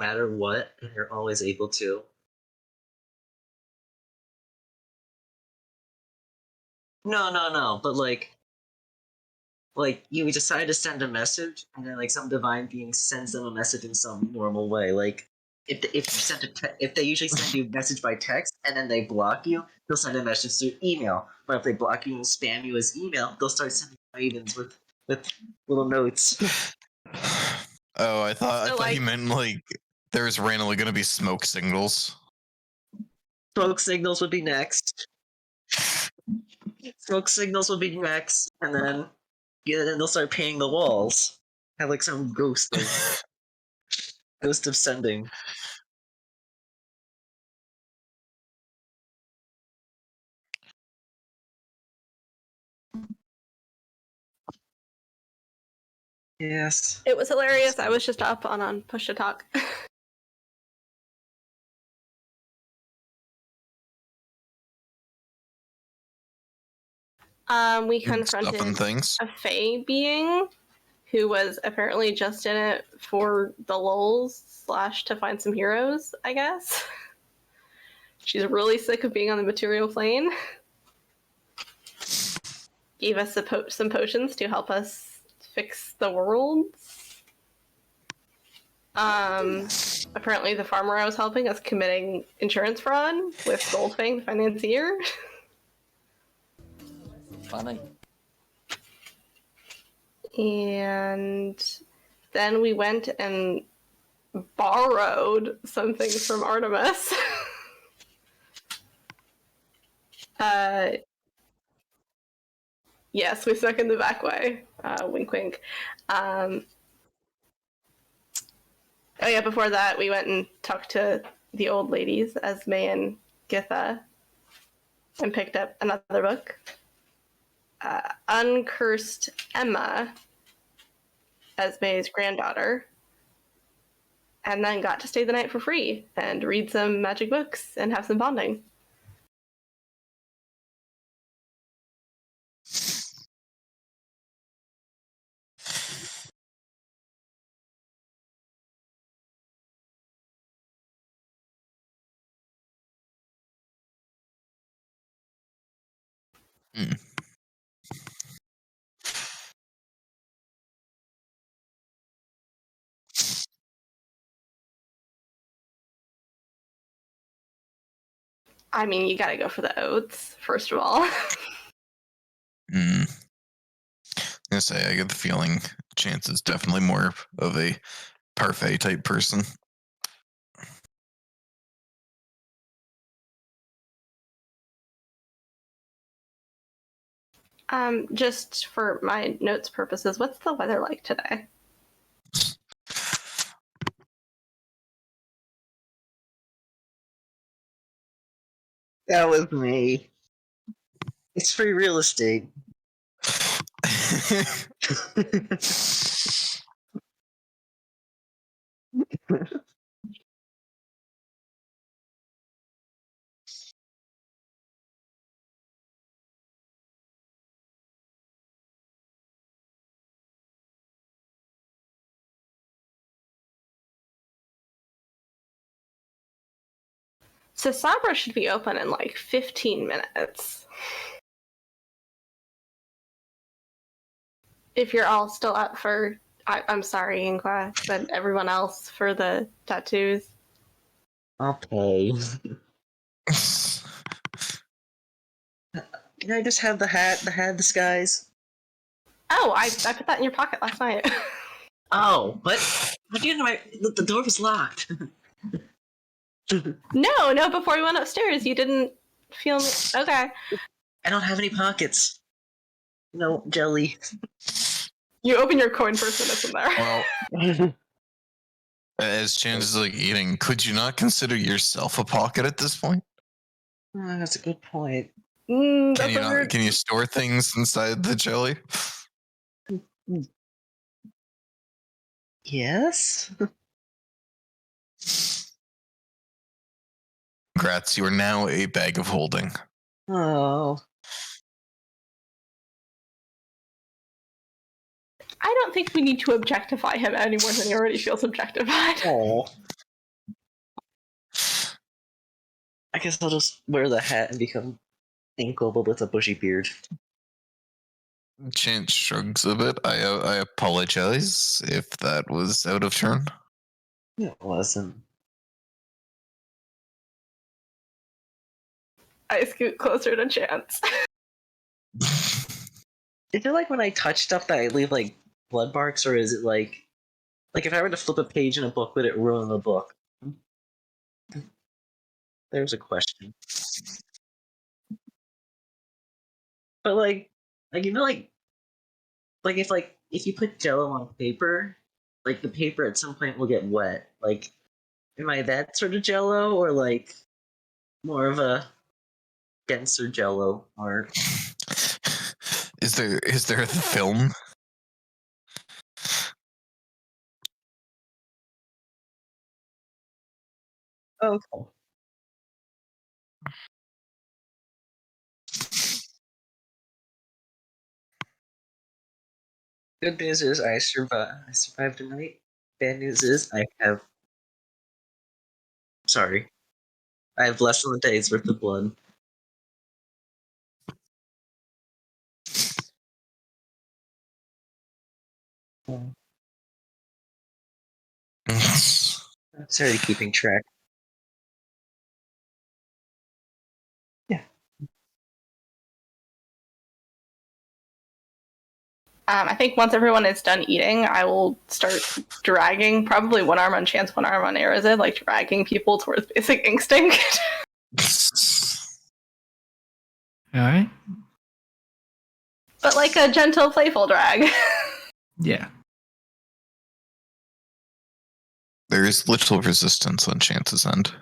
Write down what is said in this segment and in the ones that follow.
matter what, and you're always able to. No, but like you decide to send a message, and then like some divine being sends them a message in some normal way. Like if you sent if they usually send you a message by text and then they block you, they'll send a message through email. But if they block you and spam you as email, they'll start sending ravens with little notes. Oh, I thought you meant like there's randomly going to be smoke signals. Smoke signals would be next. Smoke signals would be next, and then then they'll start painting the walls. Have like some ghost of sending. Yes. It was hilarious. I was just up on Push to Talk. We confronted a fae being who was apparently just in it for the lulz / to find some heroes, I guess. She's really sick of being on the material plane. Gave us some potions to help us fix the world. Apparently the farmer I was helping is committing insurance fraud with Goldfang, the financier. Funny. And then we went and borrowed some things from Artemis. Yes, we snuck in the back way. Wink, wink. Oh yeah, before that, we went and talked to the old ladies, Esme and Githa, and picked up another book. Uncursed Emma, Esme's granddaughter, and then got to stay the night for free and read some magic books and have some bonding. Mm. I mean, you gotta go for the oats, first of all. I was gonna say, I get the feeling Chance is definitely more of a parfait type person. Just for my notes purposes, what's the weather like today? That was me. It's free real estate. So Sabra should be open in like 15 minutes. If you're all still up for... I'm sorry, Inqua, but everyone else for the tattoos. Okay. Can I just have the hat disguise? Oh, I put that in your pocket last night. Oh, but how do you know the door was locked? No, before we went upstairs, you didn't feel me. Okay. I don't have any pockets. No, jelly. You open your coin purse and it's in there. Well, as Chance is like eating, could you not consider yourself a pocket at this point? That's a good point. Can you store things inside the jelly? Yes? Congrats, you are now a bag of holding. Oh. I don't think we need to objectify him any more than he already feels objectified. Oh. I guess I'll just wear the hat and become Inqua but with a bushy beard. Chance shrugs a bit. I apologize if that was out of turn. It wasn't. I scoot closer to Chance. Is it like when I touch stuff that I leave like blood marks, or is it like if I were to flip a page in a book, would it ruin the book? There's a question. But like you know, if you put Jello on paper, like the paper at some point will get wet. Like, am I that sort of Jello, or like more of a denser Jello? Or is there the film? oh, cool. Good news is I survived the night. Bad news is I have. Sorry, I have less than a day's worth of blood. Sorry, keeping track. Yeah. I think once everyone is done eating, I will start dragging, probably one arm on Chance, one arm on Arazid, like dragging people towards basic instinct. Alright. But like a gentle, playful drag. Yeah. There is little resistance on Chance's end.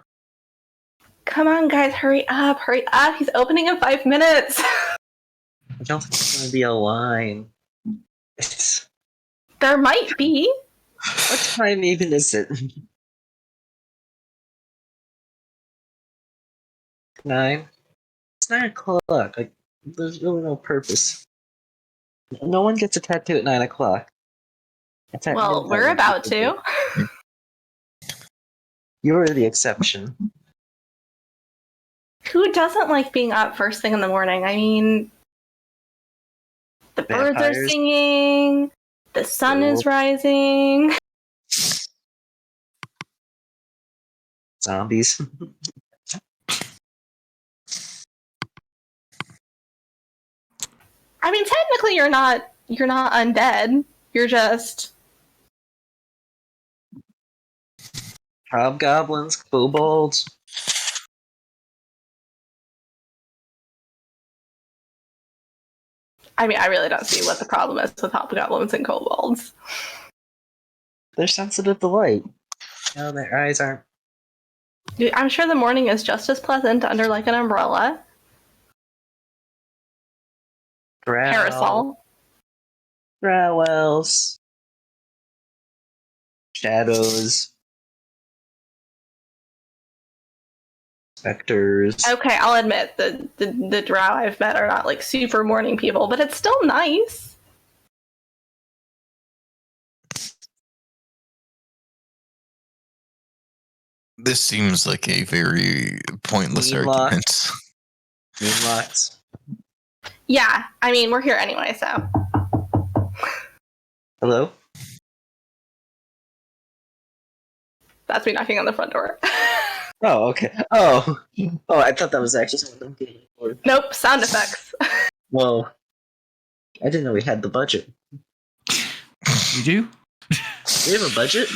Come on, guys, hurry up, hurry up. He's opening in 5 minutes. I don't think it's gonna be a line. There might be. What time even is it? 9? It's 9 o'clock. Like, there's really no purpose. No one gets a tattoo at 9 o'clock. It's at Well, midnight we're when about people to. do. You're the exception. Who doesn't like being up first thing in the morning? I mean, the birds are Vampires. singing, the sun is rising. Zombies. I mean, technically you're not undead. You're just Hobgoblins, kobolds. I mean, I really don't see what the problem is with hobgoblins and kobolds. They're sensitive to light. No, their eyes aren't. I'm sure the morning is just as pleasant under like an umbrella. Parasol. Growls. Shadows. Specters. Okay, I'll admit the drow I've met are not like super morning people, but it's still nice. This seems like a very pointless argument. Moonlocks. Yeah, I mean, we're here anyway, so. Hello? That's me knocking on the front door. Oh, okay. Oh, I thought that was actually someone getting recorded. Nope, sound effects. Whoa. I didn't know we had the budget. You do? We have a budget?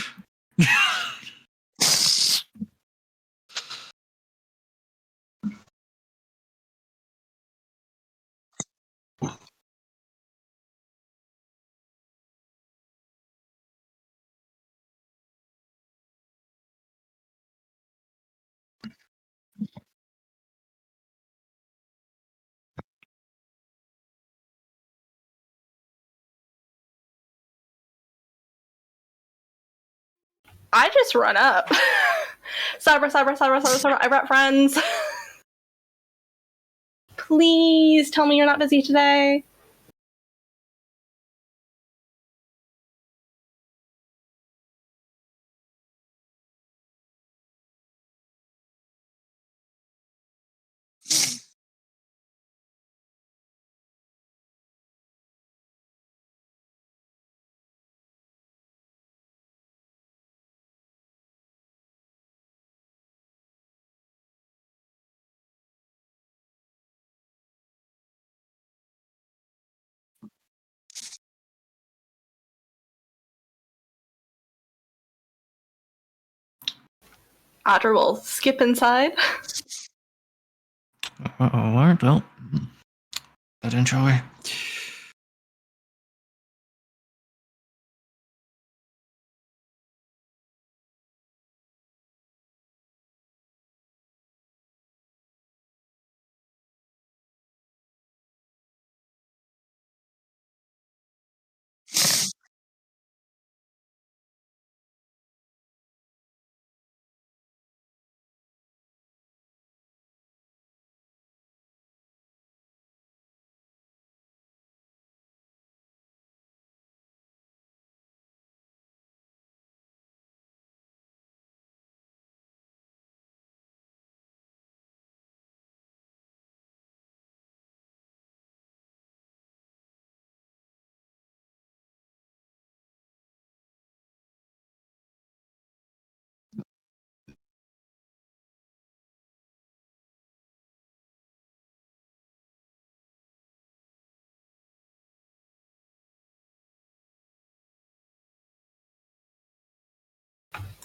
I just run up. Cyber, I brought friends. Please tell me you're not busy today. Audra will skip inside. Alright, well, I'd enjoy.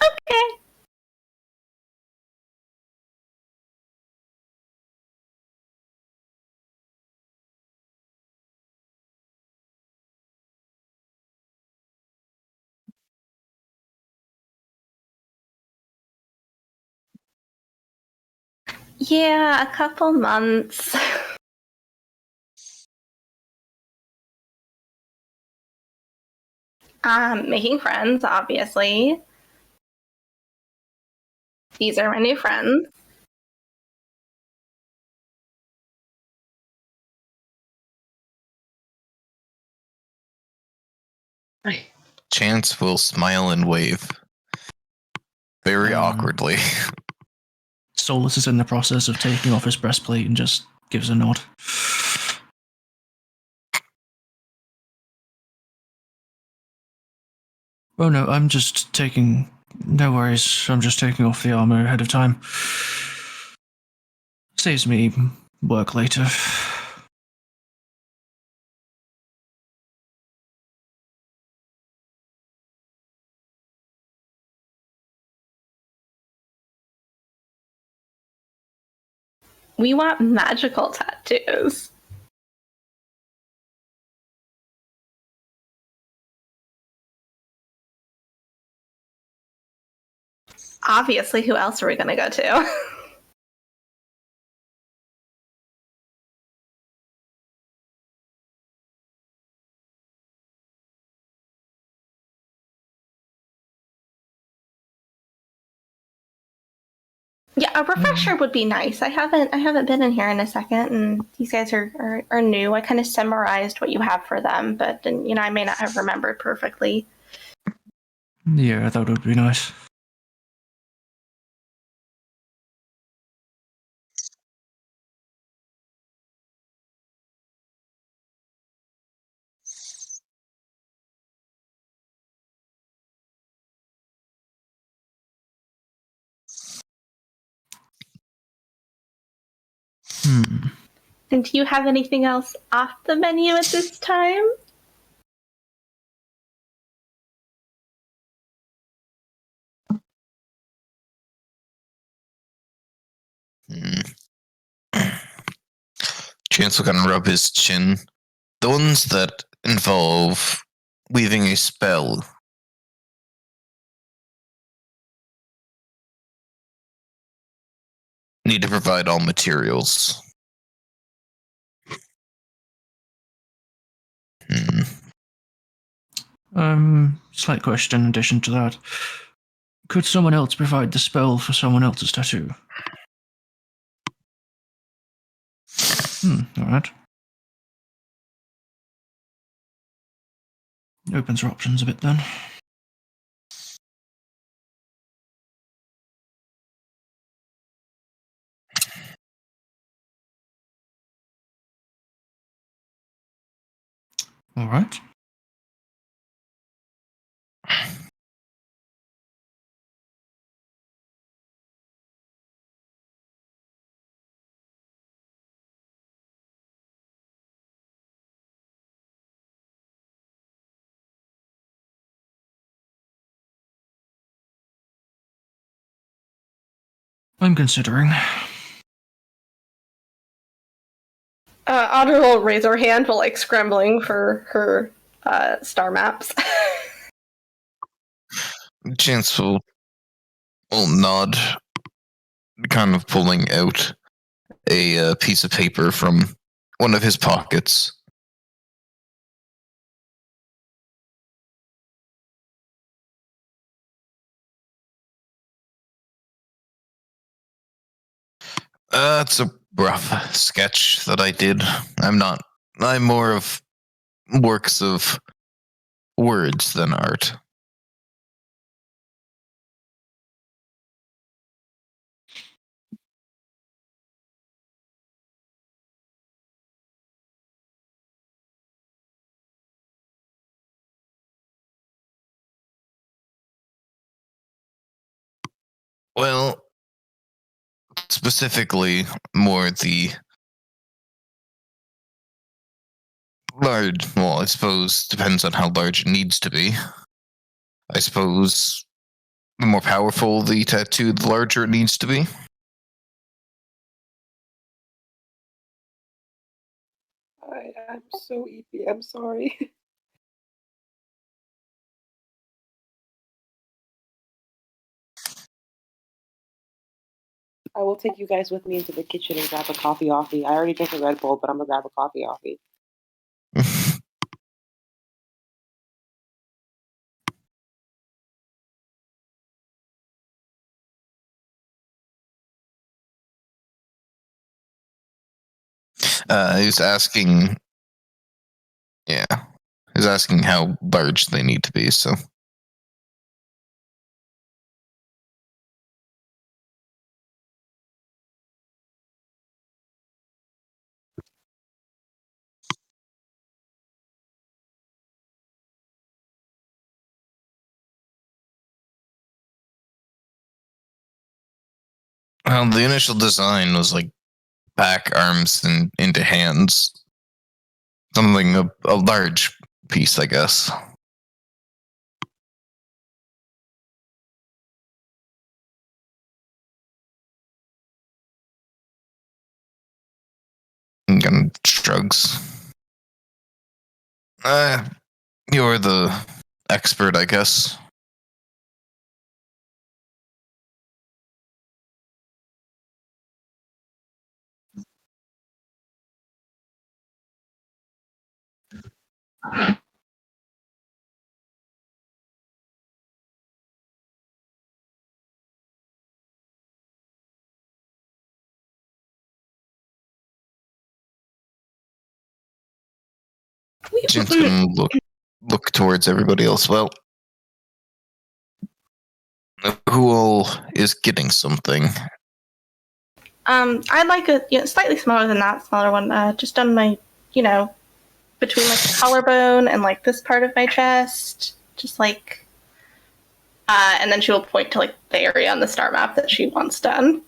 Okay. Yeah, a couple months. Making friends, obviously. These are my new friends. Chance will smile and wave. Very awkwardly. Solas is in the process of taking off his breastplate and just gives a nod. Oh no, I'm just taking... No worries, I'm just taking off the armor ahead of time. Saves me work later. We want magical tattoos. Obviously, who else are we going to go to? Yeah, a refresher would be nice. I haven't been in here in a second, and these guys are new. I kind of summarized what you have for them, but I may not have remembered perfectly. Yeah, that would be nice. And do you have anything else off the menu at this time? Chance will kind of rub his chin. The ones that involve weaving a spell need to provide all materials. Slight question in addition to that. Could someone else provide the spell for someone else's tattoo? Alright. Opens our options a bit then. Alright. I'm considering. Audra will raise her hand while like scrambling for her star maps. Chance will nod, kind of pulling out a piece of paper from one of his pockets. It's a rough sketch that I did. I'm more of works of words than art. Well, specifically more the large, well, I suppose depends on how large it needs to be. I suppose the more powerful the tattoo, the larger it needs to be. I'm so eepy, I'm sorry. I will take you guys with me into the kitchen and grab a coffee offie. I already drank a Red Bull, but I'm gonna grab a coffee offie. He's asking, yeah, he's asking how large they need to be, so. Well, the initial design was like back, arms, and into hands. Something a large piece, I guess. And shrugs. You're the expert, I guess. Jensen look towards everybody else. Well, who all is getting something? I'd like a slightly smaller than that, smaller one. Just on my, between like the collarbone and like this part of my chest, just like. And then she will point to like the area on the star map that she wants done.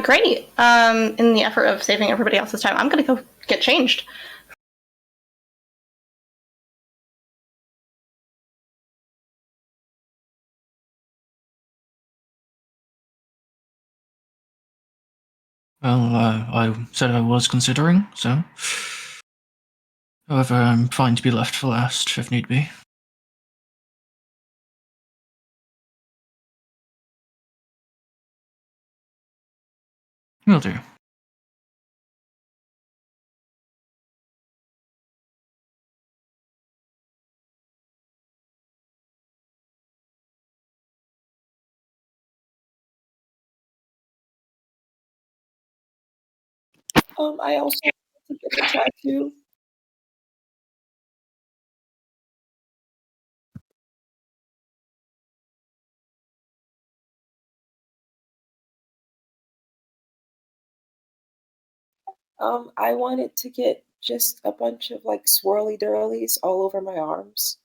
Great. In the effort of saving everybody else's time, I'm gonna go get changed. Well, I said I was considering, so. However, I'm fine to be left for last, if need be. Will do. I also want to get a tattoo. I wanted to get just a bunch of like swirly durlies all over my arms.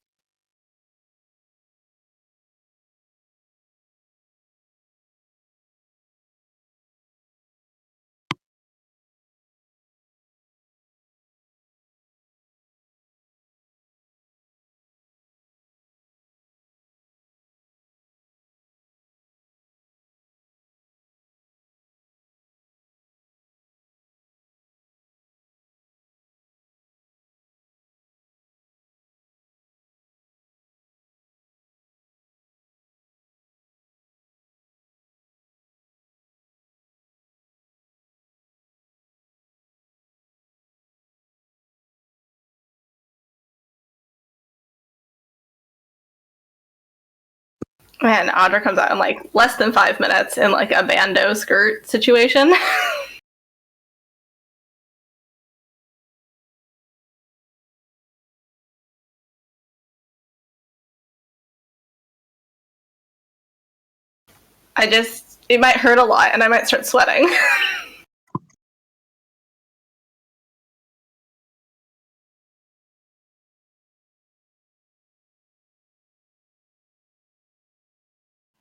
Man, Audra comes out in like less than 5 minutes in like a bandeau skirt situation. It might hurt a lot and I might start sweating.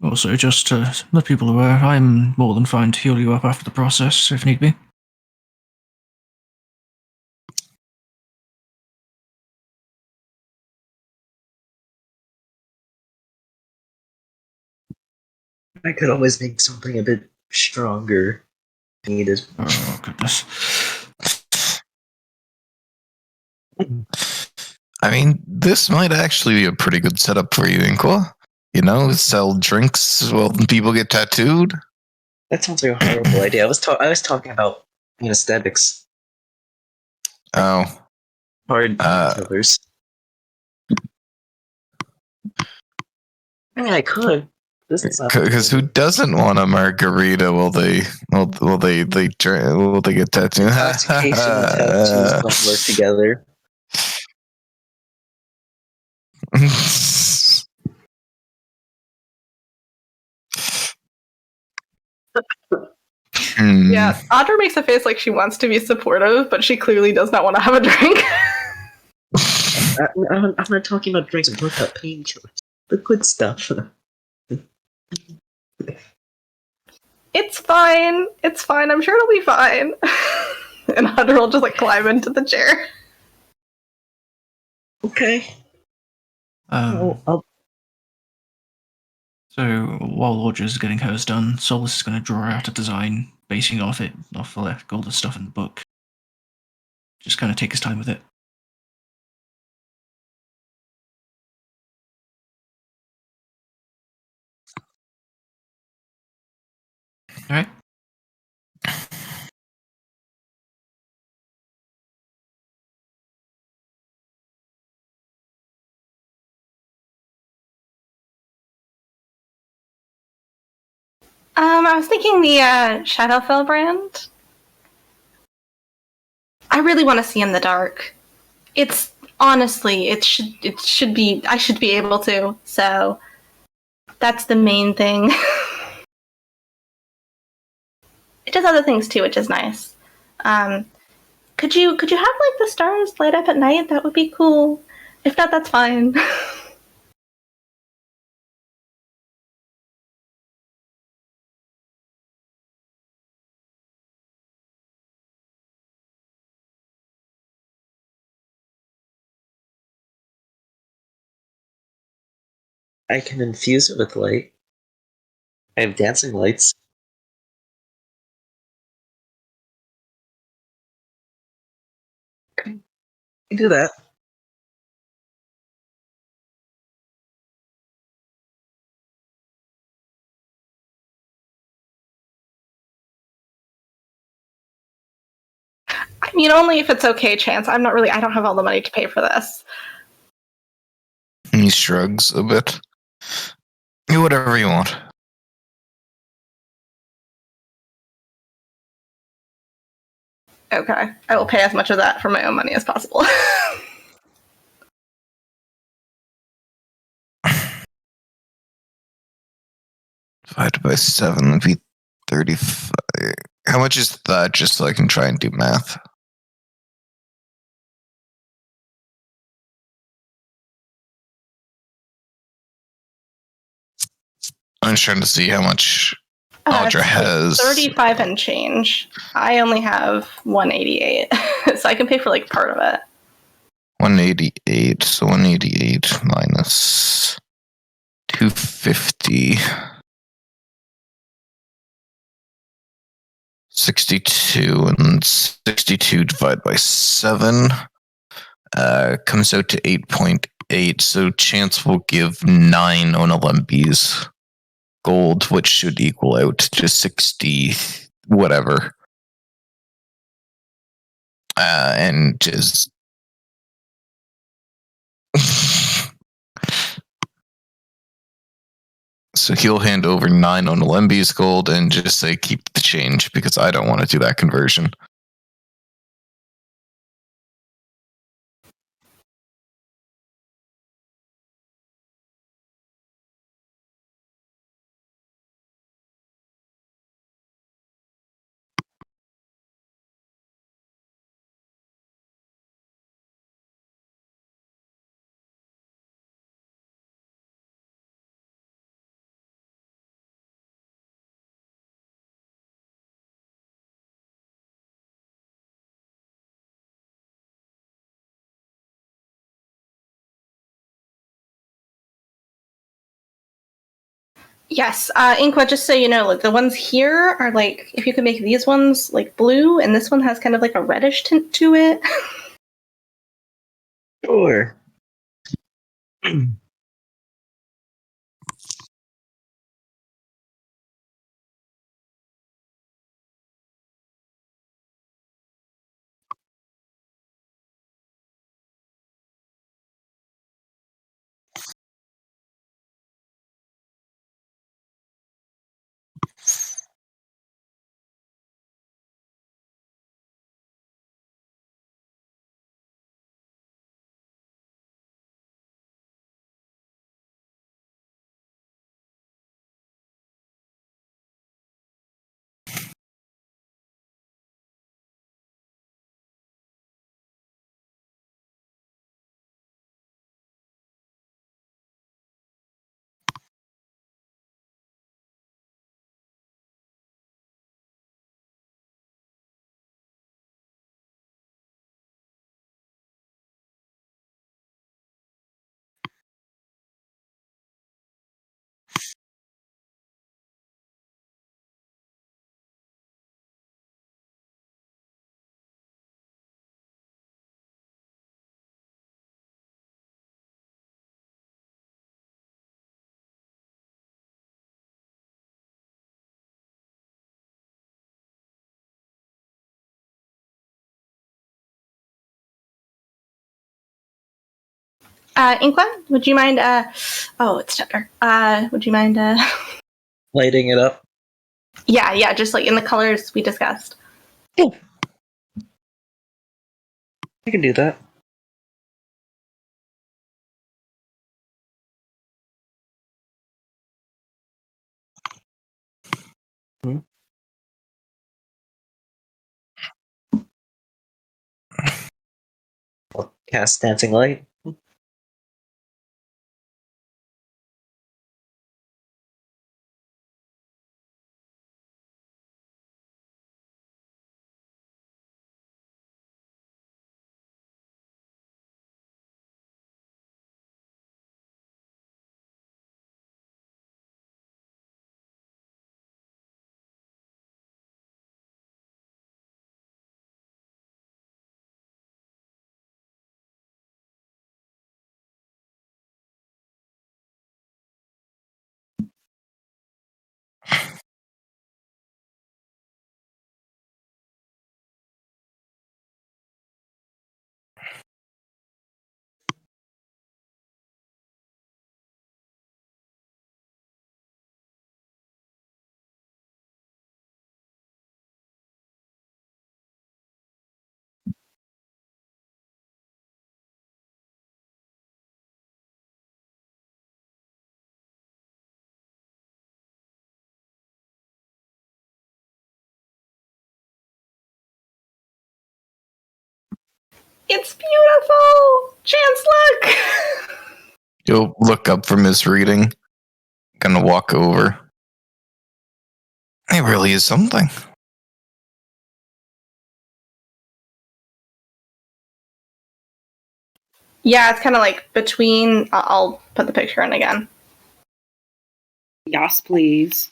Also, just to let people aware, I'm more than fine to heal you up after the process, if need be. I could always make something a bit stronger. Needed. Oh, goodness. I mean, this might actually be a pretty good setup for you, Inqua. You know, sell drinks while people get tattooed. That sounds like a horrible idea. I was talking about aesthetics. Oh. Hard killers. I mean, I could. Because who doesn't want a margarita while they get tattooed? Intoxication and tattoos don't work together. Yeah, Audra makes a face like she wants to be supportive, but she clearly does not want to have a drink. I'm not talking about drinks. I'm talking about painkillers. The good stuff. It's fine. It's fine. I'm sure it'll be fine. And Audra will just like climb into the chair. Okay. So while Audra's getting hers done, Solas is going to draw out a design basing off all the stuff in the book. Just kind of take his time with it. All right. I was thinking the Shadowfell brand. I really want to see in the dark. It's honestly, it should be. I should be able to. So that's the main thing. It does other things too, which is nice. Could you have like the stars light up at night? That would be cool. If not, that's fine. I can infuse it with light. I have dancing lights. Okay. I can do that. I mean, only if it's okay, Chance. I don't have all the money to pay for this. He shrugs a bit. Do whatever you want. Okay. I will pay as much of that for my own money as possible. Divided by 7 would be 35. How much is that, just so I can try and do math? I'm just trying to see how much Audra has. 35 and change. I only have 188, so I can pay for like part of it. 188, so 188 minus 250. 62, and 62 divided by 7 comes out to 8.8, so Chance will give 9 Onalembis gold, which should equal out to 60 whatever. And just So he'll hand over 9 on Lembi's gold and just say keep the change because I don't want to do that conversion. Yes, Inqua, just so you know, like the ones here are like, if you could make these ones like blue, and this one has kind of like a reddish tint to it. Sure. Inqua, would you mind, oh, it's tender. Would you mind, Lighting it up. yeah, just like in the colors we discussed. Oh. I can do that. I'll cast Dancing Light. It's beautiful! Chance, look! He'll look up from his reading, gonna walk over. It really is something. Yeah, it's kind of like between, I'll put the picture in again. Yes, please.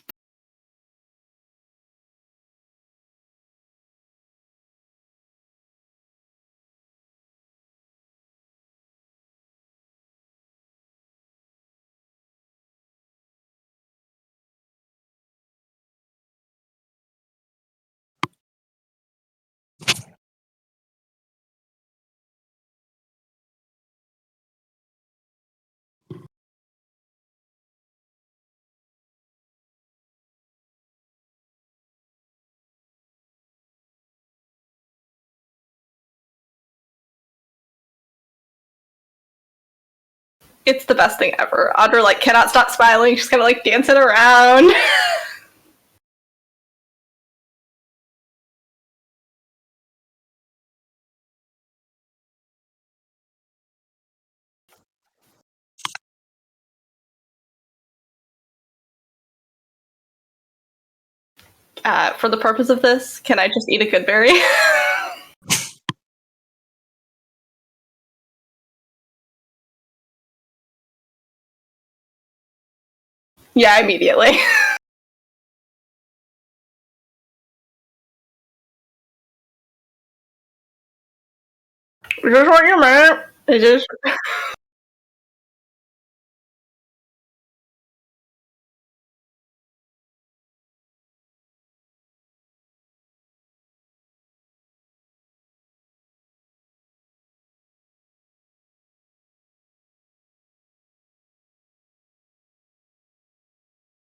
It's the best thing ever. Audra like cannot stop smiling. She's kind of like dancing around. For the purpose of this, can I just eat a good berry? Yeah, immediately. Is this what you meant? Is this...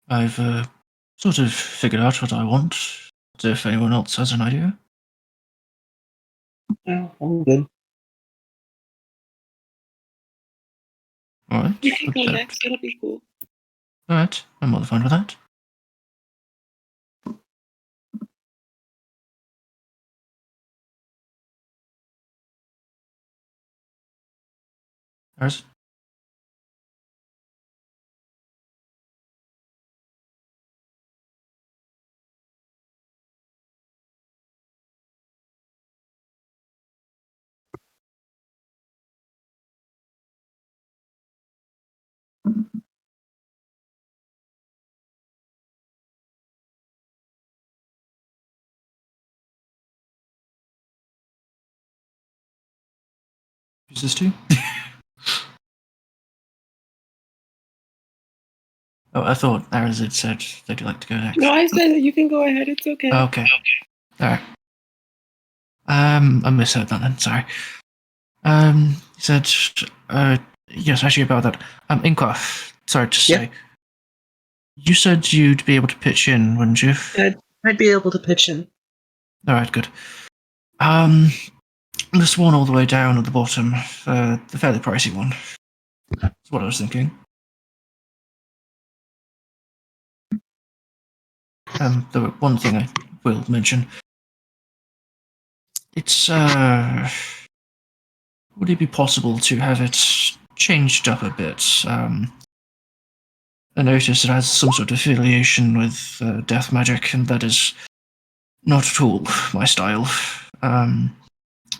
I've sort of figured out what I want. If anyone else has an idea. Oh, I'm good. Alright. You can go next, it'll be cool. Alright, I'm more than fine with that. Arazid? Is this too? Oh, I thought Arazid said they'd like to go next. No, I said that you can go ahead, it's okay. Okay. Alright. I misheard that then, sorry. He said, yes, actually about that. Inqua, sorry to say. You said you'd be able to pitch in, wouldn't you? I'd be able to pitch in. Alright, good. This one all the way down at the bottom, the fairly pricey one. That's what I was thinking. The one thing I will mention. It's, would it be possible to have it changed up a bit? I noticed it has some sort of affiliation with death magic, and that is not at all my style. I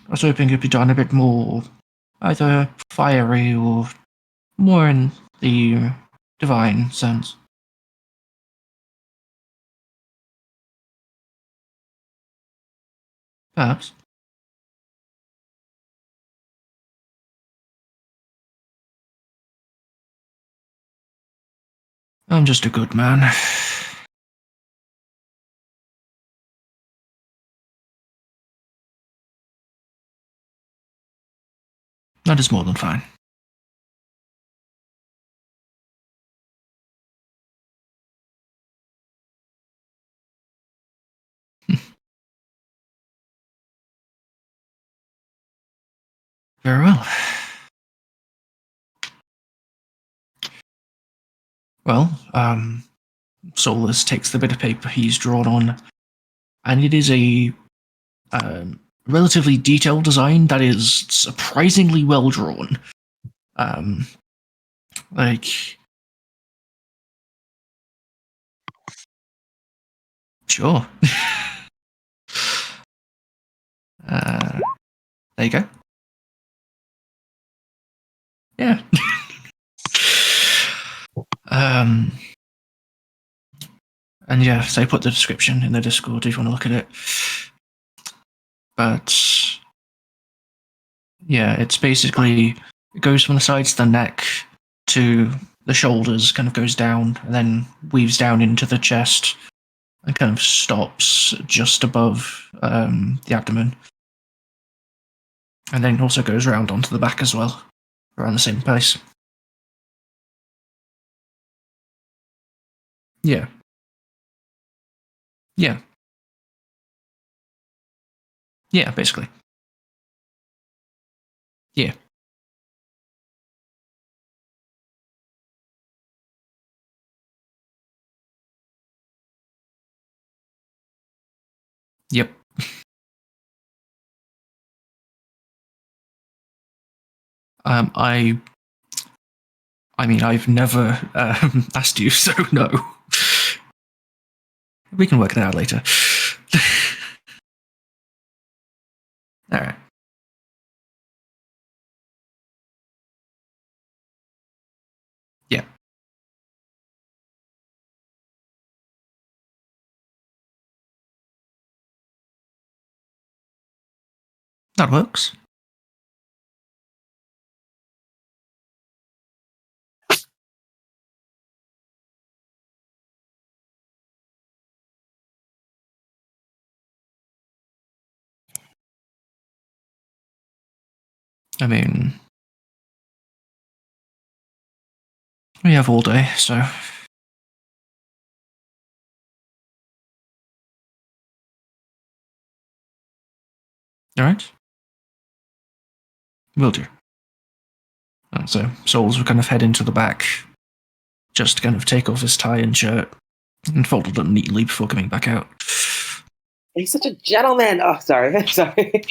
was hoping it'd be done a bit more either fiery or more in the divine sense. Perhaps. I'm just a good man. That is more than fine. Very well. Well, Solas takes the bit of paper he's drawn on, and it is a relatively detailed design that is surprisingly well drawn. Like, sure. There you go. Yeah. And yeah, so I put the description in the Discord if you want to look at it. But yeah, it's basically, it goes from the sides of the neck to the shoulders, kind of goes down, and then weaves down into the chest, and kind of stops just above the abdomen. And then also goes around onto the back as well, around the same place. Yeah. Yeah. Yeah, basically. Yeah. Yep. I mean, I've never asked you, so no. We can work that out later. All right. Yeah. That works. I mean, we have all day, so. All right. Will do. And so Solas will kind of head into the back, just kind of take off his tie and shirt, and fold them neatly before coming back out. He's such a gentleman. Oh, sorry. Sorry.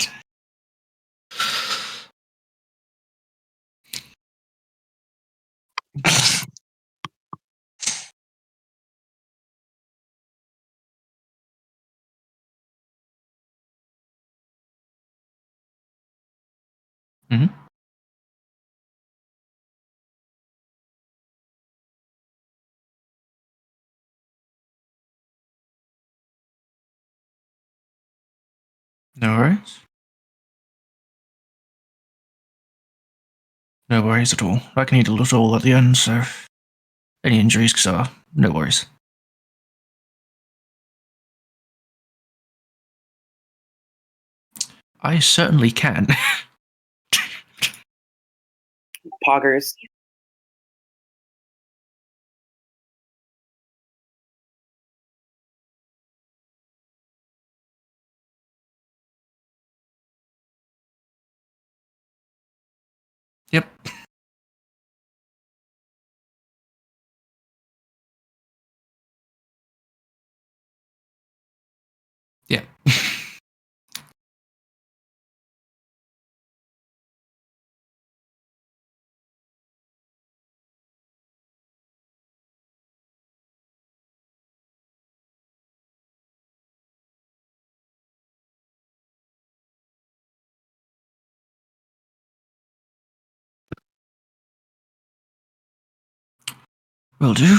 Mm-hmm. No worries. No worries at all. I can handle it all at the end, so any injuries, Xar, no worries. I certainly can. Poggers. Yep. Yeah. Will do.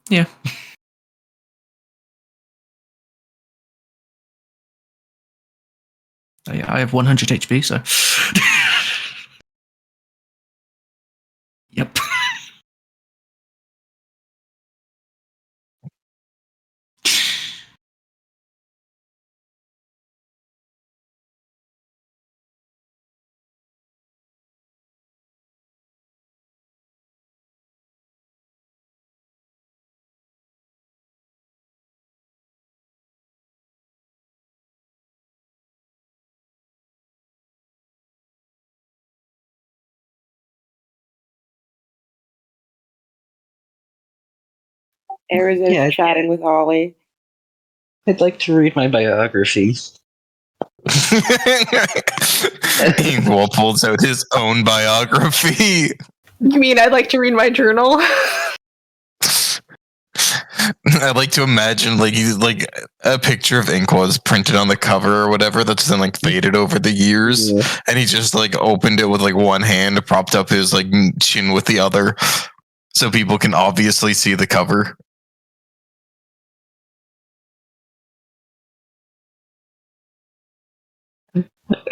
Yeah. Yeah, I have 100 HP, so. Yep. Arazid Yeah. chatting with Ollie. I'd like to read my biography. Inqua pulls out his own biography. You mean I'd like to read my journal? I like to imagine he's like a picture of Inqua's printed on the cover or whatever that's then faded over the years, and he just opened it with one hand, propped up his chin with the other, so people can obviously see the cover.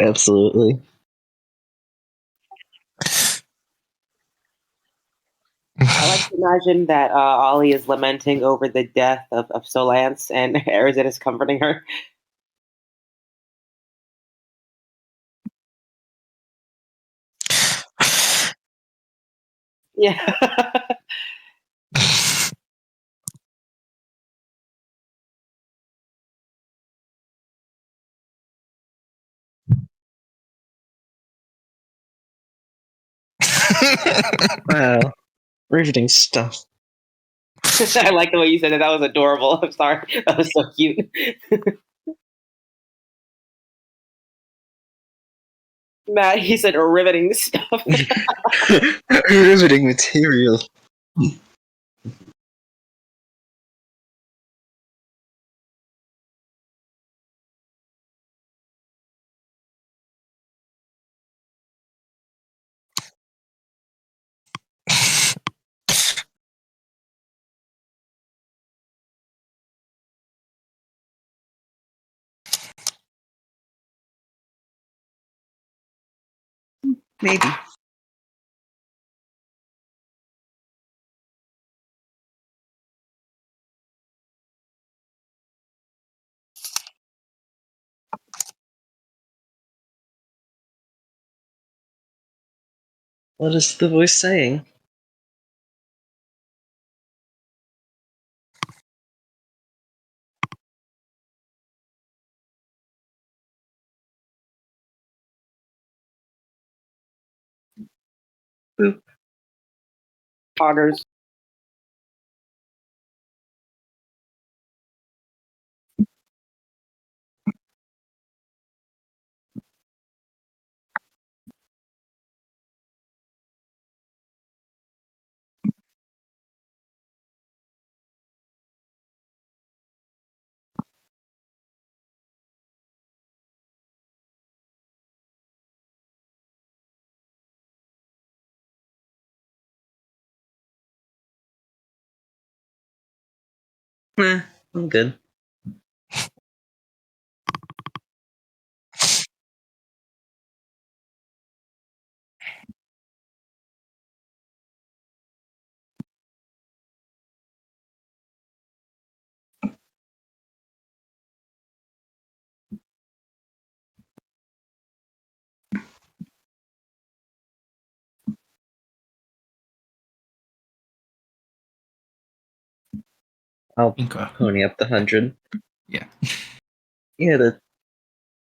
Absolutely. I like to imagine that Ollie is lamenting over the death of Solas, and Arazid is comforting her. Yeah. Wow. Riveting stuff. I like the way you said it. That was adorable. I'm sorry. That was so cute. Matt, he said riveting stuff. Riveting material. Maybe. What is the voice saying? Boop. Poggers. I'm good. I'll Inqua. pony up the 100. Yeah. Yeah,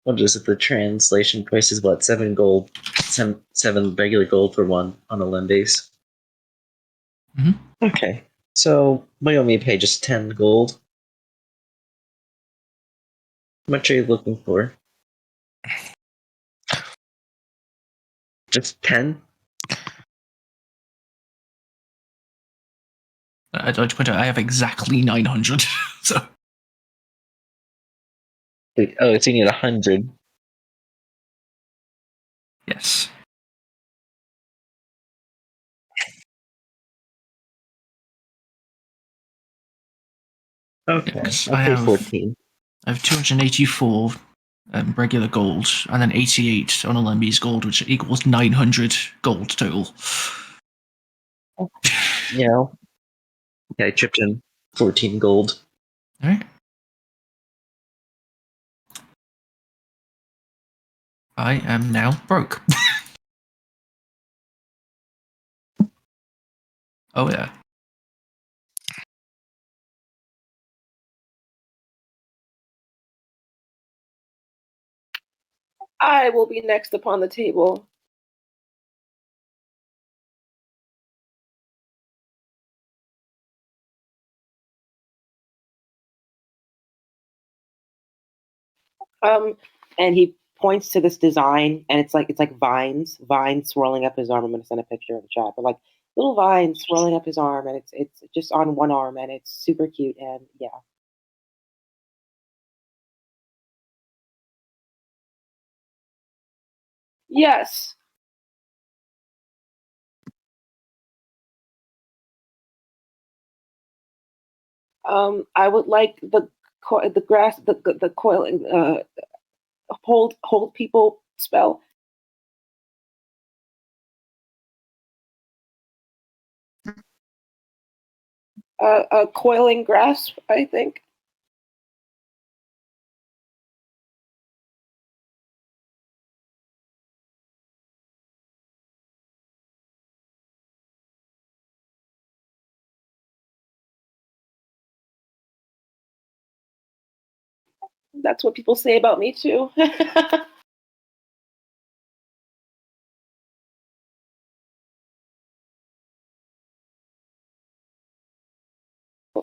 what is it? The translation price is what? 7 gold. 7 regular gold for one on a limb base. Mhm. Okay. So, why don't we pay just 10 gold? How much are you looking for? Just 10? I'd like to point out I have exactly 900. So Oh, it's only at 100. yes. Okay. Yes, I'll I pay have 14. I have 284 regular gold, and then 88 on Alembi's gold, which equals 900 gold total. Yeah. Okay, I chipped in 14 gold. All right. I am now broke. Oh yeah. I will be next upon the table. And he points to this design, and it's like vines swirling up his arm. I'm gonna send a picture in the chat, but like little vines swirling up his arm, and it's just on one arm, and it's super cute. And yeah, yes. I would like the grass, the coiling, hold people spell. A coiling grasp, I think. That's what people say about me too.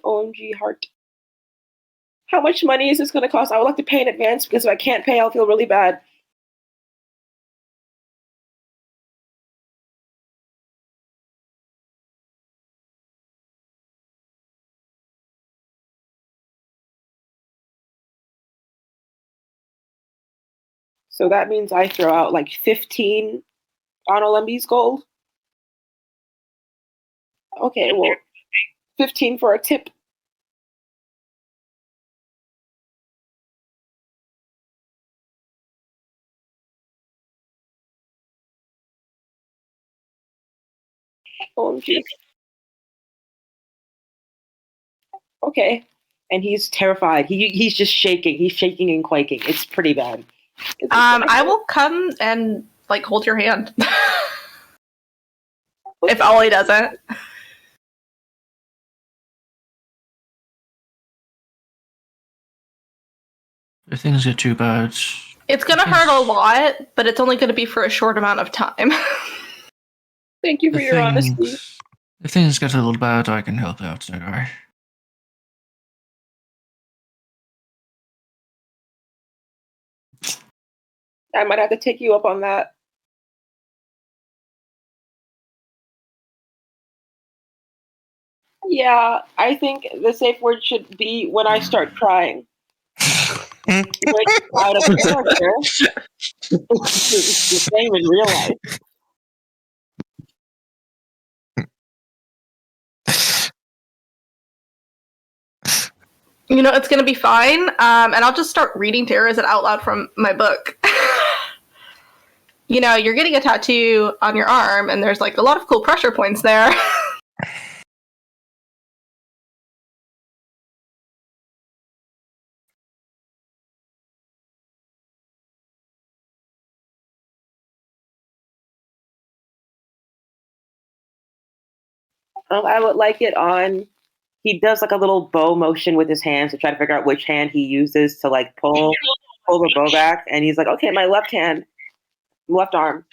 OMG heart. How much money is this going to cost? I would like to pay in advance because if I can't pay, I'll feel really bad. So that means I throw out like 15 on Olembi's gold. Okay, well, 15 for a tip. OMG. Okay. And he's terrified. He's just shaking. He's shaking and quaking. It's pretty bad. I will come and like hold your hand. If Ollie doesn't. If things get too bad, It's gonna hurt a lot, but it's only gonna be for a short amount of time. Thank you for your honesty. If things get a little bad, I can help out, don't worry. I might have to take you up on that. Yeah, I think the safe word should be when I start crying. Like, out of character. It's the same in real life. You know, it's gonna be fine, and I'll just start reading Arazid out loud from my book. You know, you're getting a tattoo on your arm, and there's like a lot of cool pressure points there. I would like it on. He does like a little bow motion with his hands to try to figure out which hand he uses to like pull the bow back, and he's like, "Okay, my left hand, left arm."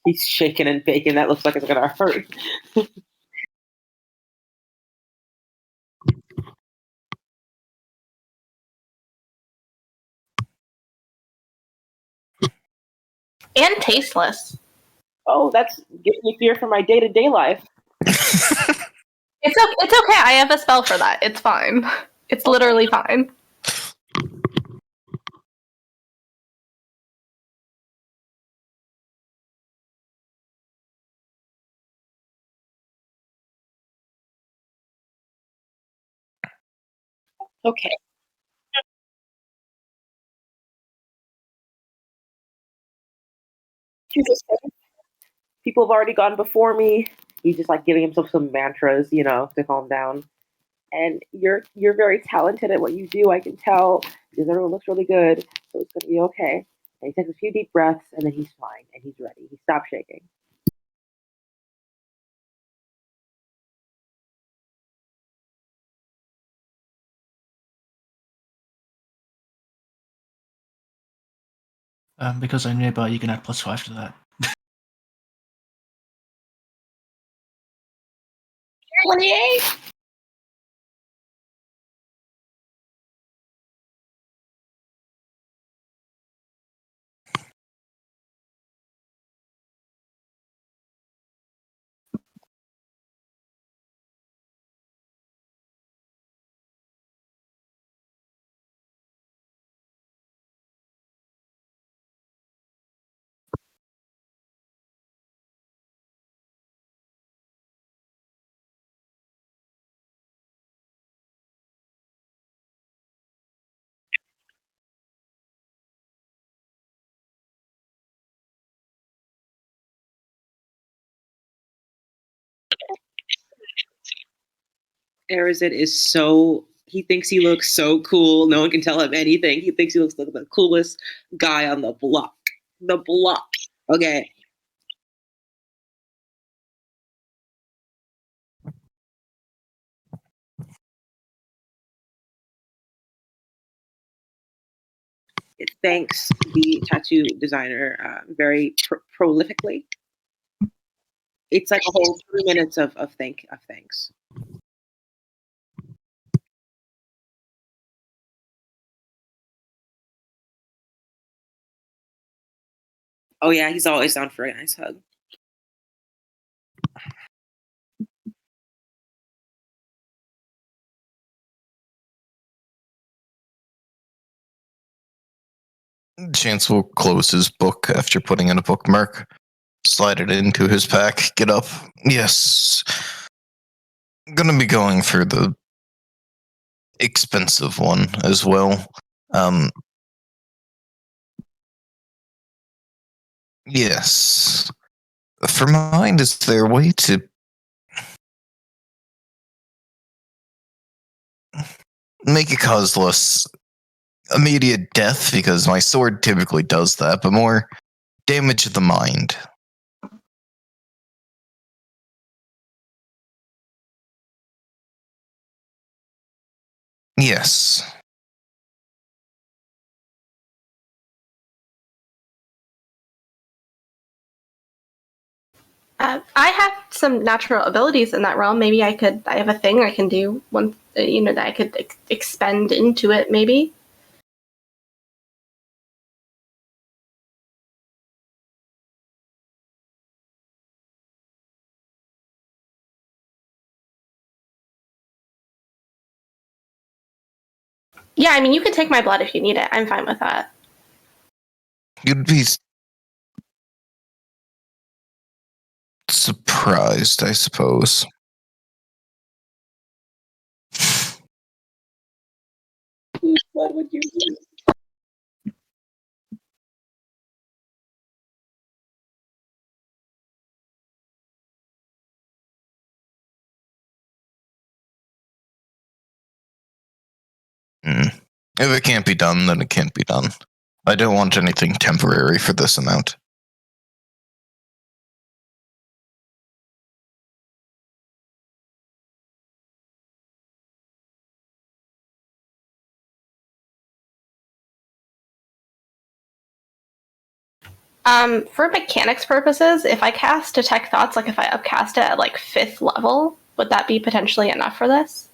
He's shaking and baking. That looks like it's gonna hurt. And tasteless. Oh, that's giving me fear for my day-to-day life. It's okay. I have a spell for that. It's fine. It's literally fine. Okay. People have already gone before me. He's just like giving himself some mantras, you know, to calm down. And you're very talented at what you do. I can tell because everyone looks really good, so it's gonna be okay. And he takes a few deep breaths, and then he's fine, and he's ready. He stops shaking. Because I'm nearby, you can add +5 to that. 28. Arazid is so He thinks he looks so cool. No one can tell him anything. He thinks he looks like the coolest guy on the block. The block. Okay. It thanks the tattoo designer very prolifically. It's like a whole 3 minutes of thanks. Oh yeah, he's always down for a nice hug. Chance will close his book after putting in a bookmark, slide it into his pack, get up. Yes. I'm gonna be going for the expensive one as well. Yes. For mine, is there a way to make it cause less immediate death? Because my sword typically does that, but more damage to the mind. Yes. I have some natural abilities in that realm. Maybe I have a thing I can do once, that I could expend into it, maybe. Yeah, I mean, you can take my blood if you need it. I'm fine with that. You'd be surprised, I suppose. What would you do? If it can't be done, then it can't be done. I don't want anything temporary for this amount. For mechanics purposes, if I cast Detect Thoughts, like if I upcast it at like 5th level, would that be potentially enough for this?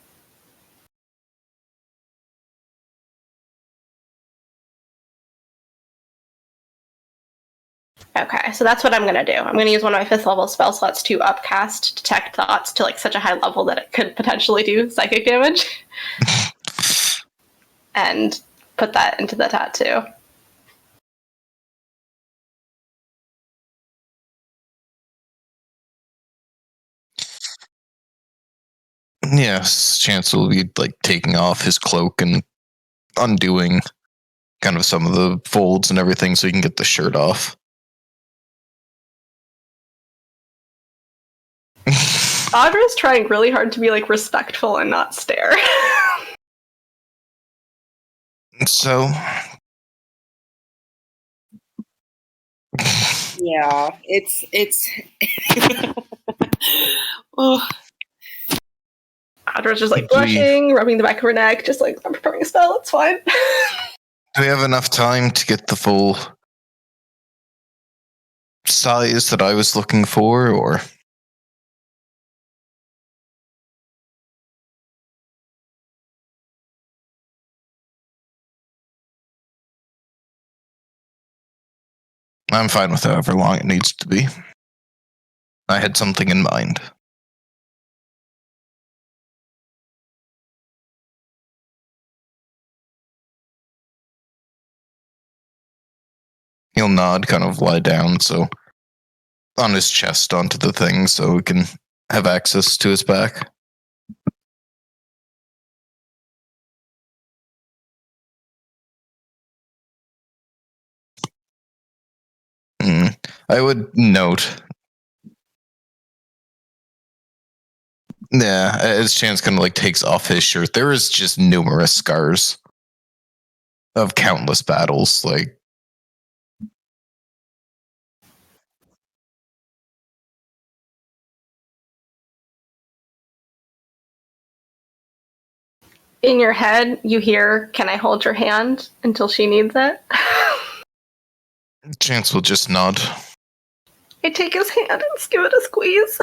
Okay, so that's what I'm going to do. I'm going to use one of my 5th level spell slots to upcast Detect Thoughts to like such a high level that it could potentially do psychic damage. And put that into the tattoo. Yes, Chance will be like taking off his cloak and undoing kind of some of the folds and everything so he can get the shirt off. Audra's trying really hard to be like respectful and not stare. So Yeah, it's oh. Audra's just like blushing, rubbing the back of her neck, just like, I'm preparing a spell, it's fine. Do we have enough time to get the full size that I was looking for, or? I'm fine with however long it needs to be. I had something in mind. He'll nod, kind of lie down, so on his chest onto the thing so we can have access to his back. I would note Yeah, as Chance kind of like takes off his shirt, there is just numerous scars of countless battles. Like, In your head, you hear, "Can I hold your hand?" until she needs it. Chance will just nod. I take his hand and give it a squeeze.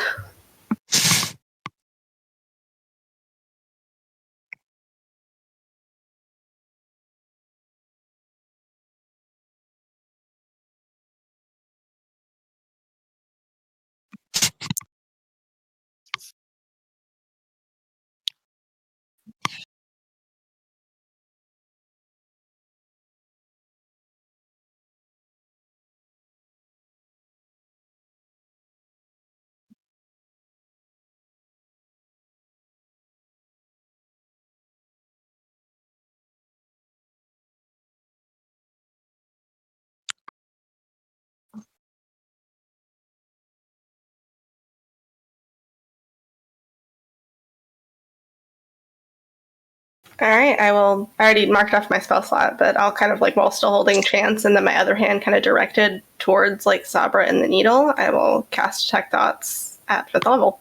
Alright, I already marked off my spell slot, but I'll kind of like, while still holding Chance and then my other hand kind of directed towards like Sabra and the needle, I will cast Detect Thoughts at 5th level.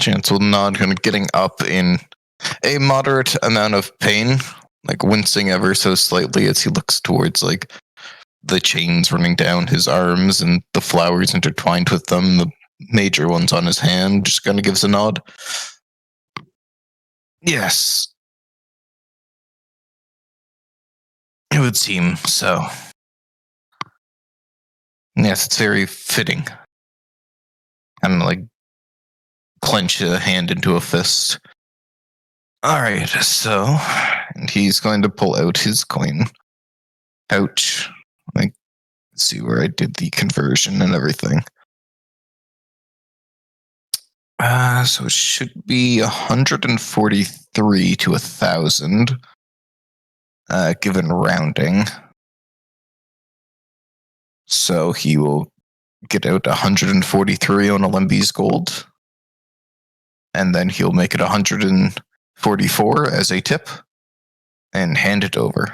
Chance will nod, kind of getting up in a moderate amount of pain, like wincing ever so slightly as he looks towards like the chains running down his arms and the flowers intertwined with them, the major ones on his hand. Just kind of gives a nod. Yes, it would seem so. Yes, it's very fitting. Kind of like clench a hand into a fist. All right, so, and he's going to pull out his coin pouch. Like, let's see where I did the conversion and everything. So it should be 143 to 1,000, given rounding. So he will get out 143 on Olembi's gold, and then he'll make it 144 as a tip, and hand it over.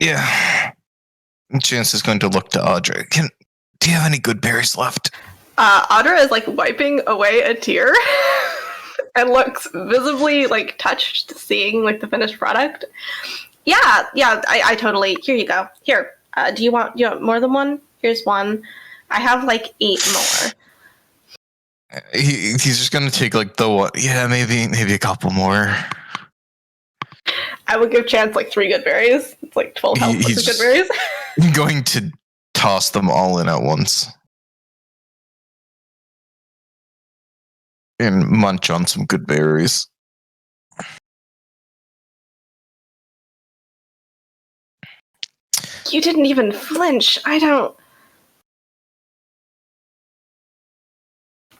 Yeah. Chance is going to look to Audra. Do you have any good berries left? Audra is like wiping away a tear and looks visibly like touched seeing like the finished product. Yeah, I totally. Here you go. Here, do you want more than one? Here's one. I have like 8 more. He's just gonna take like the what? Yeah, maybe a couple more. I would give Chance like 3 good berries. It's like 12 health plus good berries. Going to toss them all in at once and munch on some good berries. You didn't even flinch. I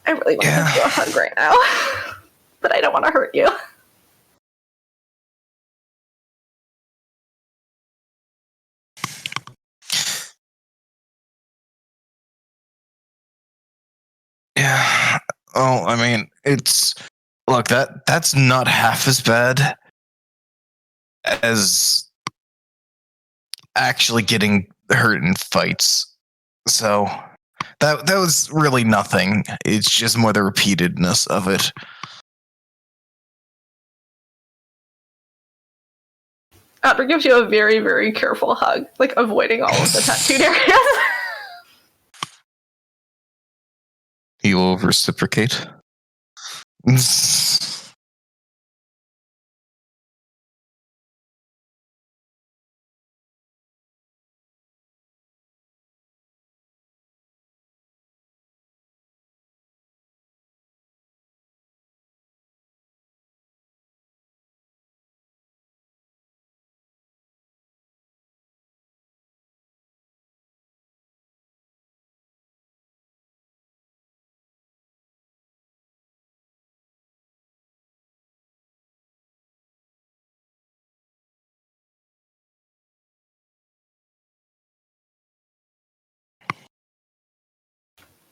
really want to give you a hug right now, but I don't want to hurt you. Yeah, Oh, I mean, look, that's not half as bad as actually getting hurt in fights. So that was really nothing. It's just more the repeatedness of it. Audra gives you a very, very careful hug, like avoiding all of the tattooed areas. He will reciprocate.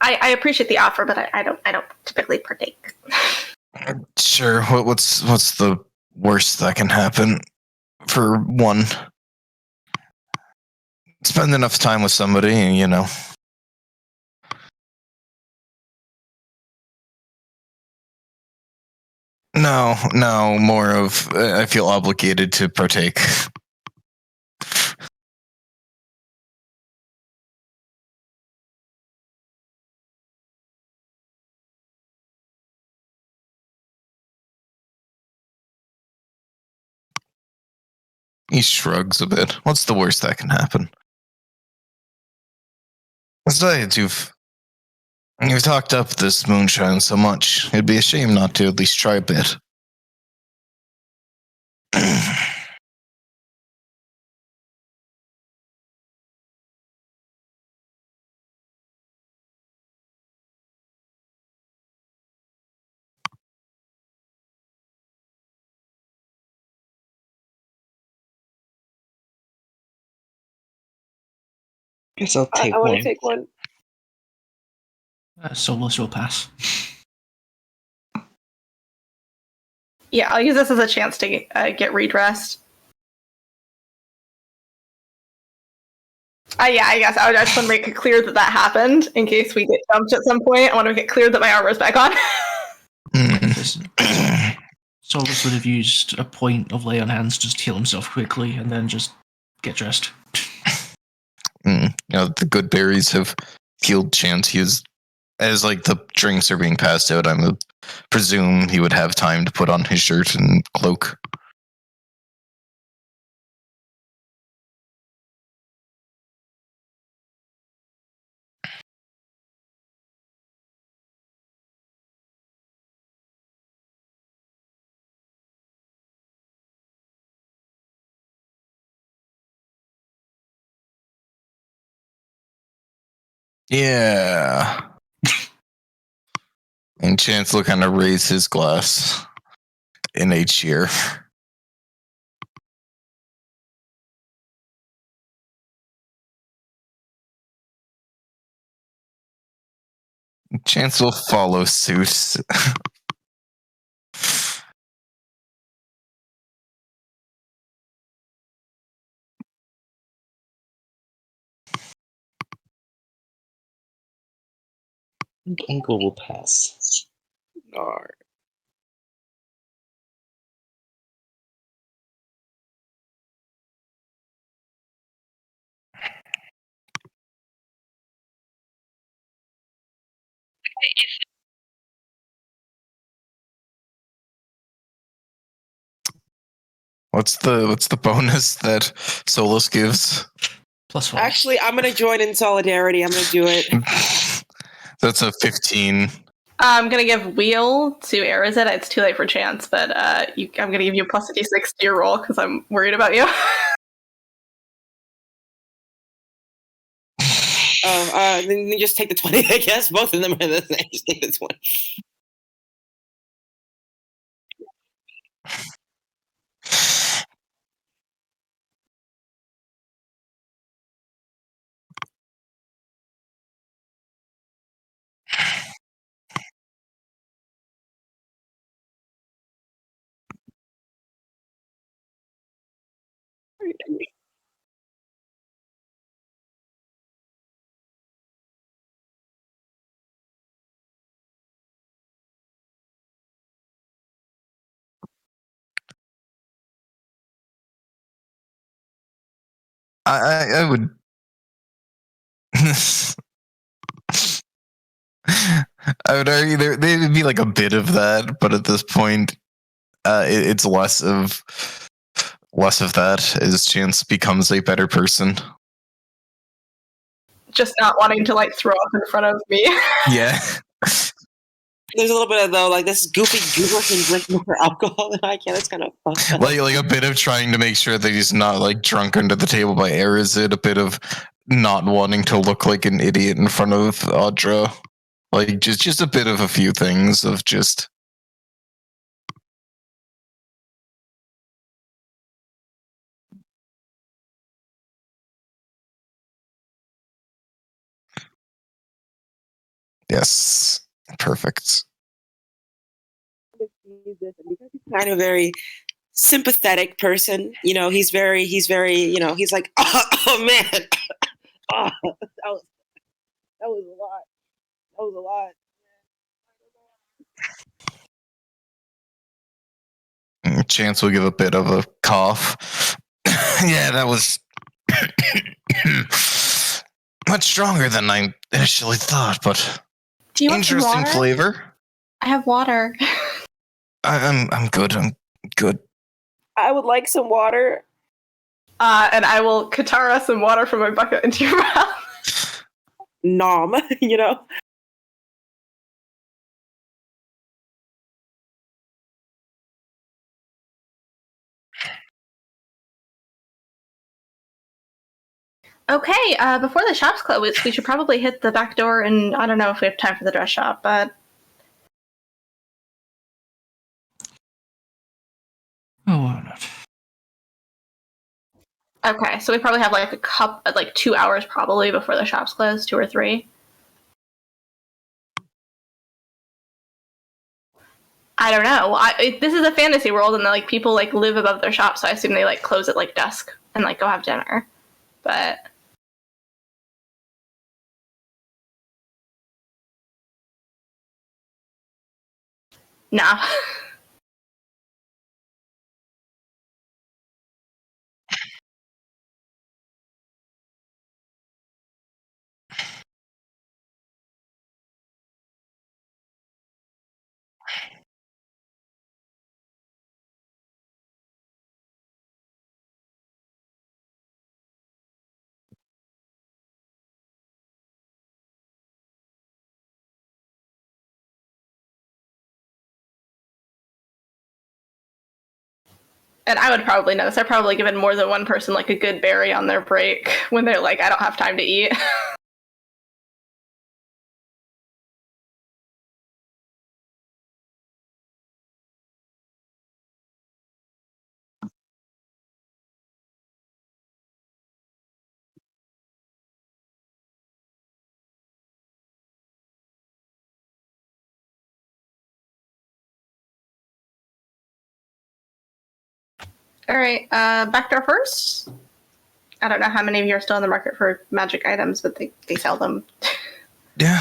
I appreciate the offer, but I don't typically partake. Sure. What's the worst that can happen? For one, spend enough time with somebody, and No, more of I feel obligated to partake. He shrugs a bit. What's the worst that can happen? Besides, you've talked up this moonshine so much. It'd be a shame not to at least try a bit. Guess I'll take I want one. to take one. Solas will pass. Yeah, I'll use this as a chance to get redressed. Yeah, I guess I just want to make it clear that happened in case we get jumped at some point. I want to make it clear that my armor is back on. Solas would have used a point of lay on hands, just heal himself quickly, and then just get dressed. The good berries have healed Chance. As like the drinks are being passed out, I would presume he would have time to put on his shirt and cloak. Yeah. And Chance will kind of raise his glass in a cheer. Chance will follow suit. Inqua will pass. Nar. What's the bonus that Solas gives? +5. Actually, I'm gonna join in solidarity. I'm gonna do it. That's a 15. I'm gonna give wheel to Arazid. It's too late for chance, but I'm gonna give you a plus a d6 to your roll because I'm worried about you. Then you just take the 20, I guess. Both of them are the same. Just take this one. I would. I would argue there'd be like a bit of that, but at this point, it's less of that as Chance becomes a better person. Just not wanting to like throw up in front of me. Yeah. There's a little bit of though, like this goofy goober can drink more alcohol than I can. It's kind of fucked up. like a bit of trying to make sure that he's not like drunk under the table by Arazid, a bit of not wanting to look like an idiot in front of Audra. Like just a bit of a few things of just. Yes, perfect. Kind of very sympathetic person, you know. He's very, you know. He's like, oh man, oh, that was a lot. That was a lot. Chance will give a bit of a cough. Yeah, that was much stronger than I initially thought, but Do you want some interesting water? flavor. I have water. I'm good. I'm good. I would like some water. And I will Katara some water from my bucket into your mouth. Nom, you know. Okay, before the shops close, we should probably hit the back door, and I don't know if we have time for the dress shop, but... Oh, why not? Okay, so we probably have like 2 hours probably before the shops close, 2 or 3. I don't know. This is a fantasy world, and like people like live above their shops, so I assume they like close at like dusk and like go have dinner. But no. And I would probably know this. I've probably given more than one person like a good berry on their break when they're like, I don't have time to eat. All right, back door first. I don't know how many of you are still in the market for magic items, but they sell them. Yeah.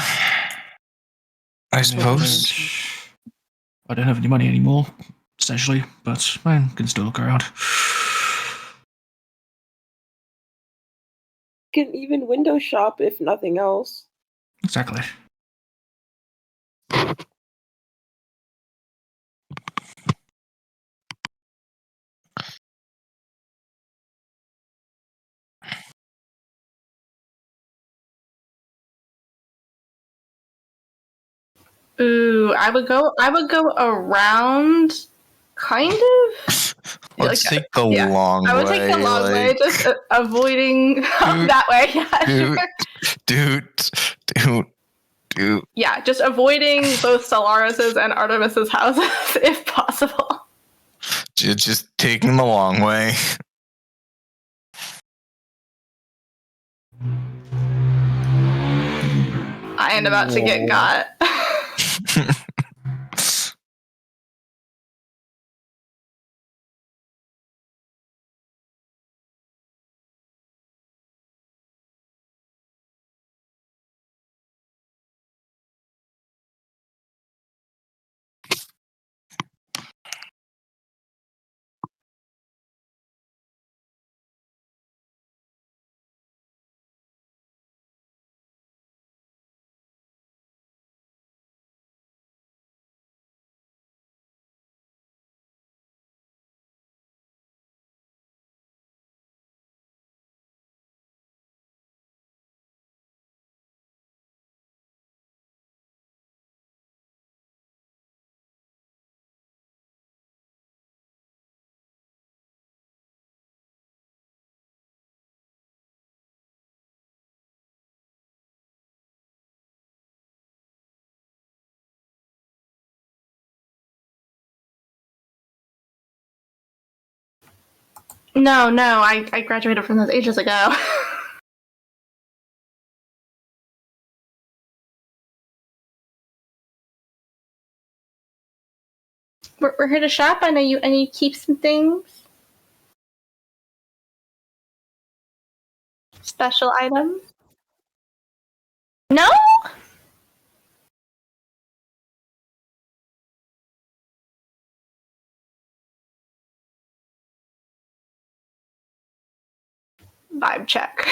I suppose. I don't have any money anymore, essentially, but I can still look around. Can even window shop if nothing else. Exactly. Ooh, I would go around, kind of. Let's take the long way. I would take the long way, just avoiding that way. Yeah, Dude. Yeah, just avoiding both Solaris's and Artemis's houses if possible. Just taking the long way. I am about to get got. No, I graduated from those ages ago. We're here to shop. I know you keep some things. Special items. No? Vibe check.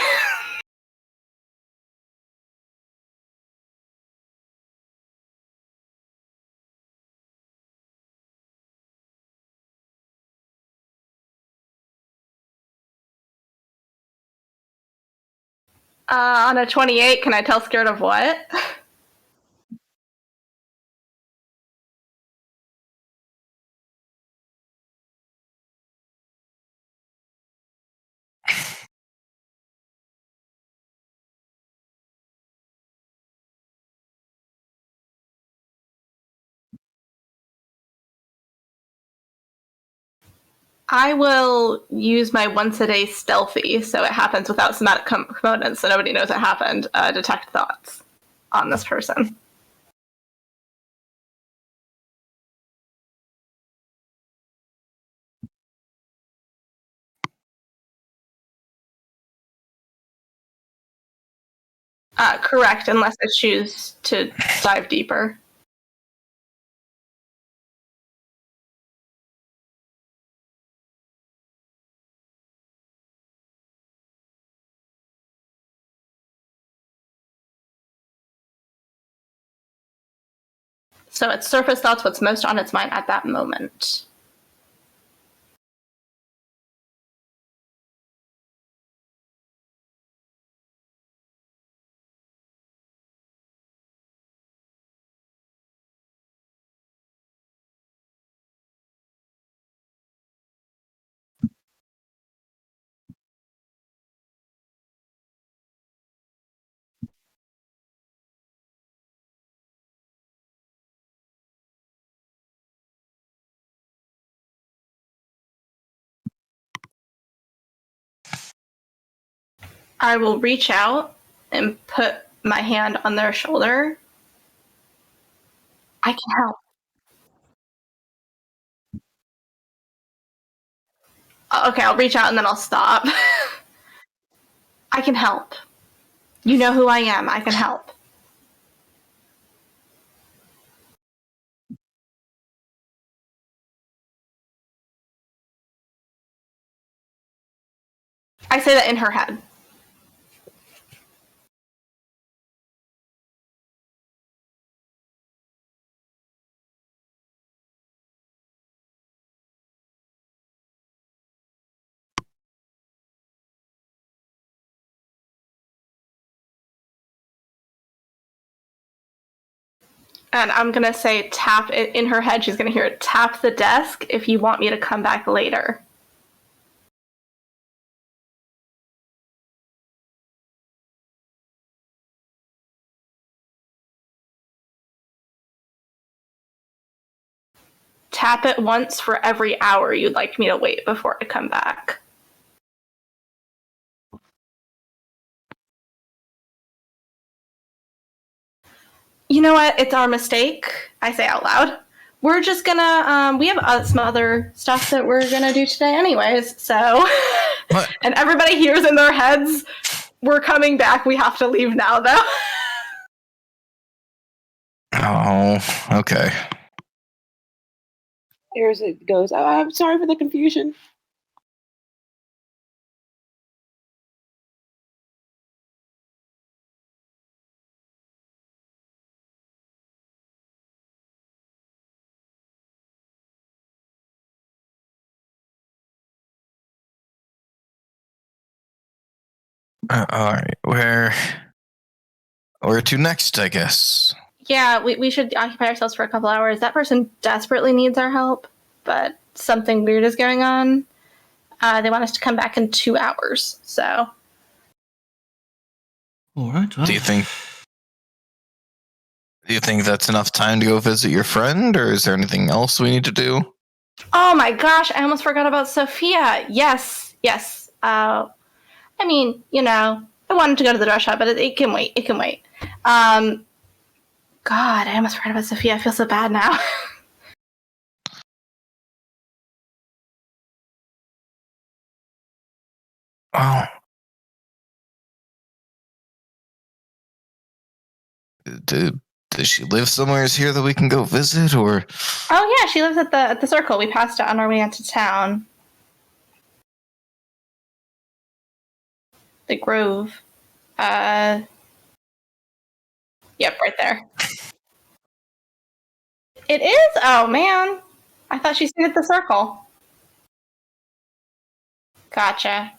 On a 28, can I tell scared of what? I will use my once a day stealthy, so it happens without somatic components, so nobody knows it happened. Detect thoughts on this person. Correct, unless I choose to dive deeper. So it's surface thoughts, what's most on its mind at that moment. I will reach out and put my hand on their shoulder. I can help. Okay, I'll reach out and then I'll stop. I can help. You know who I am. I can help. I say that in her head. And I'm going to say tap it in her head. She's going to hear it, tap the desk if you want me to come back later. Tap it once for every hour you'd like me to wait before I come back. You know what? It's our mistake. I say out loud. We're just gonna, we have some other stuff that we're gonna do today anyways, so. What? And everybody hears in their heads, we're coming back, we have to leave now though. Oh, okay. Arazid goes, oh, I'm sorry for the confusion. All right, where to next, I guess? Yeah, we should occupy ourselves for a couple hours. That person desperately needs our help, but something weird is going on. They want us to come back in 2 hours, so. All right. Well. Do you think that's enough time to go visit your friend, or is there anything else we need to do? Oh my gosh, I almost forgot about Sophia. Yes, Yes. I mean, you know, I wanted to go to the dress shop, but it can wait. It can wait. God, I almost forgot about Sophia. I feel so bad now. Oh. Does she live somewhere here that we can go visit, or? Oh yeah, she lives at the circle. We passed it on our way into town. The Grove. Yep, right there. It is? Oh man. I thought she stayed at the circle. Gotcha.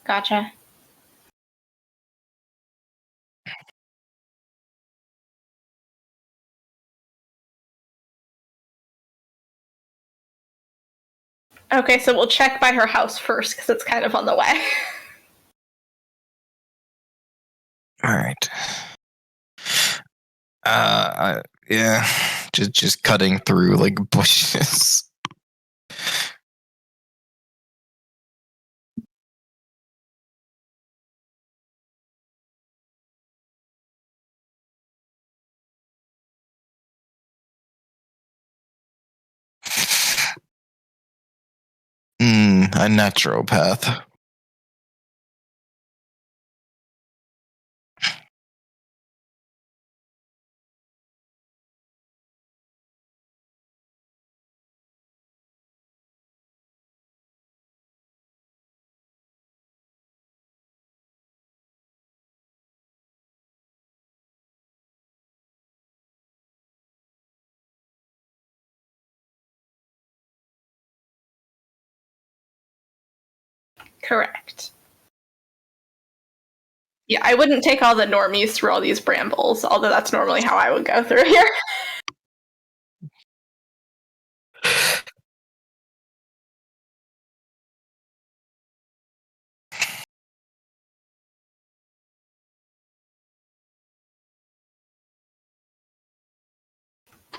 Okay, so we'll check by her house first because it's kind of on the way. All right. Yeah, just cutting through like bushes. A naturopath. Correct. Yeah, I wouldn't take all the normies through all these brambles, although that's normally how I would go through here.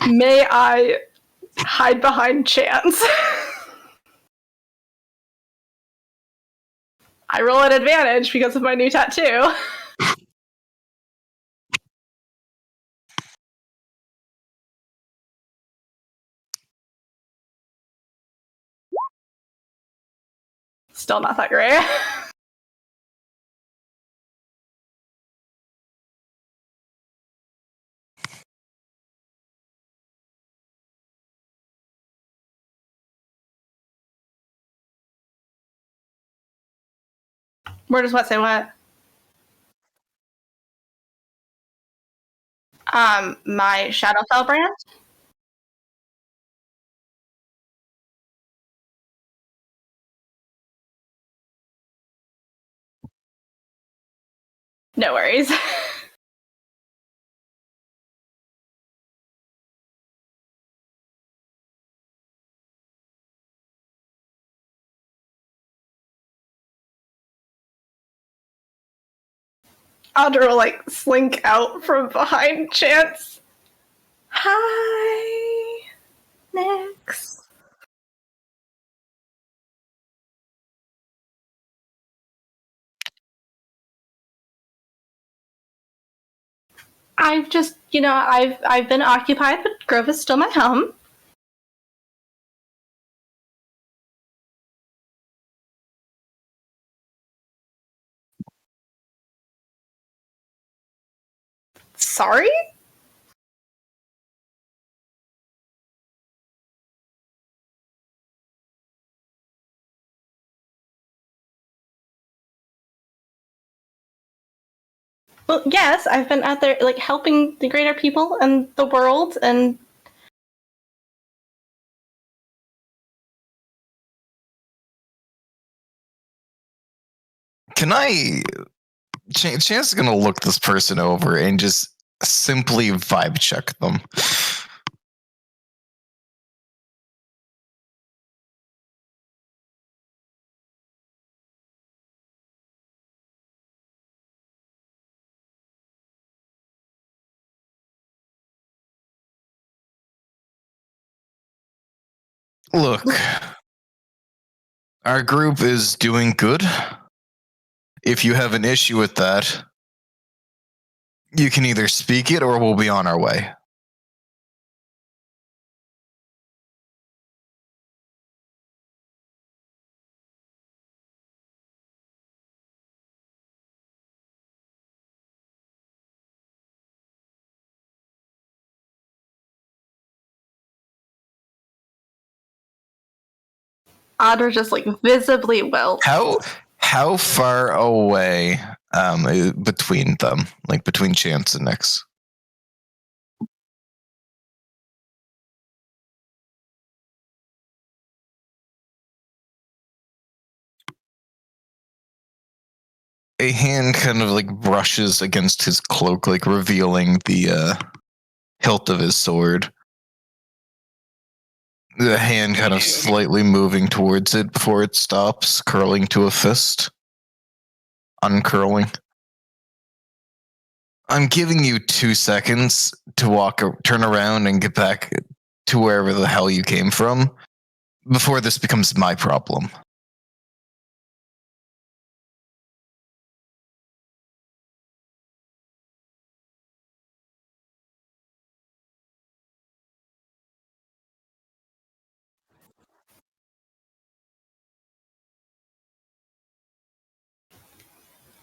May I hide behind chance? I roll an advantage because of my new tattoo. Still not that great. Where does what say what? My Shadowfell brand? No worries. Audra will like slink out from behind Chance. Hi. Next. I've just, I've been occupied, but Grove is still my home. Sorry? Well, yes, I've been out there, like, helping the greater people and the world, and... Can I... Chance is gonna look this person over and just simply vibe check them. Look, Our group is doing good. If you have an issue with that, you can either speak it or we'll be on our way. Audra just like visibly wilts. How far away between them, like between Chance and Nyx? A hand kind of like brushes against his cloak, like revealing the hilt of his sword. The hand kind of slightly moving towards it before it stops, curling to a fist. Uncurling. I'm giving you 2 seconds to turn around and get back to wherever the hell you came from before this becomes my problem.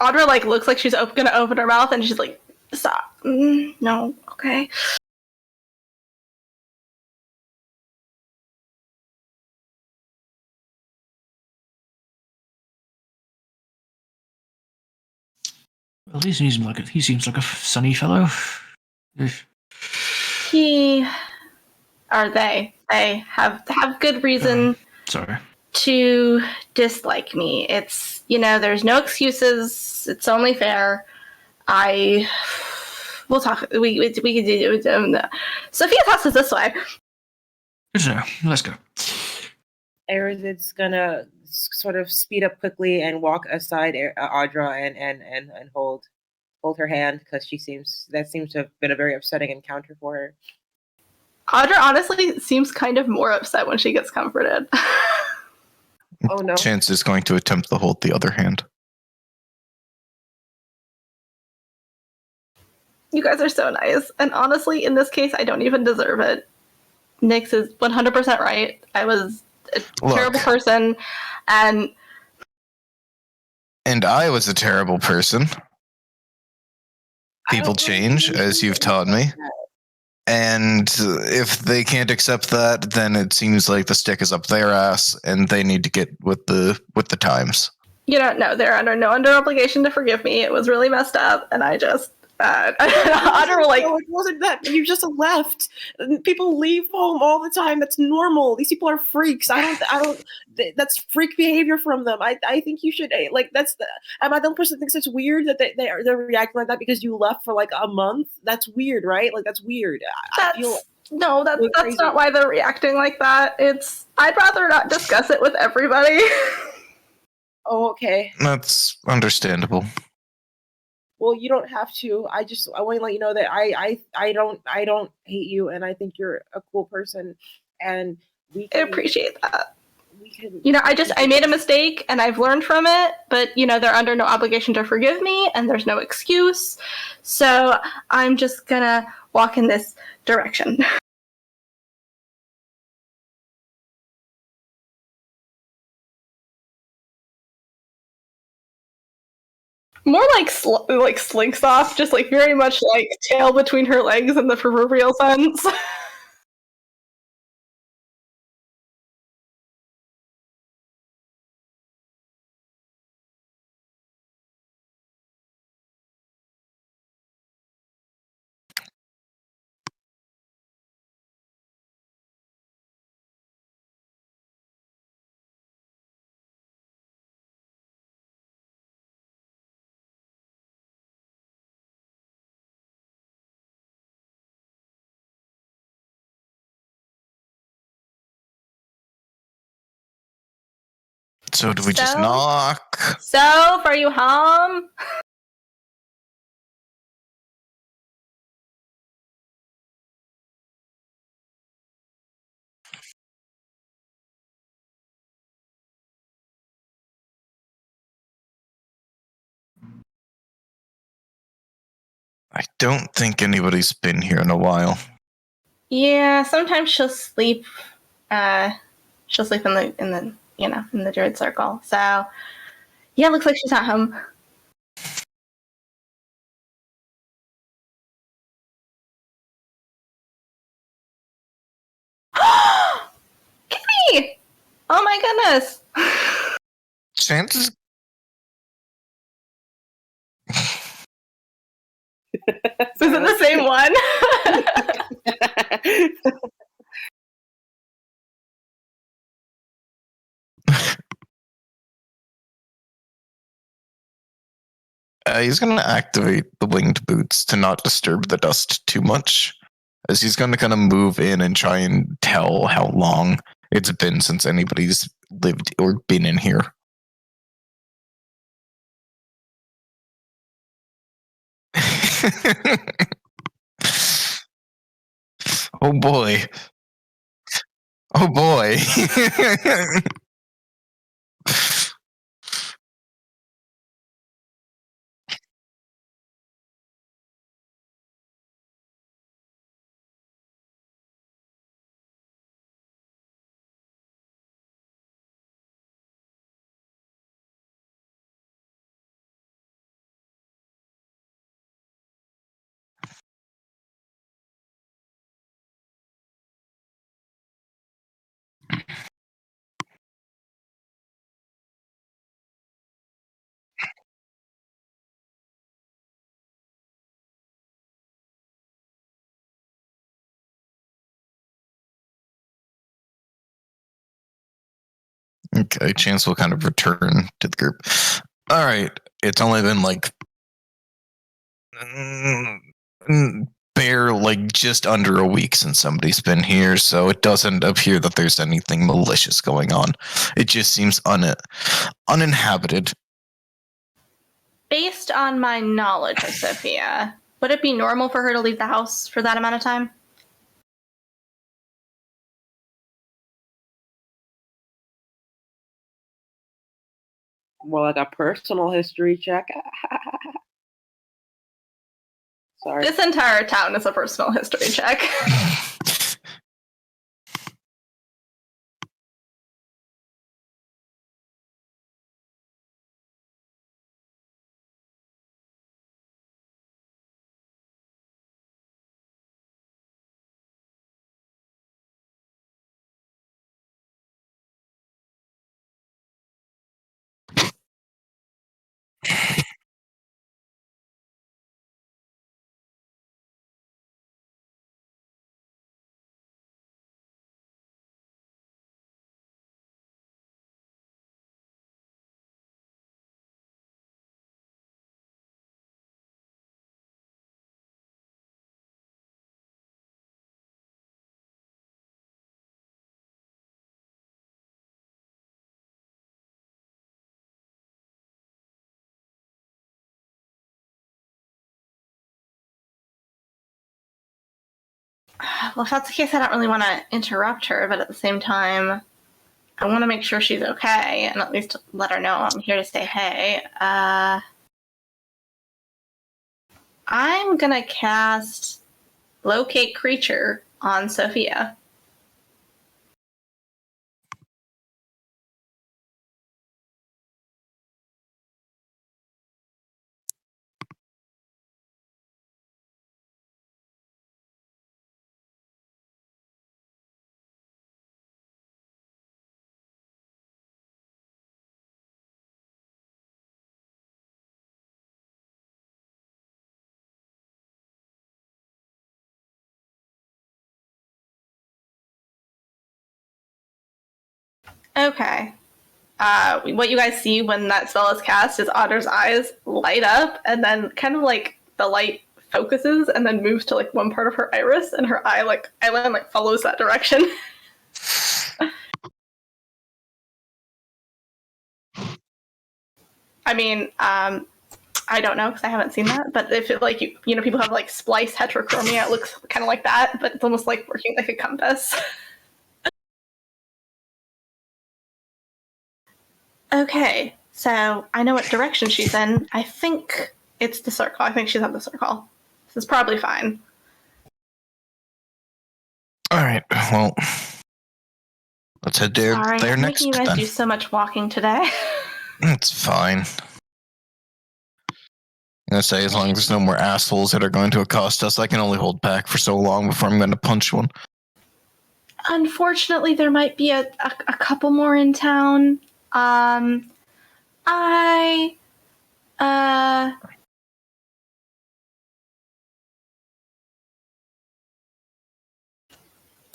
Audra like looks like she's gonna open her mouth, and she's like, "Stop! No, okay." Well, he seems like a sunny fellow. They have good reason Sorry. to dislike me. It's, there's no excuses. It's only fair. We'll talk. We can do. Sophia talks us this way. Good to know. Let's go. Arazid's gonna sort of speed up quickly and walk aside Audra and hold her hand, because that seems to have been a very upsetting encounter for her. Audra honestly seems kind of more upset when she gets comforted. Oh no. Chance is going to attempt to hold the other hand. You guys are so nice. And honestly, in this case, I don't even deserve it. Nyx is 100% right. I was a terrible person, and I was a terrible person. People change, as you've taught me. And if they can't accept that, then it seems like the stick is up their ass, and they need to get with the times. No, they're under obligation to forgive me. It was really messed up, and I just Audra like, no, it wasn't that. You just left. People leave home all the time. That's normal. These people are freaks. I don't. That's freak behavior from them. I think you should like. Am I the only person that thinks it's weird that they're reacting like that because you left for like a month? That's weird, right? Like that's weird. That's not why they're reacting like that. I'd rather not discuss it with everybody. Oh, okay. That's understandable. Well, you don't have to. I want to let you know that I don't hate you, and I think you're a cool person, and I appreciate that. I made a mistake, and I've learned from it, but, they're under no obligation to forgive me, and there's no excuse, so I'm just gonna walk in this direction. More like slinks off, just like very much like tail between her legs in the proverbial sense. So do we just knock? So, are you home? I don't think anybody's been here in a while. Yeah, sometimes she'll sleep. She'll sleep in the druid circle. So, yeah, looks like she's not home. Kitty! Oh my goodness! Chances. Is it the same one? He's going to activate the winged boots to not disturb the dust too much, as he's going to kind of move in and try and tell how long it's been since anybody's lived or been in here. Oh boy. Oh boy. Okay, Chance will kind of return to the group. All right, it's only been like just under a week since somebody's been here, so it doesn't appear that there's anything malicious going on. It just seems uninhabited. Based on my knowledge of Sophia, would it be normal for her to leave the house for that amount of time? More like a personal history check. Sorry. This entire town is a personal history check. Well, if that's the case, I don't really want to interrupt her, but at the same time, I want to make sure she's okay and at least let her know I'm here to say hey. I'm going to cast Locate Creature on Sophia. Okay. What you guys see when that spell is cast is Audra's eyes light up, and then kind of like the light focuses and then moves to like one part of her iris, and her eyelid follows that direction. I mean, I don't know because I haven't seen that, but if it people have like splice heterochromia, it looks kind of like that, but it's almost like working like a compass. Okay, so I know what direction she's in. I think it's the circle. I think she's at the circle. This is probably fine. Alright, well, let's head there, Sorry, there I'm next making you guys then. do so much walking today. It's fine. I'm gonna say, as long as there's no more assholes that are going to accost us, I can only hold back for so long before I'm going to punch one. Unfortunately, there might be a couple more in town.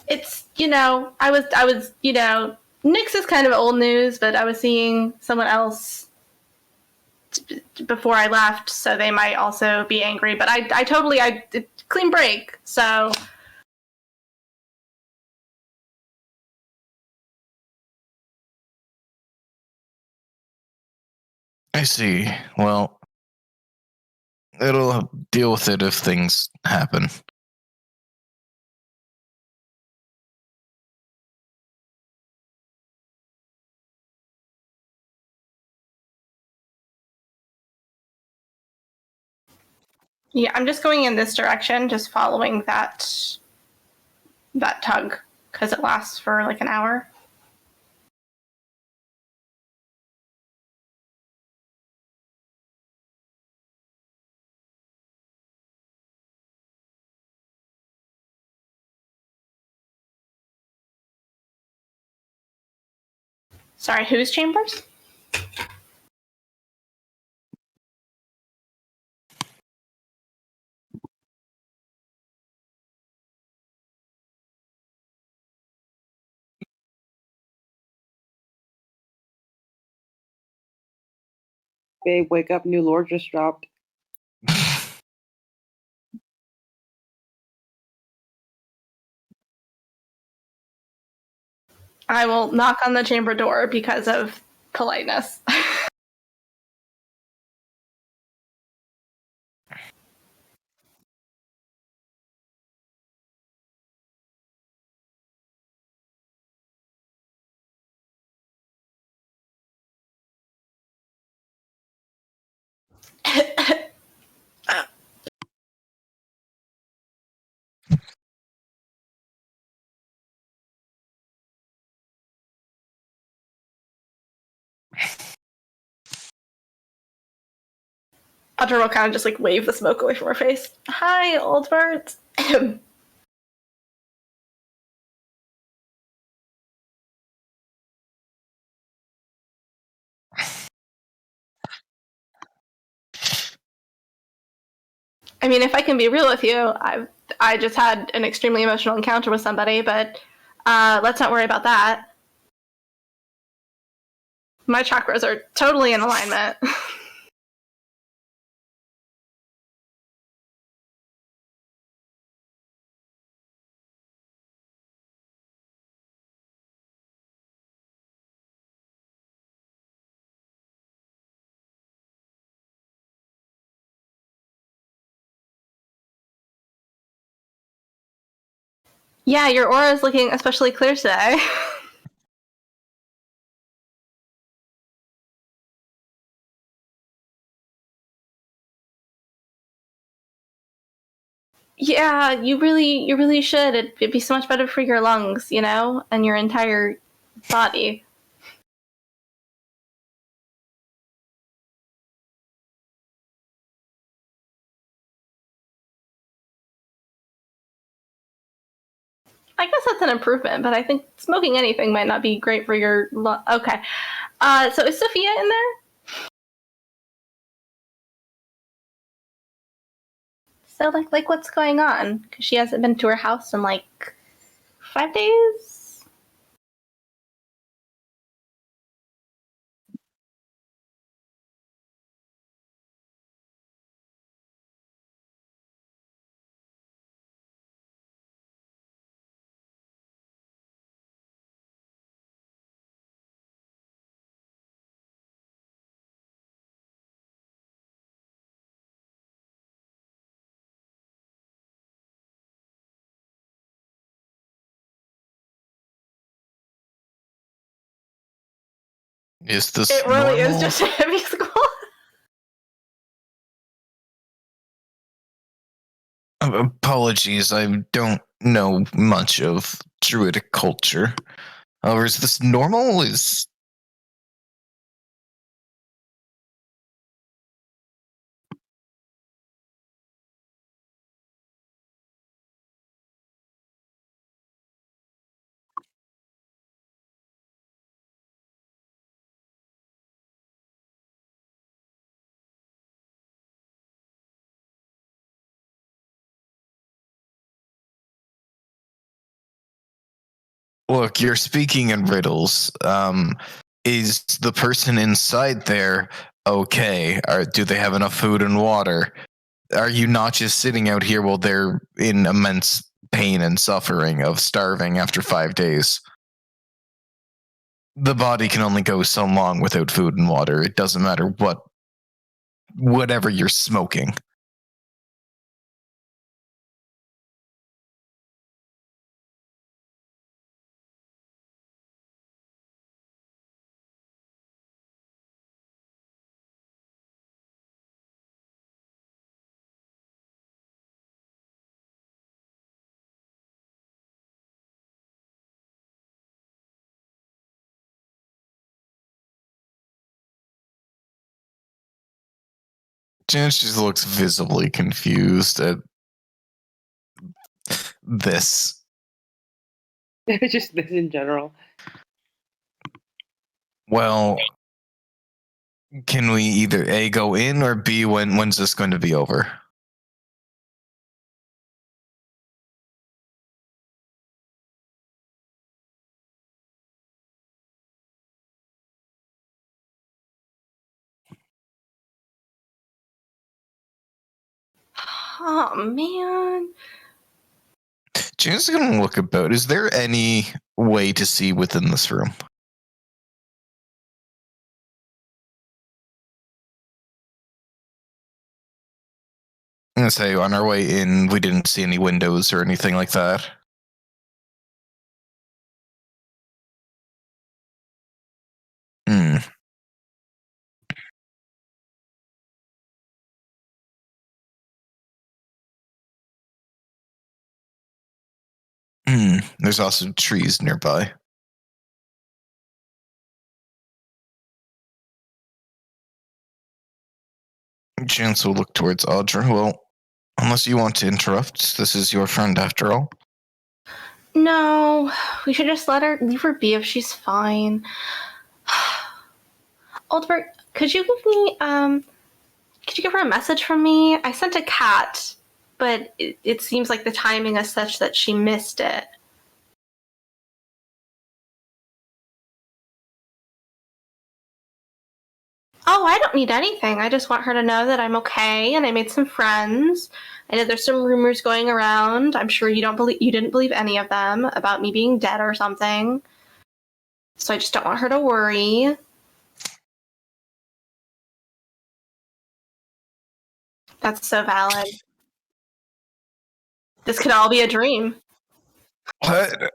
It's, I was, Nyx is kind of old news, but I was seeing someone else before I left, so they might also be angry, but I totally clean break, so. I see. Well, it'll deal with it if things happen. Yeah, I'm just going in this direction, just following that tug, because it lasts for like an hour. Sorry, whose chambers? Babe, wake up, new lord just dropped. I will knock on the chamber door because of politeness. Audra will kind of just like wave the smoke away from her face. Hi, old birds. I mean, if I can be real with you, I just had an extremely emotional encounter with somebody, but let's not worry about that. My chakras are totally in alignment. Yeah, your aura is looking especially clear today. Yeah, you really should. It'd be so much better for your lungs, and your entire body. I guess that's an improvement, but I think smoking anything might not be great for your Okay. So is Sophia in there? So, like what's going on? Because she hasn't been to her house in, 5 days? Is this It really normal? is just a heavy school. Apologies, I don't know much of druidic culture. However, is this normal? Look, you're speaking in riddles. Is the person inside there okay? Do they have enough food and water? Are you not just sitting out here while they're in immense pain and suffering of starving after 5 days? The body can only go so long without food and water. It doesn't matter whatever you're smoking. Janice just looks visibly confused at this. Just this in general. Well, can we either A, go in, or B, when's this going to be over? Oh man. Janice is going to look about. Is there any way to see within this room? I'm going to say on our way in, we didn't see any windows or anything like that. There's also trees nearby. Chance will look towards Audra. Well, unless you want to interrupt, this is your friend after all. No, we should just leave her be if she's fine. Oldberg, could you give her a message from me? I sent a cat, but it seems like the timing is such that she missed it. Oh, I don't need anything. I just want her to know that I'm okay and I made some friends. I know there's some rumors going around. I'm sure you didn't believe any of them about me being dead or something. So I just don't want her to worry. That's so valid. This could all be a dream. What?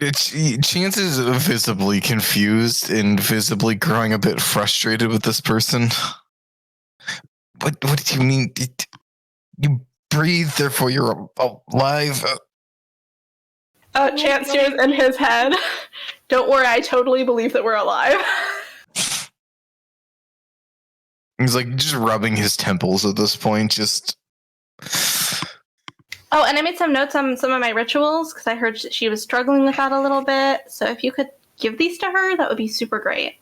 Chance is visibly confused and visibly growing a bit frustrated with this person. What do you mean? You breathe, therefore you're alive. Oh, Chance hears in his head. Don't worry, I totally believe that we're alive. He's like just rubbing his temples at this point, just... Oh, and I made some notes on some of my rituals, because I heard she was struggling with that a little bit. So if you could give these to her, that would be super great.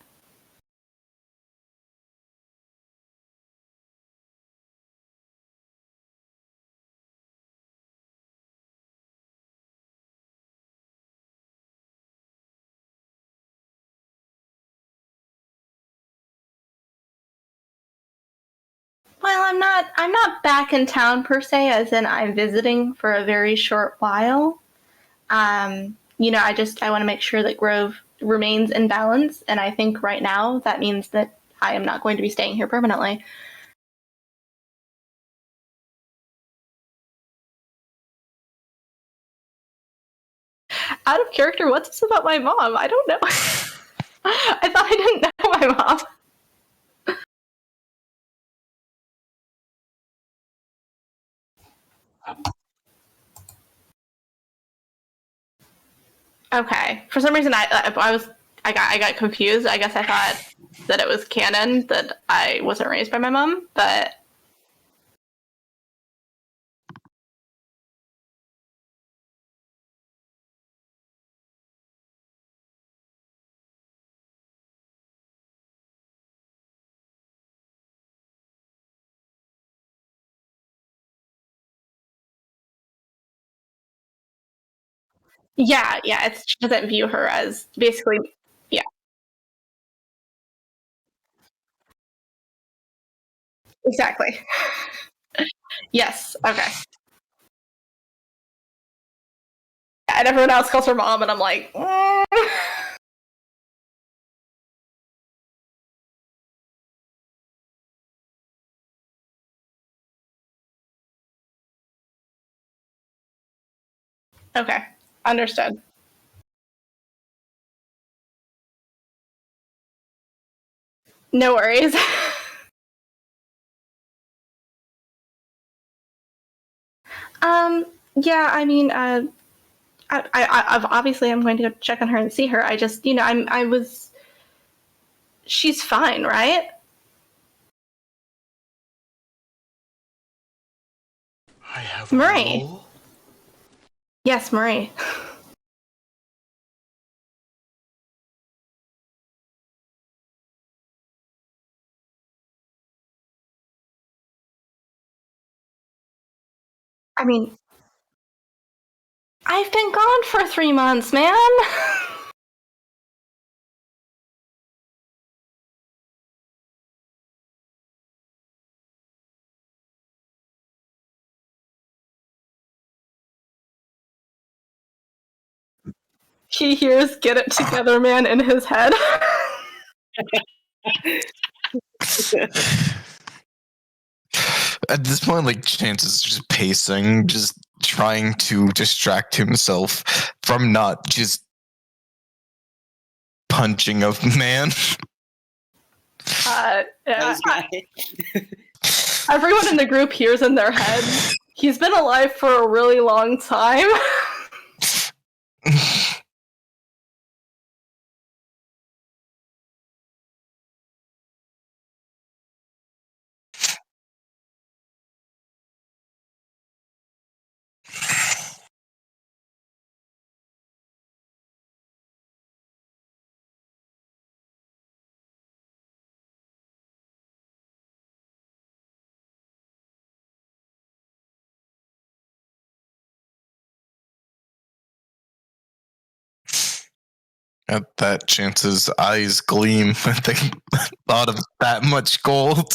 Well, I'm not back in town per se, as in I'm visiting for a very short while. I want to make sure that Grove remains in balance, and I think right now that means that I am not going to be staying here permanently. Out of character, what's this about my mom? I don't know. I thought I didn't know my mom. Okay. For some reason, I got confused. I guess I thought that it was canon that I wasn't raised by my mom, but yeah, she doesn't view her as basically, yeah, exactly. Yes. Okay. And everyone else calls her mom, and I'm like, okay, understood. No worries. Yeah, I mean, I obviously I'm going to go check on her and see her. I just, she's fine, right? I have Marie. a role? Yes, Marie. I mean, I've been gone for 3 months, man. He hears "get it together, man" in his head. At this point, like, Chance is just pacing, just trying to distract himself from not just punching a man. Everyone in the group hears in their head, he's been alive for a really long time. At that, Chance's eyes gleam at the thought of that much gold.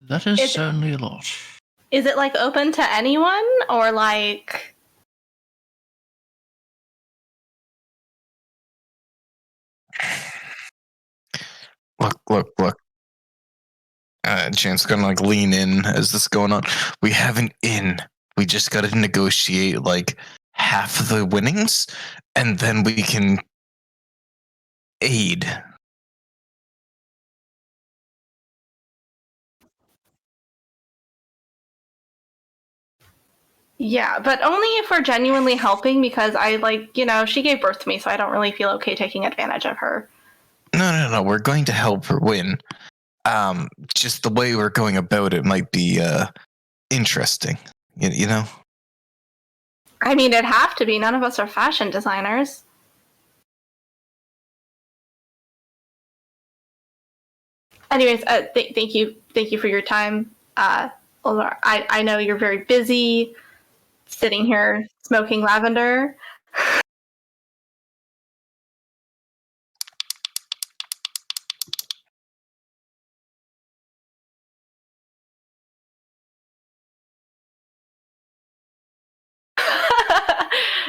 That is certainly a lot. Is it like open to anyone, or like? Look. Chance gonna like lean in as this is going on. We have an inn. We just gotta negotiate like half the winnings, and then we can aid. Yeah, but only if we're genuinely helping, because she gave birth to me, so I don't really feel okay taking advantage of her. No. We're going to help her win. Just the way we're going about it might be interesting. You know? I mean, it'd have to be. None of us are fashion designers. Anyways, thank you for your time. Although I know you're very busy sitting here smoking lavender.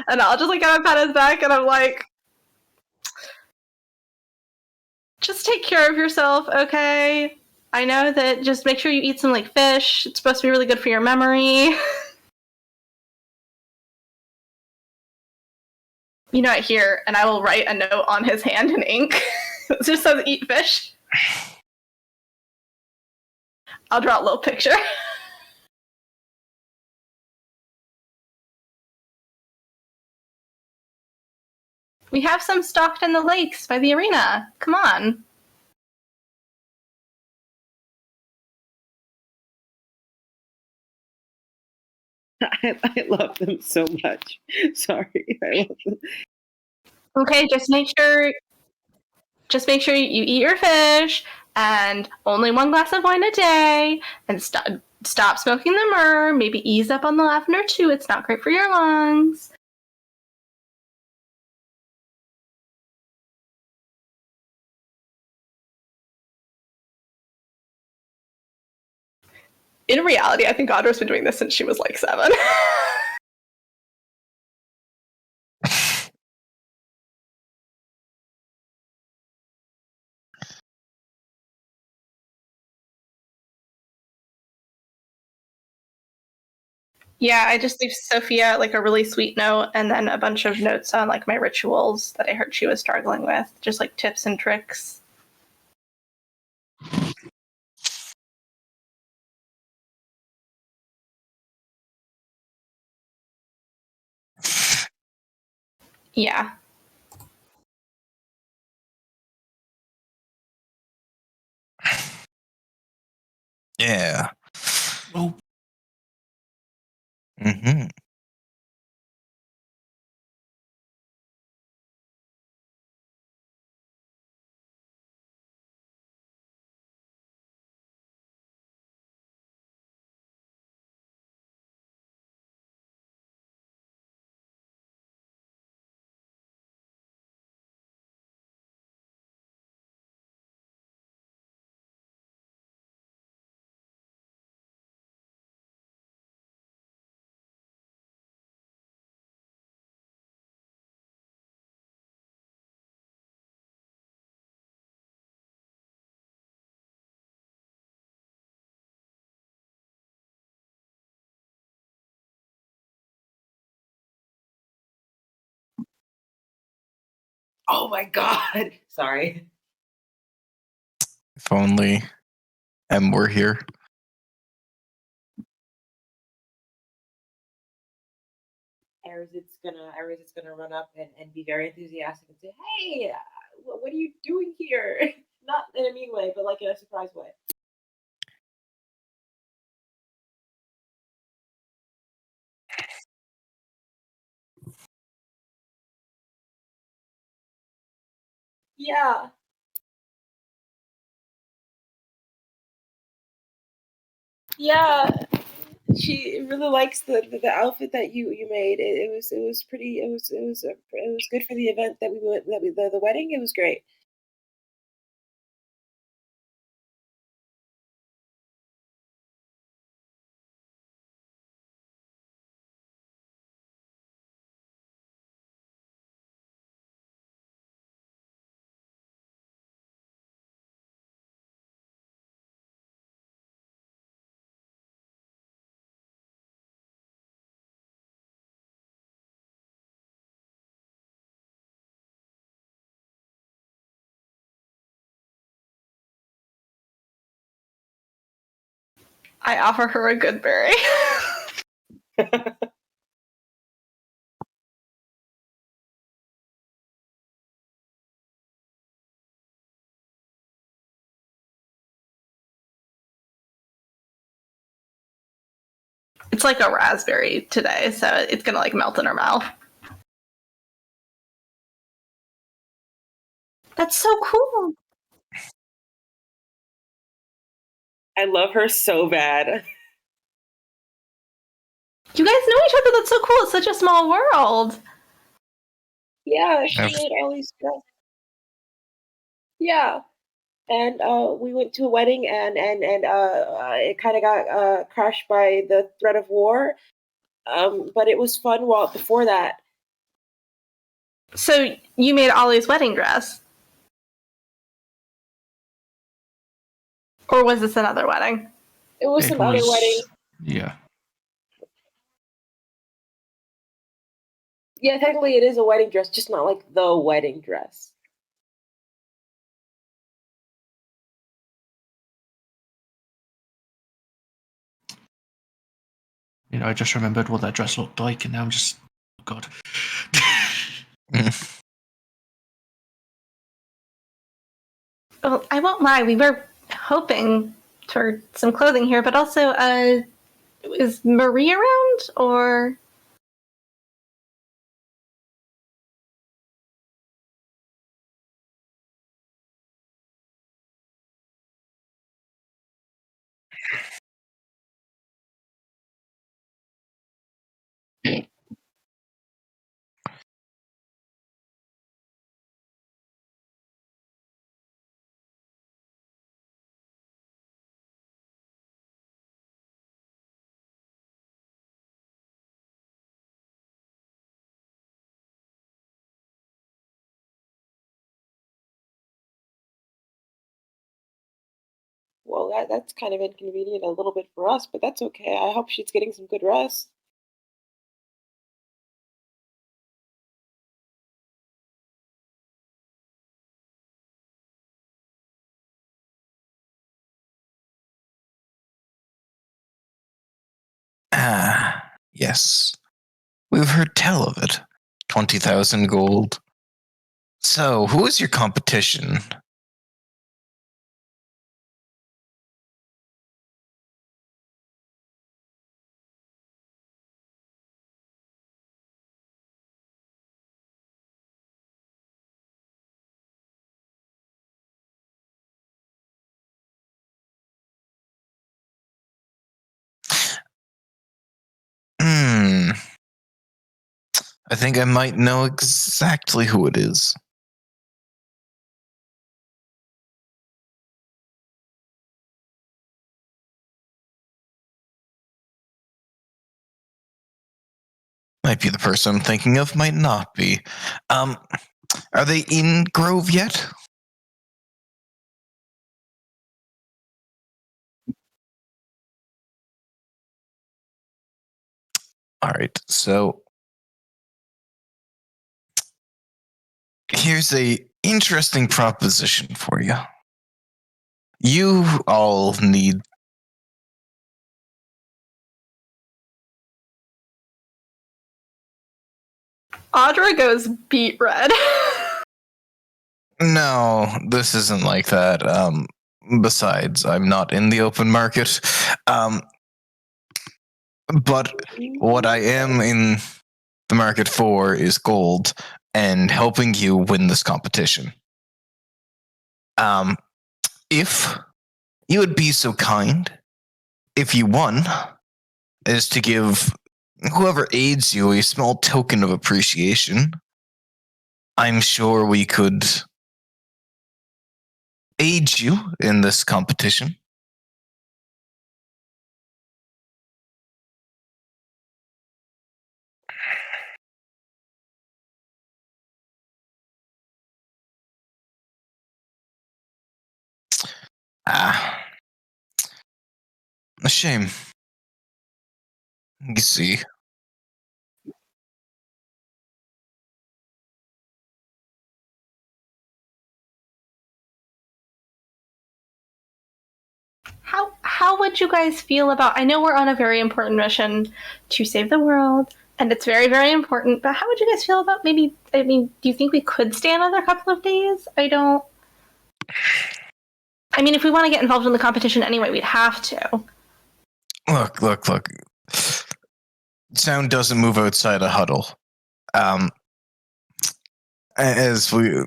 And I'll just kind of pat his back, and I'm like, just take care of yourself, okay? I know that, just make sure you eat some fish. It's supposed to be really good for your memory. Here, and I will write a note on his hand in ink. It just says "eat fish." I'll draw a little picture. We have some stocked in the lakes by the arena. Come on. I love them so much. Sorry, I love them. Okay, just make sure you eat your fish and only 1 glass of wine a day, and stop smoking the myrrh. Maybe ease up on the lavender too. It's not great for your lungs. In reality, I think Audra's been doing this since she was like 7. Yeah, I just leave Sophia like a really sweet note and then a bunch of notes on like my rituals that I heard she was struggling with, just like tips and tricks. Yeah. Yeah. Oh, Mm-hmm. Oh my god! Sorry. If only M were here. Arazid's gonna run up and be very enthusiastic and say, "Hey, what are you doing here?" Not in a mean way, but like in a surprise way. Yeah. Yeah. She really likes the outfit that you made. It was pretty. It was good for the event that we went the wedding. It was great. I offer her a good berry. It's like a raspberry today, so it's gonna like melt in her mouth. That's so cool. I love her so bad. You guys know each other. That's so cool. It's such a small world. Yeah, she Yes. made all these stuff. Yeah. And we went to a wedding, and it kind of got crashed by the threat of war. But it was fun while before that. So you made Ollie's wedding dress, or was this another wedding? It was some other wedding. Yeah. Yeah, technically it is a wedding dress, just not like the wedding dress. You know, I just remembered what that dress looked like, and now I'm just, oh god. Well, I won't lie, we were hoping for some clothing here, but also, is Marie around, or? Well, that's kind of inconvenient a little bit for us, but that's okay. I hope she's getting some good rest. Ah, yes. We've heard tell of it. 20,000 gold. So, who is your competition? I think I might know exactly who it is. Might be the person I'm thinking of, might not be. Are they in Grove yet? Alright, so here's a interesting proposition for you. You all need... Audra goes beet red. No, this isn't like that. Besides, I'm not in the open market. But what I am in the market for is gold and helping you win this competition. If you would be so kind, if you won, is to give whoever aids you a small token of appreciation. I'm sure we could aid you in this competition. A shame. You see. How would you guys feel about, I know we're on a very important mission to save the world, and it's very, very important, but how would you guys feel about maybe, I mean, do you think we could stay another couple of days? I mean, if we want to get involved in the competition anyway, we'd have to. Look. Sound doesn't move outside a huddle. As we...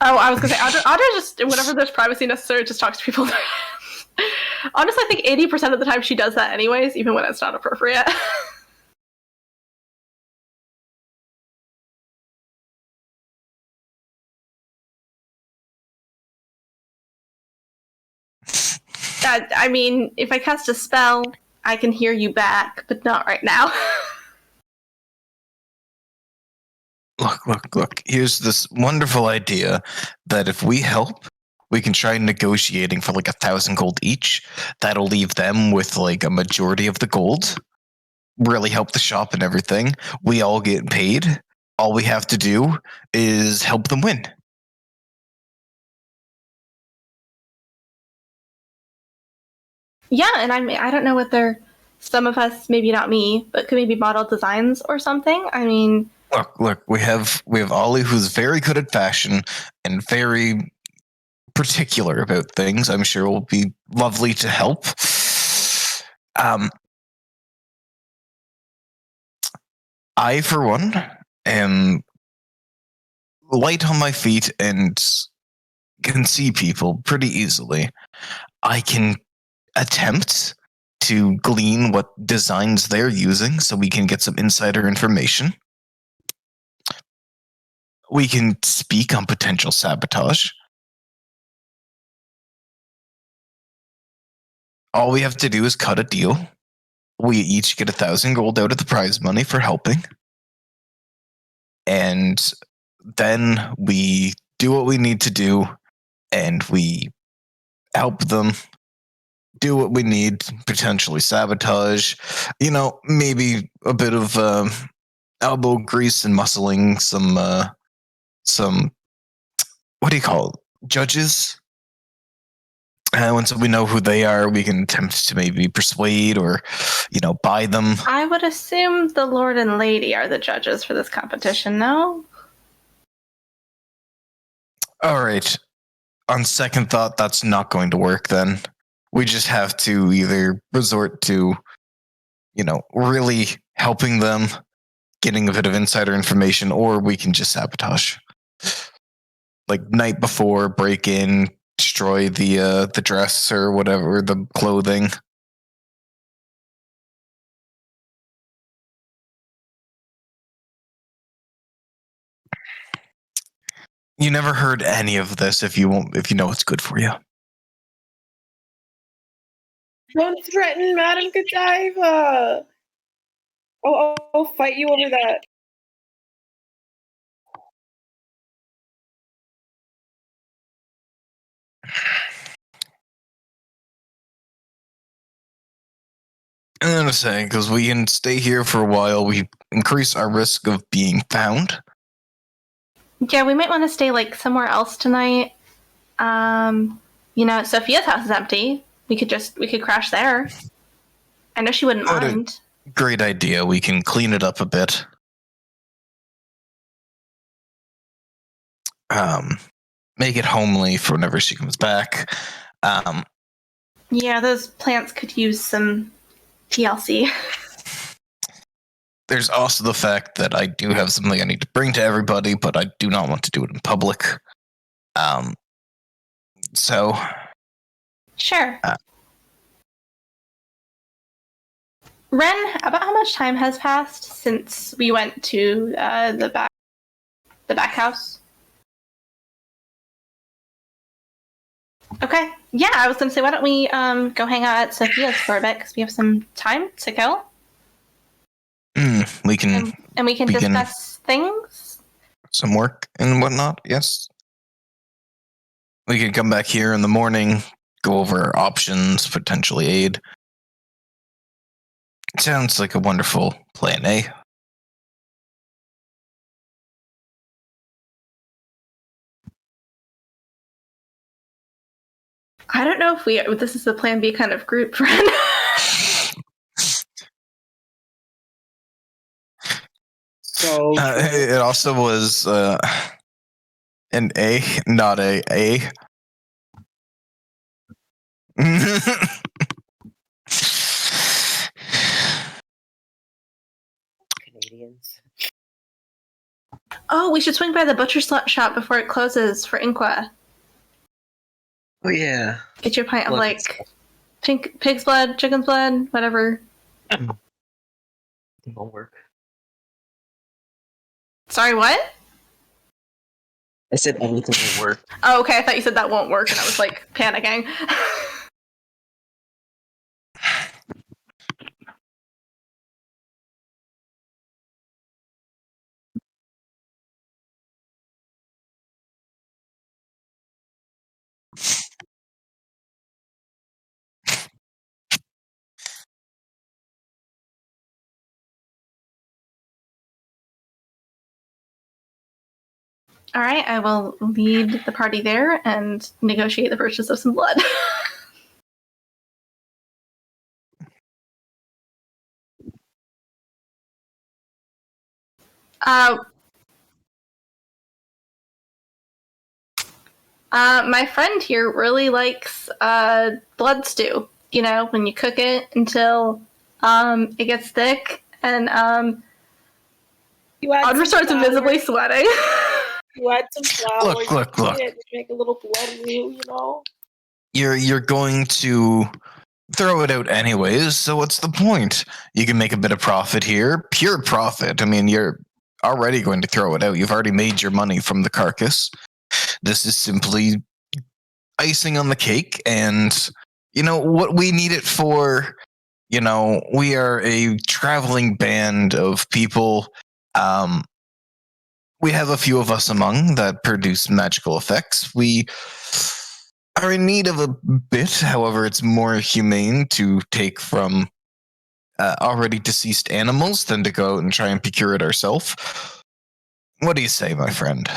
Oh, I was going to say, Audra just, whenever there's privacy necessary, just talks to people. Honestly, I think 80% of the time she does that anyways, even when it's not appropriate. I mean, if I cast a spell, I can hear you back, but not right now. Look. Here's this wonderful idea that if we help, we can try negotiating for like 1,000 gold each. That'll leave them with like a majority of the gold. Really help the shop and everything. We all get paid. All we have to do is help them win. Yeah, and I don't know what some of us, maybe not me, but could maybe model designs or something. I mean, Look, we have Ollie, who's very good at fashion and very particular about things. I'm sure will be lovely to help. I, for one, am light on my feet and can see people pretty easily. I can attempt to glean what designs they're using so we can get some insider information. We can speak on potential sabotage. All we have to do is cut a deal. We each get 1,000 gold out of the prize money for helping. And then we do what we need to do, and we help them do what we need, potentially sabotage, maybe a bit of elbow grease and muscling some what do you call it? Judges. Once we know who they are, we can attempt to maybe persuade or, buy them. I would assume the Lord and Lady are the judges for this competition, no? All right. On second thought, that's not going to work then. We just have to either resort to, really helping them, getting a bit of insider information, or we can just sabotage. Like night before, break in, destroy the dress or whatever, the clothing. You never heard any of this if you know what's good for you. Don't threaten Madame Godiva. I'll fight you over that. And then I'm saying, because we can stay here for a while, we increase our risk of being found. Yeah, we might want to stay somewhere else tonight. Sophia's house is empty. We could crash there. I know she wouldn't mind. Great idea. We can clean it up a bit. Make it homely for whenever she comes back. Yeah, those plants could use some TLC. There's also the fact that I do have something I need to bring to everybody, but I do not want to do it in public. So. Sure. Ren, about how much time has passed since we went to the back house? Okay. Yeah, I was going to say, why don't we go hang out at Sophia's for a bit, because we have some time to kill. We can... And we can discuss things? Some work and whatnot, yes. We can come back here in the morning, go over options, potentially aid. Sounds like a wonderful plan, eh? I don't know if this is the plan B kind of group, friend. So it also was an A, not a A. Canadians. Oh, we should swing by the butcher shop before it closes for Inqua. Oh yeah. Get your pint of pig's blood, chicken's blood, whatever. It won't work. Sorry, what? I said anything will work. Oh, okay. I thought you said that won't work, and I was panicking. All right, I will lead the party there and negotiate the purchase of some blood. My friend here really likes blood stew. You know, when you cook it until it gets thick, and Audra starts invisibly sweating. You add some flour. Look. Make a little blood roux, you know. You're going to throw it out anyways, so what's the point? You can make a bit of profit here, pure profit. I mean, you're already going to throw it out. You've already made your money from the carcass. This is simply icing on the cake, and you know what we need it for. You know, we are a traveling band of people. We have a few of us among that produce magical effects. We are in need of a bit, however, it's more humane to take from already deceased animals than to go out and try and procure it ourselves. What do you say, my friend?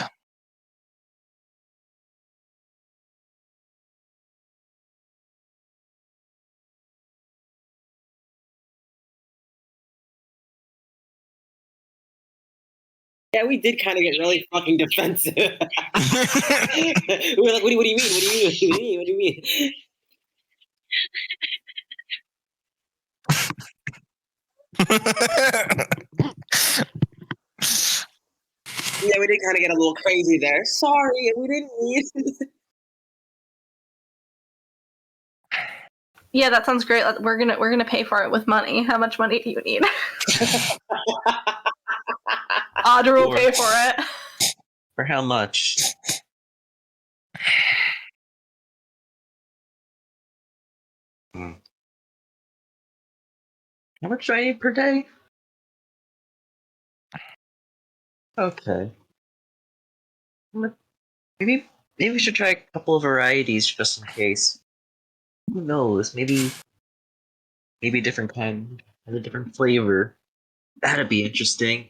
Yeah, we did kind of get really fucking defensive. We were like, what do you mean? What do you mean? What do you mean? Yeah, we did kind of get a little crazy there. Sorry, we didn't mean. Yeah, that sounds great. We're gonna pay for it with money. How much money do you need? Audra will pay for it. For how much? How much do I need per day? Okay. Maybe we should try a couple of varieties just in case. Who knows? Maybe different kind, has a different flavor. That'd be interesting.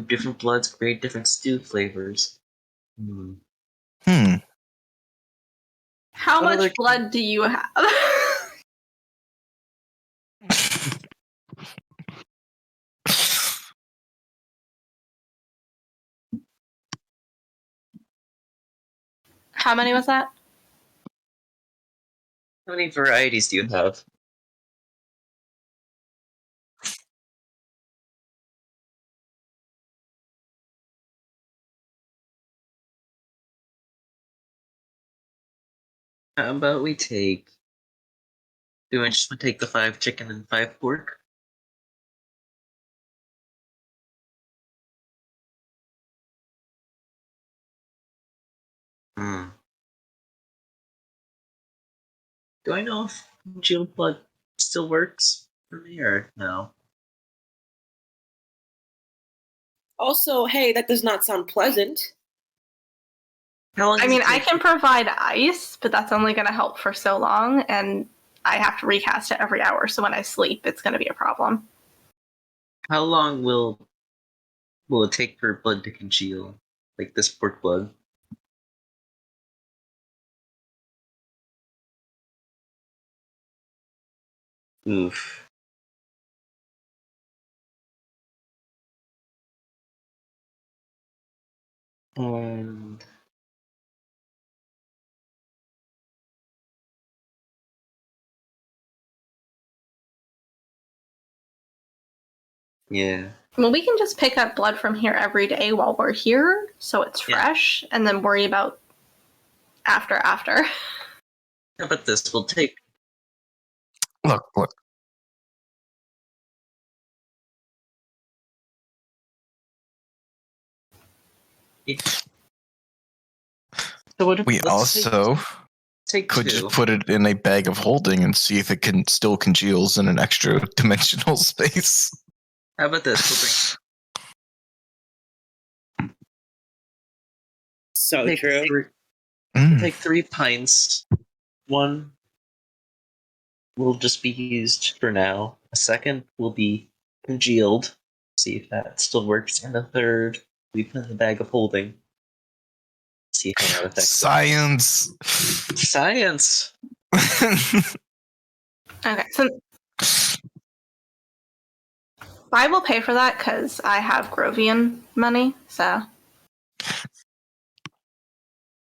Different bloods create different stew flavors. How much blood do you have? How many was that? How many varieties do you have? How about we take... Do I just take the 5 chicken and 5 pork? Do I know if congealed blood still works for me or no? Also, hey, that does not sound pleasant. I mean, I can provide ice, but that's only going to help for so long, and I have to recast it every hour, so when I sleep, it's going to be a problem. How long will it take for blood to congeal? Like this pork blood? Oof. And... yeah. Well, we can just pick up blood from here every day while we're here, so it's fresh, and then worry about after. How about this? We'll take... Look. So what if we also could just put it in a bag of holding and see if it can still congeals in an extra dimensional space. How about this? So take true. Take 3 pints. 1 will just be used for now. A second will be congealed. See if that still works. And a third we put in the bag of holding. See how that affects Science! Science! Okay, so I will pay for that because I have Grovian money, so.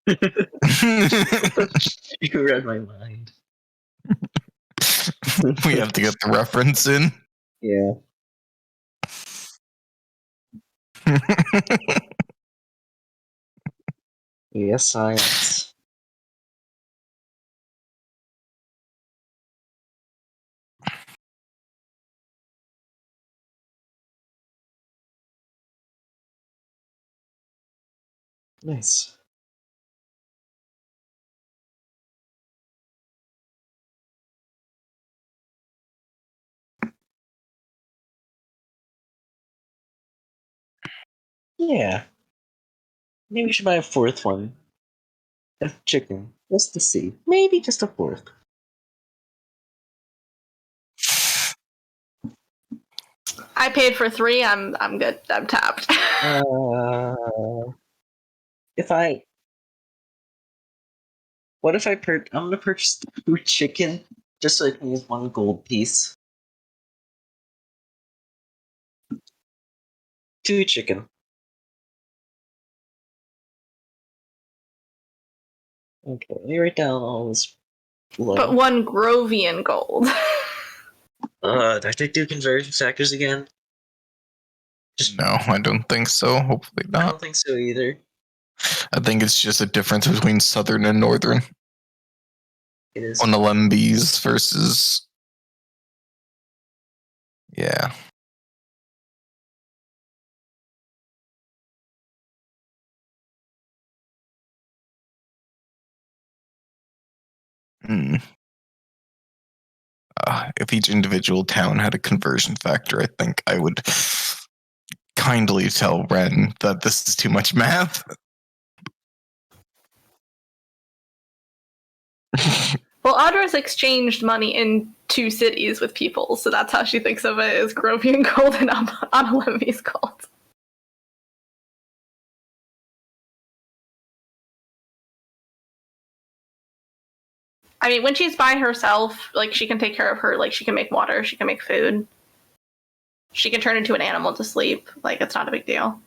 You read my mind. We have to get the reference in. Yeah. Yes, science. Nice. Yeah. Maybe we should buy a fourth one. A chicken. Just to see. Maybe just a fourth. I paid for 3. I'm good. I'm tapped. If I... What if I'm gonna purchase 2 chicken just so I can use 1 gold piece. 2 chicken. Okay, let me write down all this. But 1 Grovian gold. Do I have to do conversion factors again? No, I don't think so. Hopefully I not. don't think so either. I think it's just a difference between southern and northern. It is. On the Lembes versus. Yeah. If each individual town had a conversion factor, I think I would kindly tell Ren that this is too much math. Well, Audra's exchanged money in 2 cities with people, so that's how she thinks of it, as Grovian gold and Analembi's gold. I mean, when she's by herself, like, she can take care of her, like, she can make water, she can make food. She can turn into an animal to sleep. Like, it's not a big deal.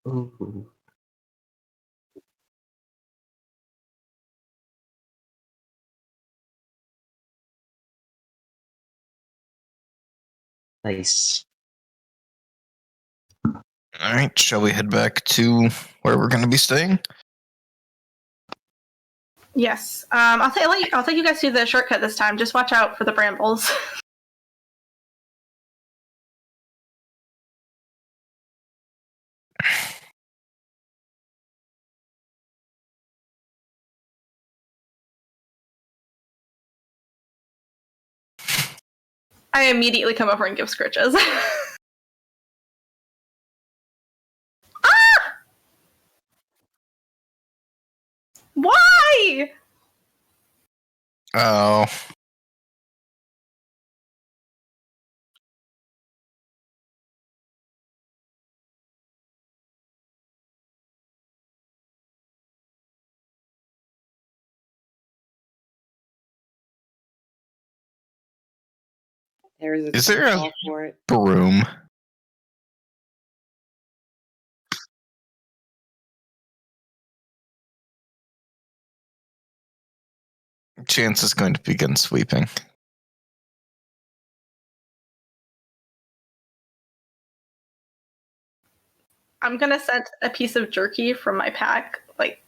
Ooh. Nice. All right, shall we head back to where we're going to be staying? Yes. I'll take you guys through the shortcut this time. Just watch out for the brambles. I immediately come over and give scritches. Ah! Why? Oh. There's Is there a call for it. broom? Chance is going to begin sweeping. I'm gonna send a piece of jerky from my pack, like,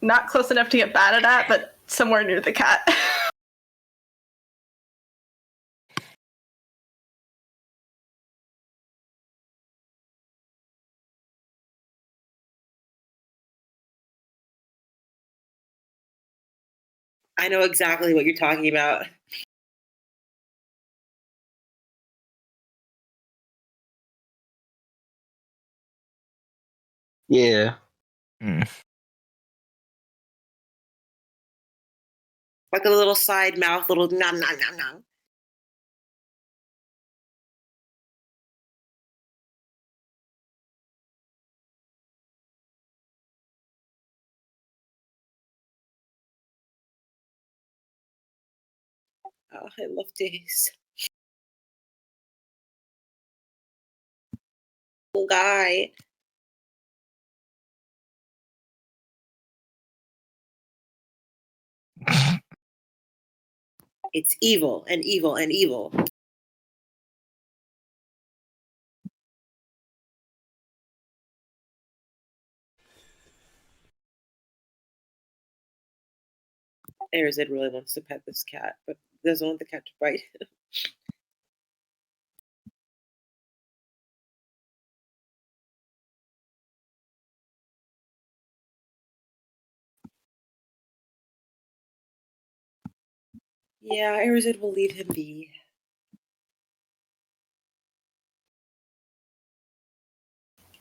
not close enough to get batted at, but somewhere near the cat. I know exactly what you're talking about. Yeah. Like a little side mouth, little nom nom nom nom. I love days. Cool guy. It's evil and evil and evil. Arazid really wants to pet this cat, but doesn't want the cat to bite him. Yeah, Arazid will leave him be.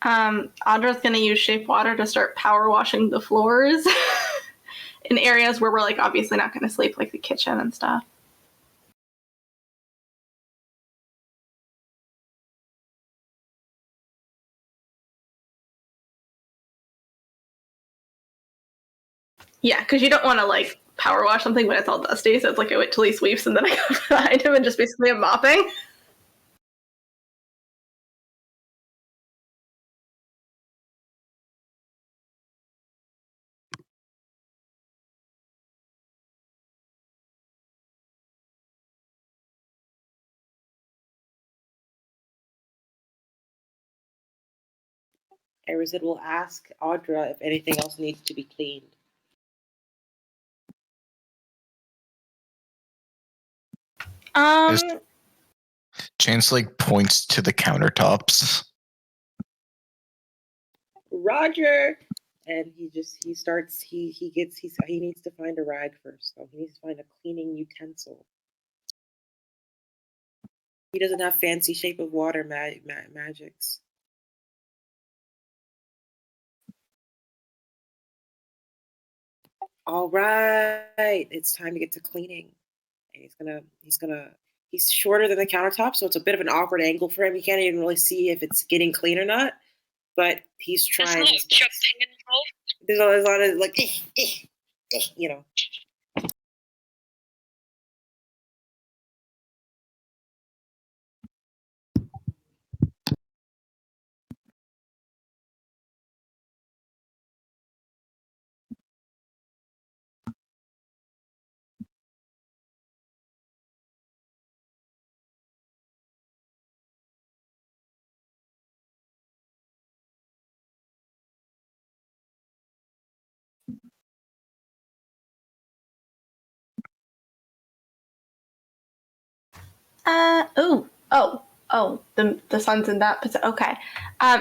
Audra's gonna use shape water to start power washing the floors in areas where we're like obviously not gonna sleep, like the kitchen and stuff. Yeah, because you don't want to like power wash something when it's all dusty, so it's like I wait till he sweeps and then I go behind him and just basically am mopping. Arazid will ask Audra if anything else needs to be cleaned. Chance like points to the countertops. Roger, and he needs to find a rag first. So he needs to find a cleaning utensil. He doesn't have fancy shape of water magics. All right, it's time to get to cleaning. And he's shorter than the countertop, so it's a bit of an awkward angle for him. He can't even really see if it's getting clean or not, but he's trying. There's a lot of jumping involved. There's a lot of like, you know. The sun's in that position. Okay.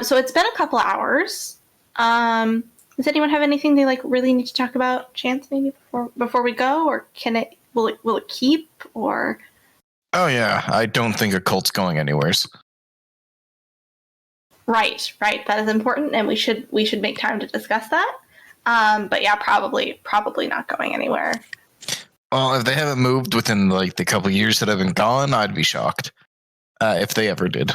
So it's been a couple of hours. Does anyone have anything they like really need to talk about, Chance, maybe before we go, or will it keep, or? Oh yeah, I don't think a cult's going anywheres. Right. That is important, and we should make time to discuss that. But yeah, probably not going anywhere. Well, if they haven't moved within like the couple years that I've been gone, I'd be shocked if they ever did.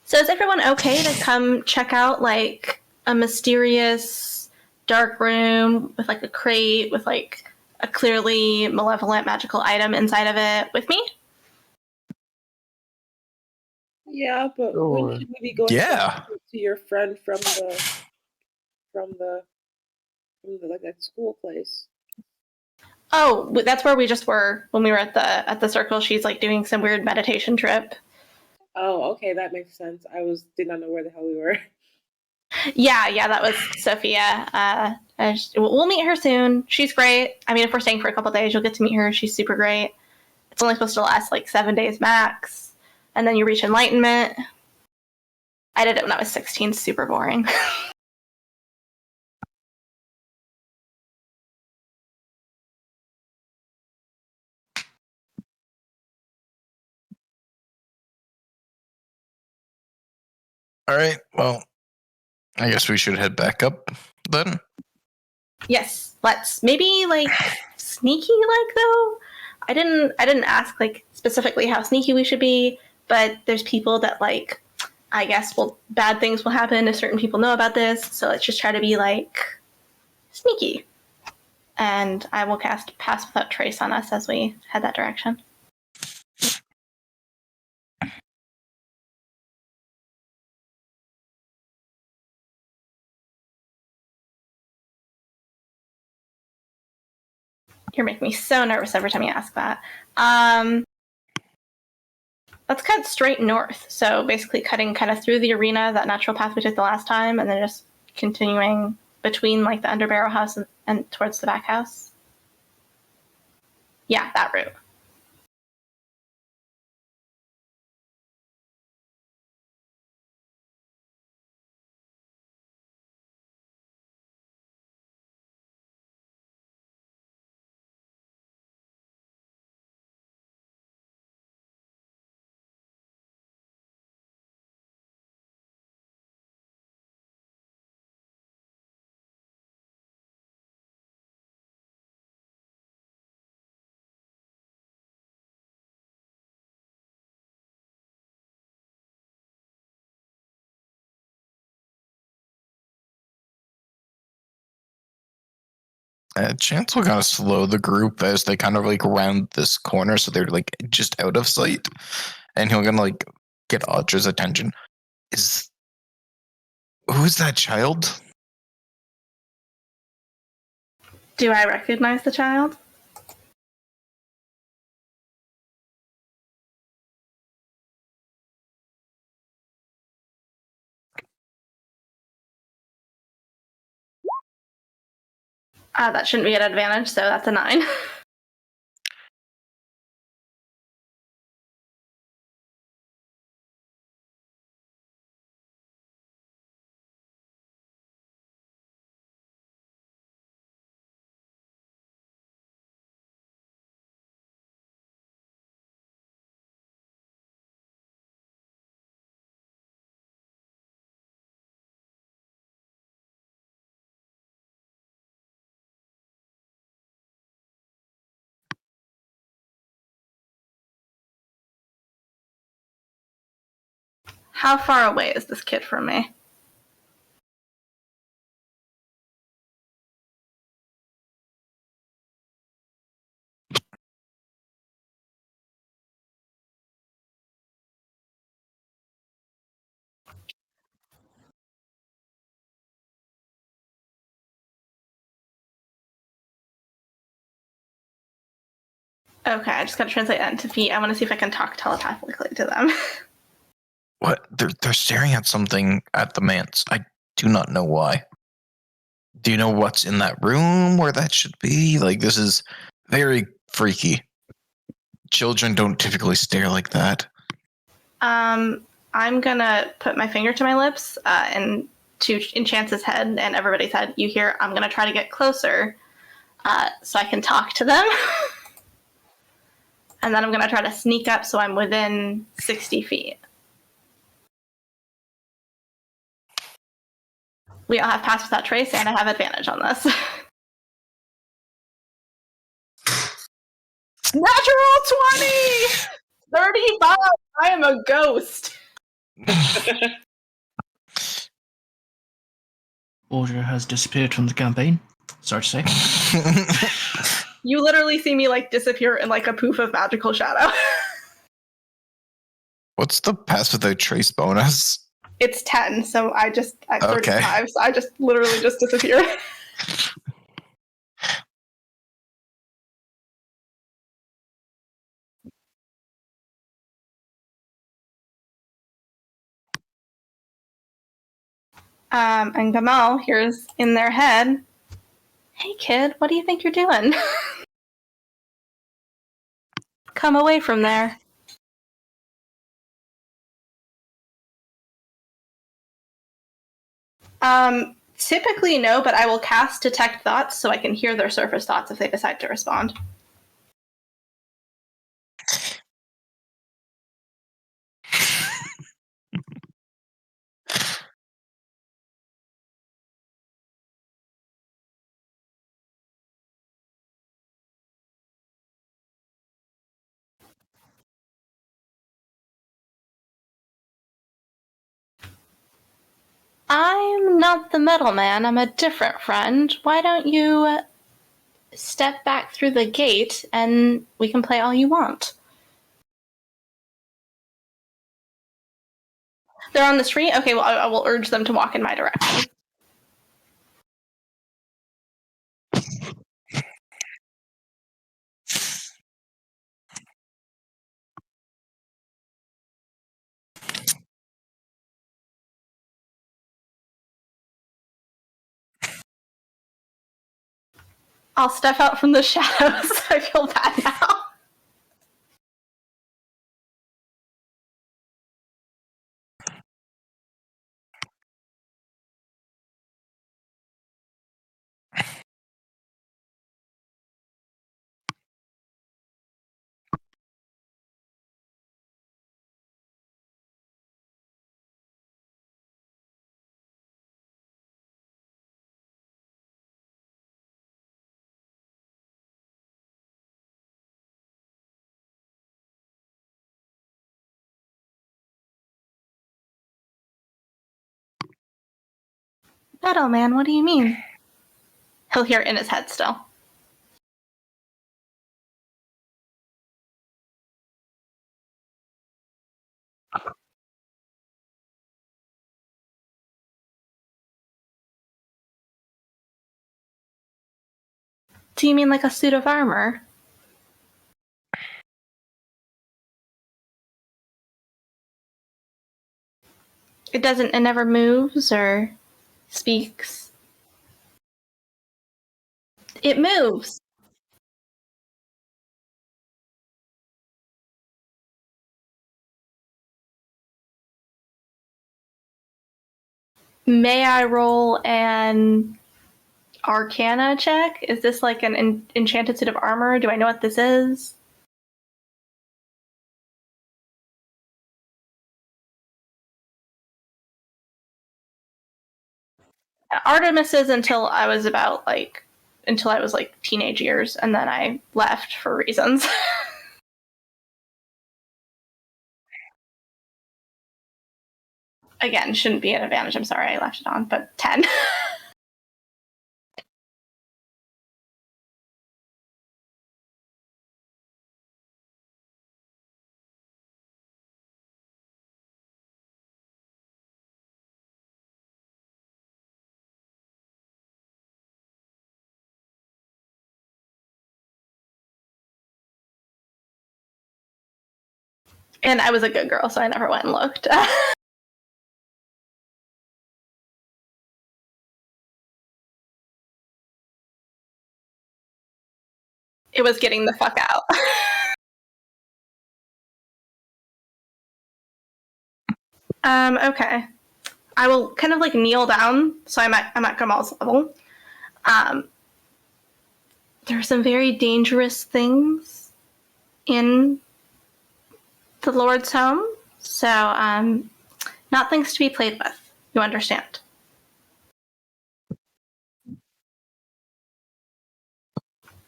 So is everyone okay to come check out like a mysterious dark room with like a crate with like a clearly malevolent magical item inside of it with me? Yeah, but when should we be going to your friend from the like that school place? Oh, that's where we just were when we were at the circle. She's like doing some weird meditation trip. Oh, okay, that makes sense. Did not know where the hell we were. Yeah, that was Sophia. We'll meet her soon. She's great. I mean, if we're staying for a couple days, you'll get to meet her. She's super great. It's only supposed to last like 7 days max, and then you reach enlightenment. I did it when I was 16. Super boring. All right. Well, I guess we should head back up then. Yes, let's. Maybe like sneaky like though. I didn't ask like specifically how sneaky we should be, but there's people that like I guess bad things will happen if certain people know about this. So let's just try to be like sneaky. And I will cast Pass Without Trace on us as we head that direction. You're making me so nervous every time you ask that. Let's cut straight north. So basically cutting kind of through the arena, that natural path we took the last time, and then just continuing between like the underbarrow house and towards the back house. Yeah, that route. Chance will kind of slow the group as they kind of like round this corner, so they're like just out of sight, and he'll gonna like get Audra's attention. Who's that child? Do I recognize the child? That shouldn't be an advantage, so that's a 9. How far away is this kid from me? Okay, I just gotta translate that into feet. I want to see if I can talk telepathically to them. What? They're staring at something at the manse. I do not know why. Do you know what's in that room where that should be? Like, this is very freaky. Children don't typically stare like that. I'm gonna put my finger to my lips and in Chance's head and everybody's head, you hear, I'm gonna try to get closer so I can talk to them. And then I'm gonna try to sneak up so I'm within 60 feet. We all have Pass Without Trace, and I have advantage on this. Natural 20! 35! I am a ghost! Audra has disappeared from the campaign. Sorry to say. You literally see me like disappear in like a poof of magical shadow. What's the Pass Without Trace bonus? It's 10, so I 35, Okay. so I just literally just disappeared. And Gamal hears in their head, hey kid, what do you think you're doing? Come away from there. Typically no, but I will cast Detect Thoughts so I can hear their surface thoughts if they decide to respond. I'm not the metal man. I'm a different friend. Why don't you step back through the gate and we can play all you want. They're on the street? Okay, well, I will urge them to walk in my direction. I'll step out from the shadows. I feel bad now. Metal man, what do you mean? He'll hear it in his head still. Do you mean like a suit of armor? It never moves or speaks. It moves. May I roll an Arcana check? Is this like an enchanted suit of armor? Do I know what this is? Artemis is until I was teenage years, and then I left for reasons. Again, shouldn't be an advantage. I'm sorry I left it on, but 10. And I was a good girl, so I never went and looked. It was getting the fuck out. Okay. I will kind of like kneel down, so I'm at Gamal's level. There are some very dangerous things in the Lord's home, so not things to be played with. You understand?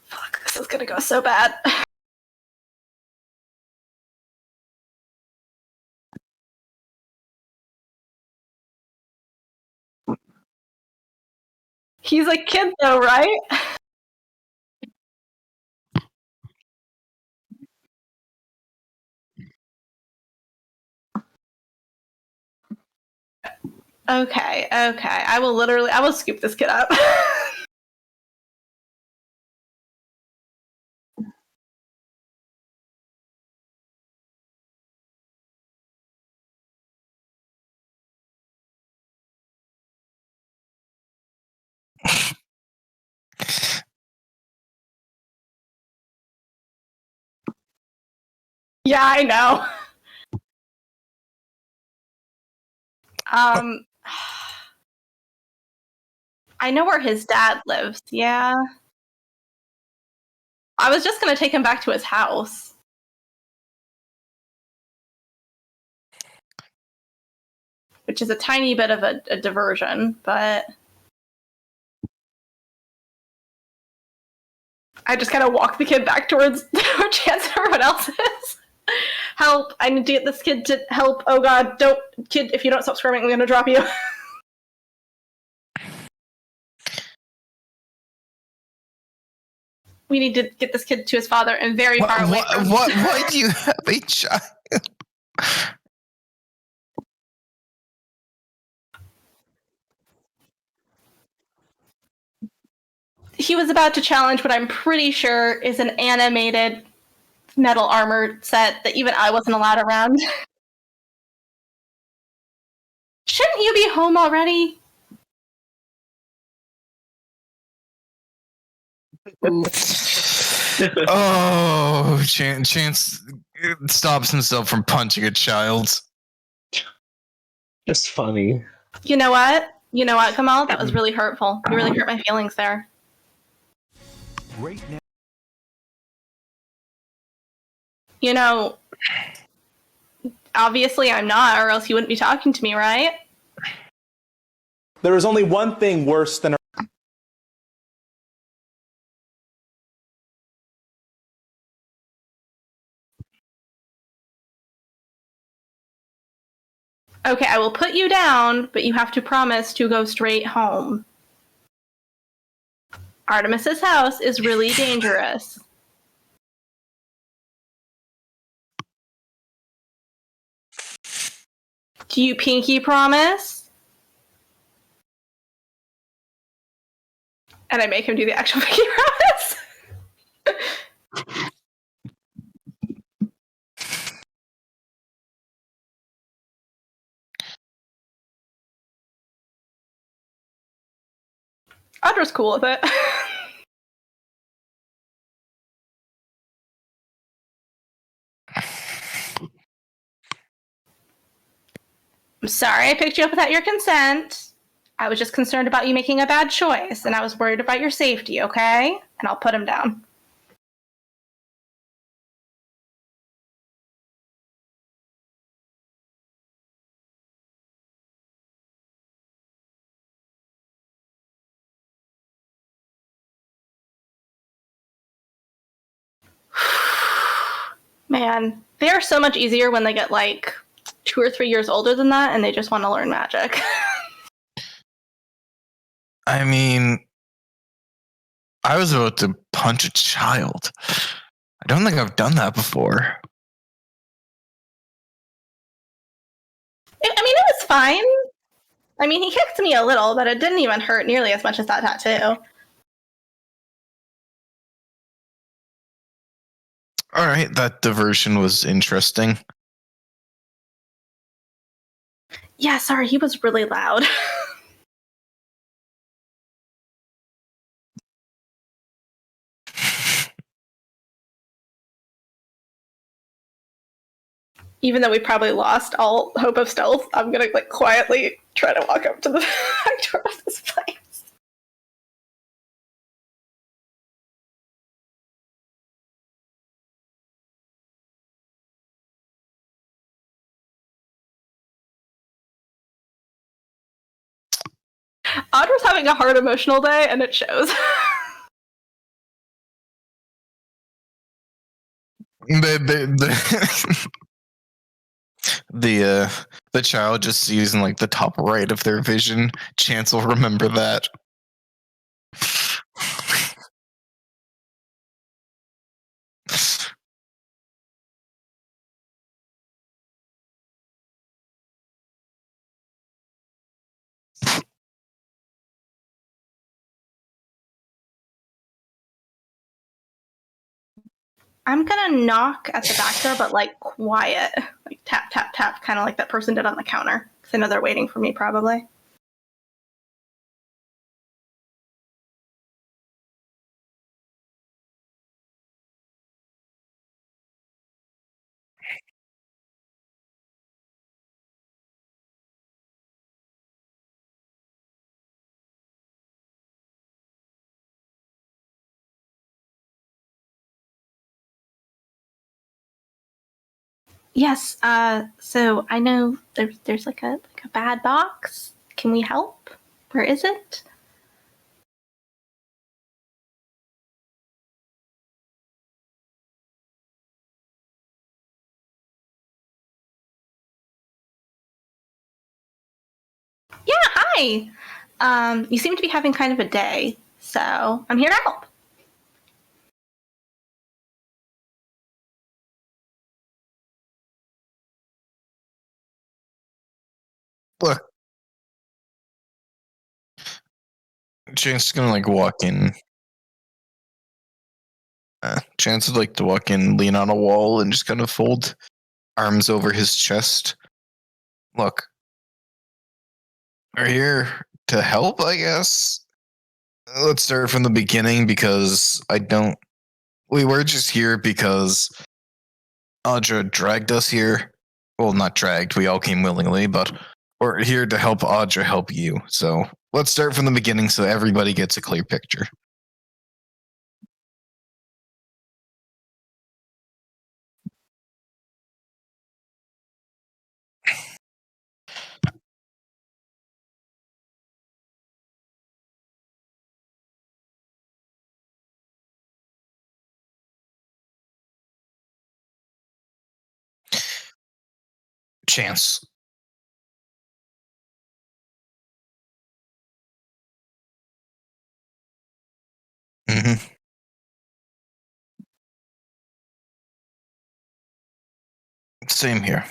Fuck, this is gonna go so bad. He's a kid though, right? Okay. I will scoop this kid up. Yeah, I know. I know where his dad lives, yeah. I was just gonna take him back to his house. Which is a tiny bit of a diversion, but... I just kind of walk the kid back towards where Chance and everyone else is. Help! I need to get this kid to help. Oh god, don't... Kid, if you don't stop screaming, I'm gonna drop you. We need to get this kid to his father and very far away from Why do you have a child? He was about to challenge what I'm pretty sure is an animated metal armor set that even I wasn't allowed around. Shouldn't you be home already? Oh, Chance stops himself from punching a child. Just funny. You know what? You know what, Kamal? That was really hurtful. You really hurt my feelings there. Right now. You know, obviously I'm not, or else you wouldn't be talking to me, right? There is only one thing worse than Okay, I will put you down, but you have to promise to go straight home. Artemis's house is really dangerous. Do you pinky promise? And I make him do the actual pinky promise. Audra's cool with it. I'm sorry I picked you up without your consent. I was just concerned about you making a bad choice, and I was worried about your safety, okay? And I'll put him down. Man, they are so much easier when they get like 2 or 3 years older than that and they just want to learn magic. I mean, I was about to punch a child. I don't think I've done that before. I mean, it was fine. I mean, he kicked me a little, but it didn't even hurt nearly as much as that tattoo. All right, that diversion was interesting. Yeah, sorry, he was really loud. Even though we probably lost all hope of stealth, I'm gonna like quietly try to walk up to the back door of this place. Audra's having a hard emotional day, and it shows. The child just sees in like the top right of their vision. Chance will remember that. I'm gonna knock at the back door, but like quiet. Like tap, tap, tap, kind of like that person did on the counter. Because I know they're waiting for me, probably. Yes, so I know there's like a bad box. Can we help? Where is it? Yeah, hi! You seem to be having kind of a day, so I'm here to help. Look. Chance is gonna like walk in. Chance would like to walk in, lean on a wall, and just kind of fold arms over his chest. Look, we're here to help, I guess. Let's start from the beginning because we were just here because Audra dragged us here. Well, not dragged, we all came willingly, but we're here to help Audra help you. So let's start from the beginning so everybody gets a clear picture. Chance. Mm-hmm. Same here.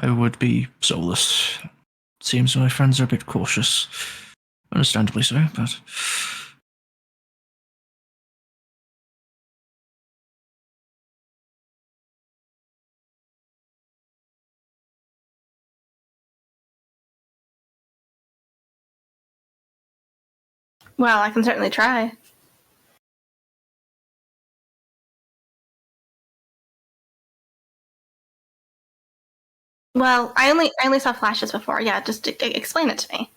I would be Solas. Seems my friends are a bit cautious. Understandably so, but... Well, I can certainly try. Well, I only saw flashes before. Yeah, just explain it to me.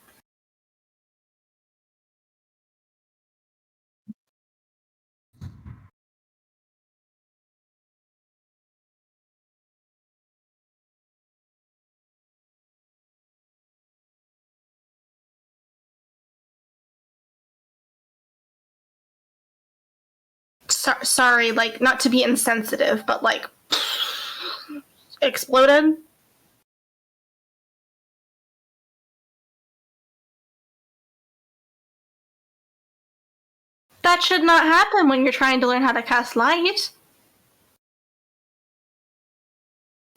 Sorry, like, not to be insensitive, but like, exploded? That should not happen when you're trying to learn how to cast light.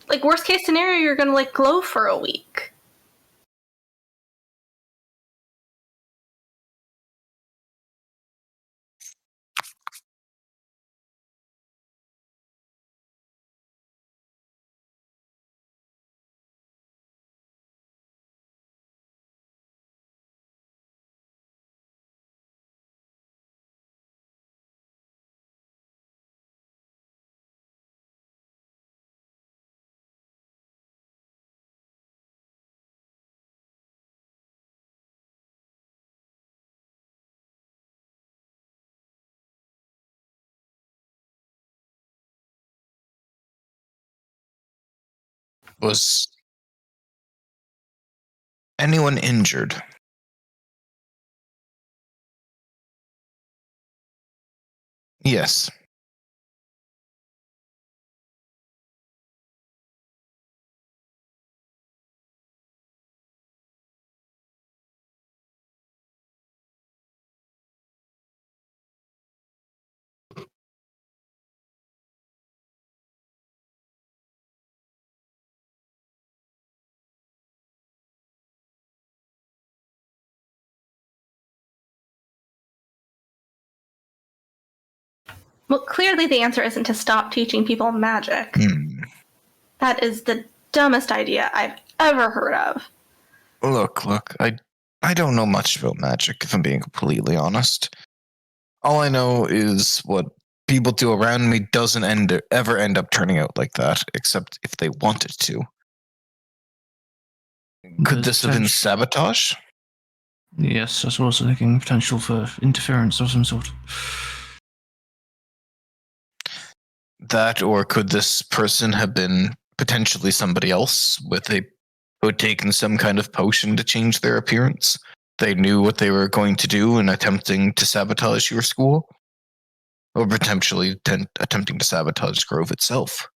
Like, worst case scenario, you're gonna, like, glow for a week. Was anyone injured? Yes. Well, clearly the answer isn't to stop teaching people magic. That is the dumbest idea I've ever heard of. Look, I don't know much about magic, if I'm being completely honest. All I know is what people do around me doesn't ever end up turning out like that, except if they wanted to. Could this have been sabotage? Yes, I was also thinking potential for interference of some sort. That, or could this person have been potentially somebody else who had taken some kind of potion to change their appearance? They knew what they were going to do in attempting to sabotage your school? Or potentially attempting to sabotage Grove itself?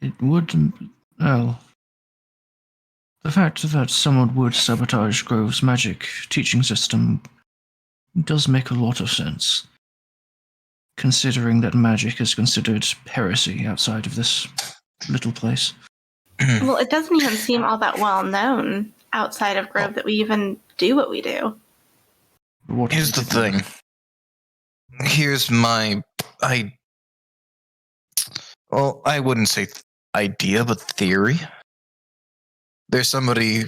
It would. Well, the fact that someone would sabotage Grove's magic teaching system does make a lot of sense, considering that magic is considered heresy outside of this little place. Well, it doesn't even seem all that well known outside of Grove that we even do what we do. Here's the thing. Here's my... I wouldn't say idea, but theory. There's somebody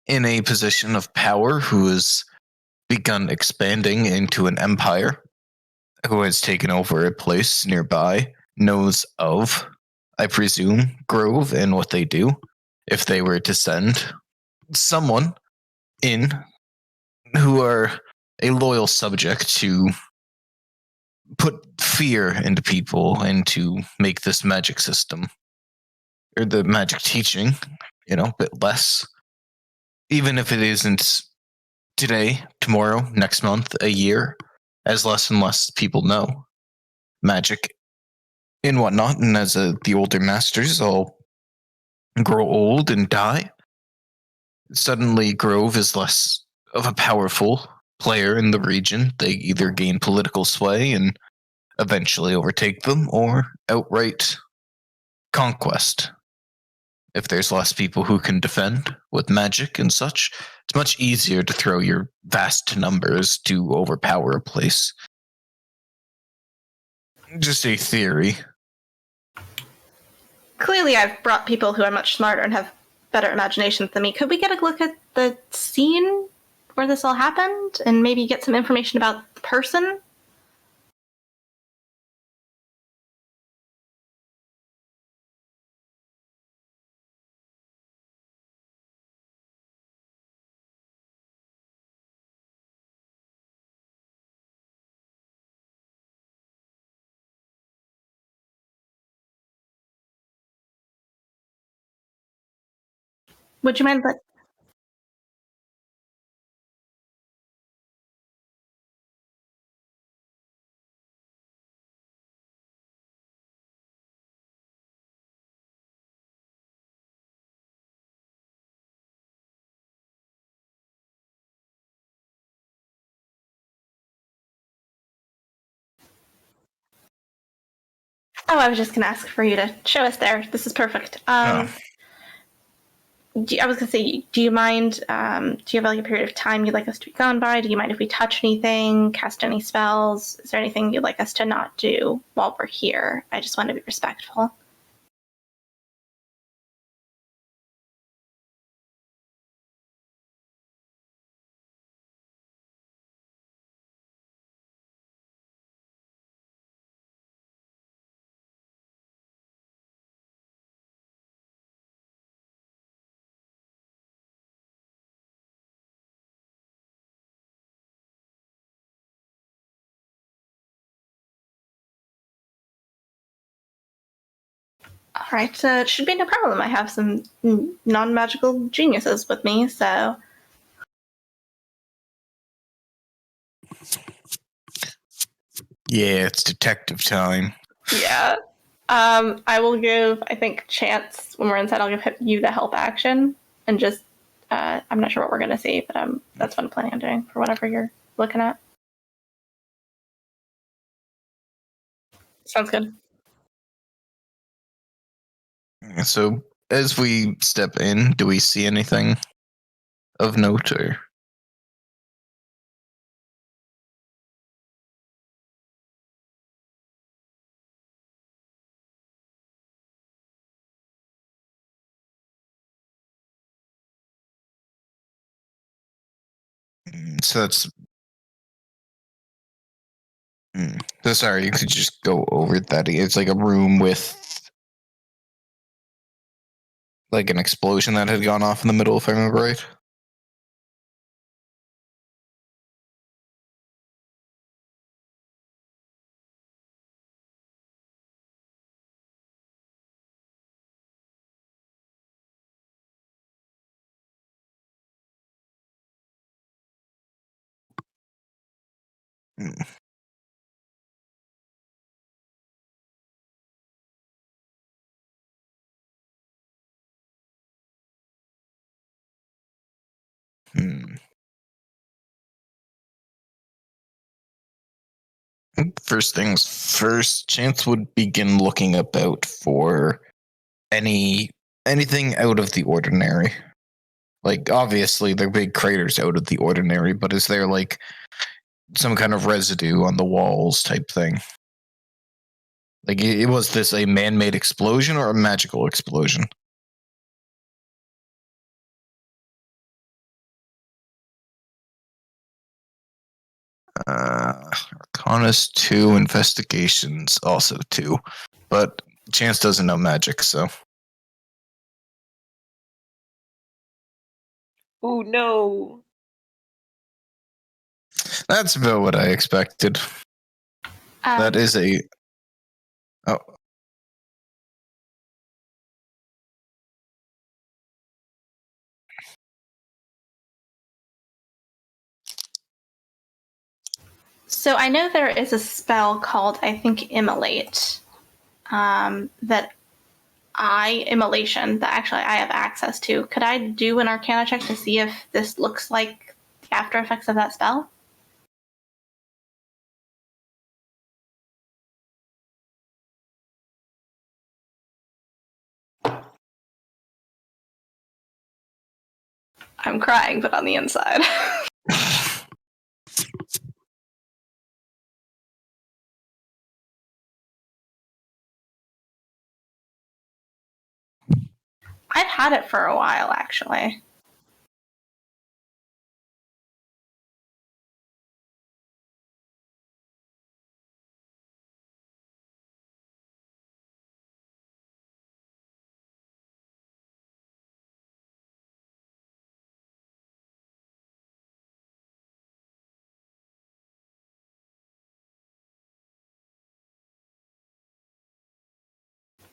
in a position of power who has begun expanding into an empire, who has taken over a place nearby, knows of, I presume, Grove and what they do. If they were to send someone in who are a loyal subject to put fear into people and to make this magic system, or the magic teaching, a bit less. Even if it isn't today, tomorrow, next month, a year, as less and less people know magic and whatnot, and as the older masters all grow old and die, suddenly Grove is less of a powerful player in the region. They either gain political sway and eventually overtake them, or outright conquest. If there's less people who can defend with magic and such, it's much easier to throw your vast numbers to overpower a place. Just a theory. Clearly, I've brought people who are much smarter and have better imaginations than me. Could we get a look at the scene where this all happened and maybe get some information about the person? Would you mind? Oh, I was just going to ask for you to show us there. This is perfect. I was going to say, do you mind, do you have like a period of time you'd like us to be gone by? Do you mind if we touch anything, cast any spells? Is there anything you'd like us to not do while we're here? I just want to be respectful. All right, it should be no problem. I have some non-magical geniuses with me, so... Yeah, it's detective time. Yeah. I will give, I think, Chance, when we're inside, I'll give you the help action, and just, I'm not sure what we're going to see, but that's what I'm planning on doing for whatever you're looking at. Sounds good. So, as we step in, do we see anything of note, or? So that's... So sorry, you could just go over that. It's like a room with like an explosion that had gone off in the middle, if I remember right. First things first, Chance would begin looking about for anything out of the ordinary. Like, obviously, they're big craters out of the ordinary, but is there, like, some kind of residue on the walls type thing? Like, was this a man-made explosion or a magical explosion? Arcana's 2, investigations also 2. But Chance doesn't know magic, so. Oh no. That's about what I expected. That is a. Oh. So I know there is a spell called, I think, Immolate, immolation, that actually I have access to. Could I do an Arcana check to see if this looks like the after effects of that spell? I'm crying, but on the inside. I've had it for a while, actually.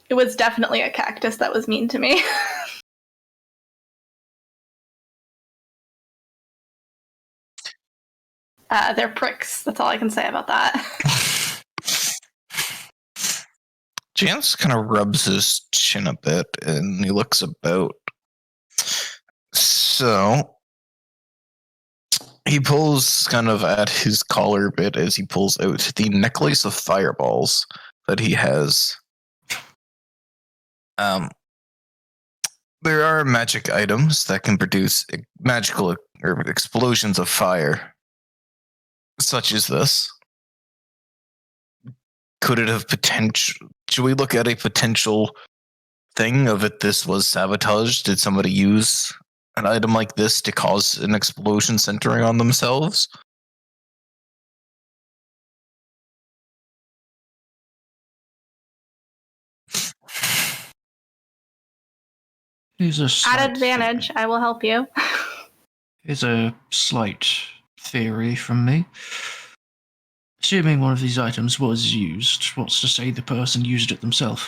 It was definitely a cactus that was mean to me. They're pricks. That's all I can say about that. Chance kind of rubs his chin a bit and he looks about. So he pulls kind of at his collar a bit as he pulls out the necklace of fireballs that he has. There are magic items that can produce magical or explosions of fire, such as this. Could it have potential? Should we look at a potential thing of it? This was sabotaged. Did somebody use an item like this to cause an explosion centering on themselves? At advantage, I will help you. Here's a slight theory from me. Assuming one of these items was used, what's to say the person used it themselves?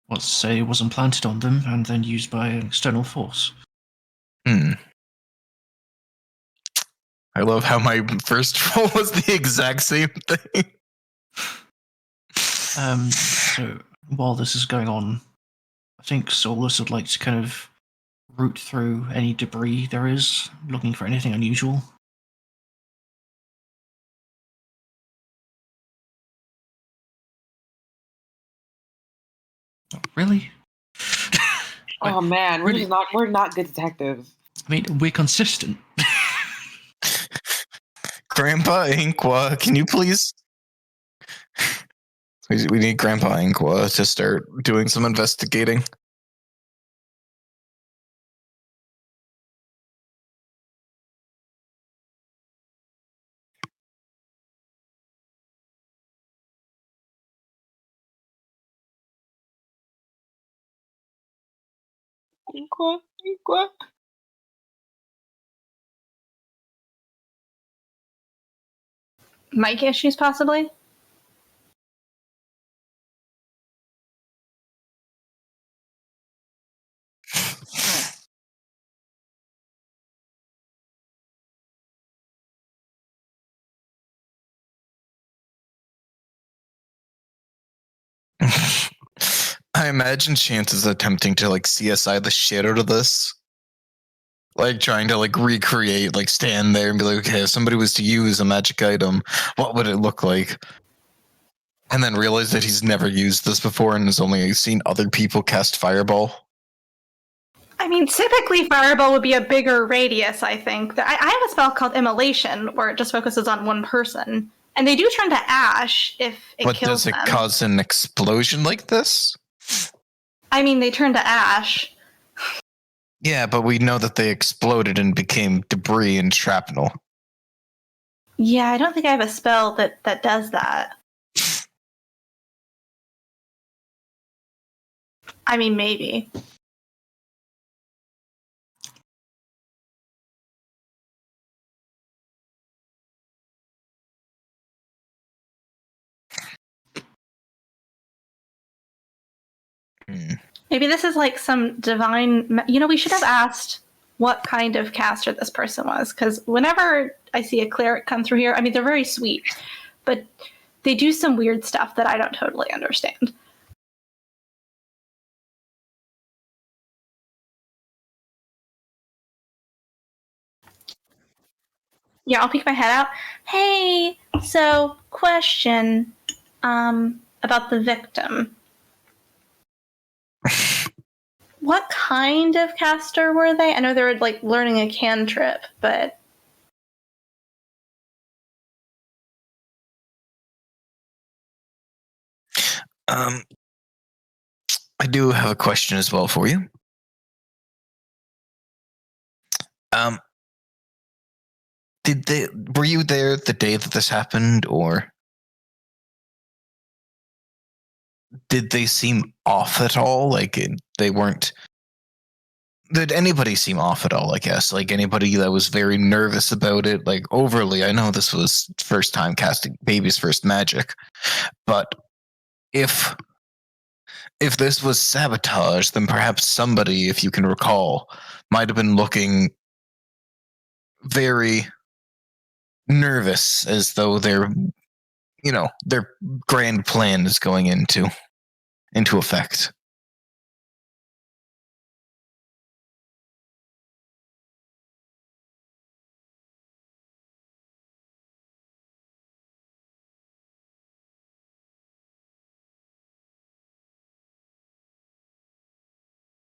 What's to say it wasn't planted on them and then used by an external force? I love how my first roll was the exact same thing. So while this is going on, I think Solas would like to kind of root through any debris there is, looking for anything unusual. Really? Oh man, we're not good detectives. I mean, we're consistent. Grandpa Inqua, can you please? We need Grandpa Inqua to start doing some investigating. Inqua. Mic issues, possibly? I imagine Chance is attempting to like CSI the shit out of this. Like trying to like recreate, like stand there and be like, okay, if somebody was to use a magic item, what would it look like? And then realize that he's never used this before and has only seen other people cast fireball. I mean, typically fireball would be a bigger radius, I think. I have a spell called Immolation, where it just focuses on one person. And they do turn to ash if it But kills does it them. cause an explosion like this? I mean, they turn to ash. Yeah, but we know that they exploded and became debris and shrapnel. Yeah, I don't think I have a spell that does that. I mean, maybe. Maybe this is like some divine... You know, we should have asked what kind of caster this person was, because whenever I see a cleric come through here, I mean, they're very sweet, but they do some weird stuff that I don't totally understand. Yeah, I'll peek my head out. Hey, so question about the victim. What kind of caster were they? I know they were like learning a cantrip, but I do have a question as well for you. Were you there the day that this happened, or did they seem off at all? Like they weren't. Did anybody seem off at all? I guess like anybody that was very nervous about it, like overly. I know this was first time casting baby's first magic, but if this was sabotage, then perhaps somebody, if you can recall, might have been looking very nervous, as though their grand plan is going into effect.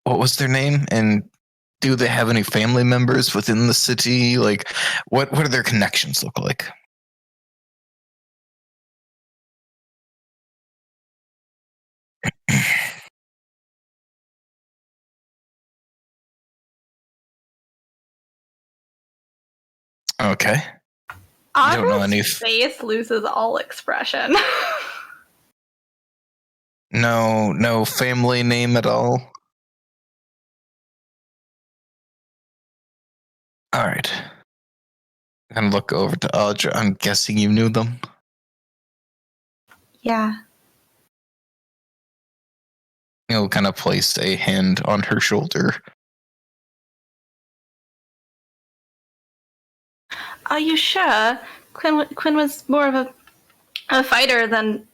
What was their name, and do they have any family members within the city? Like, what do their connections look like? Okay. I don't know any. Audra's face loses all expression. No family name at all. All right. I'm gonna look over to Audra. I'm guessing you knew them. Yeah. He'll kind of place a hand on her shoulder. Are you sure? Quinn was more of a fighter than...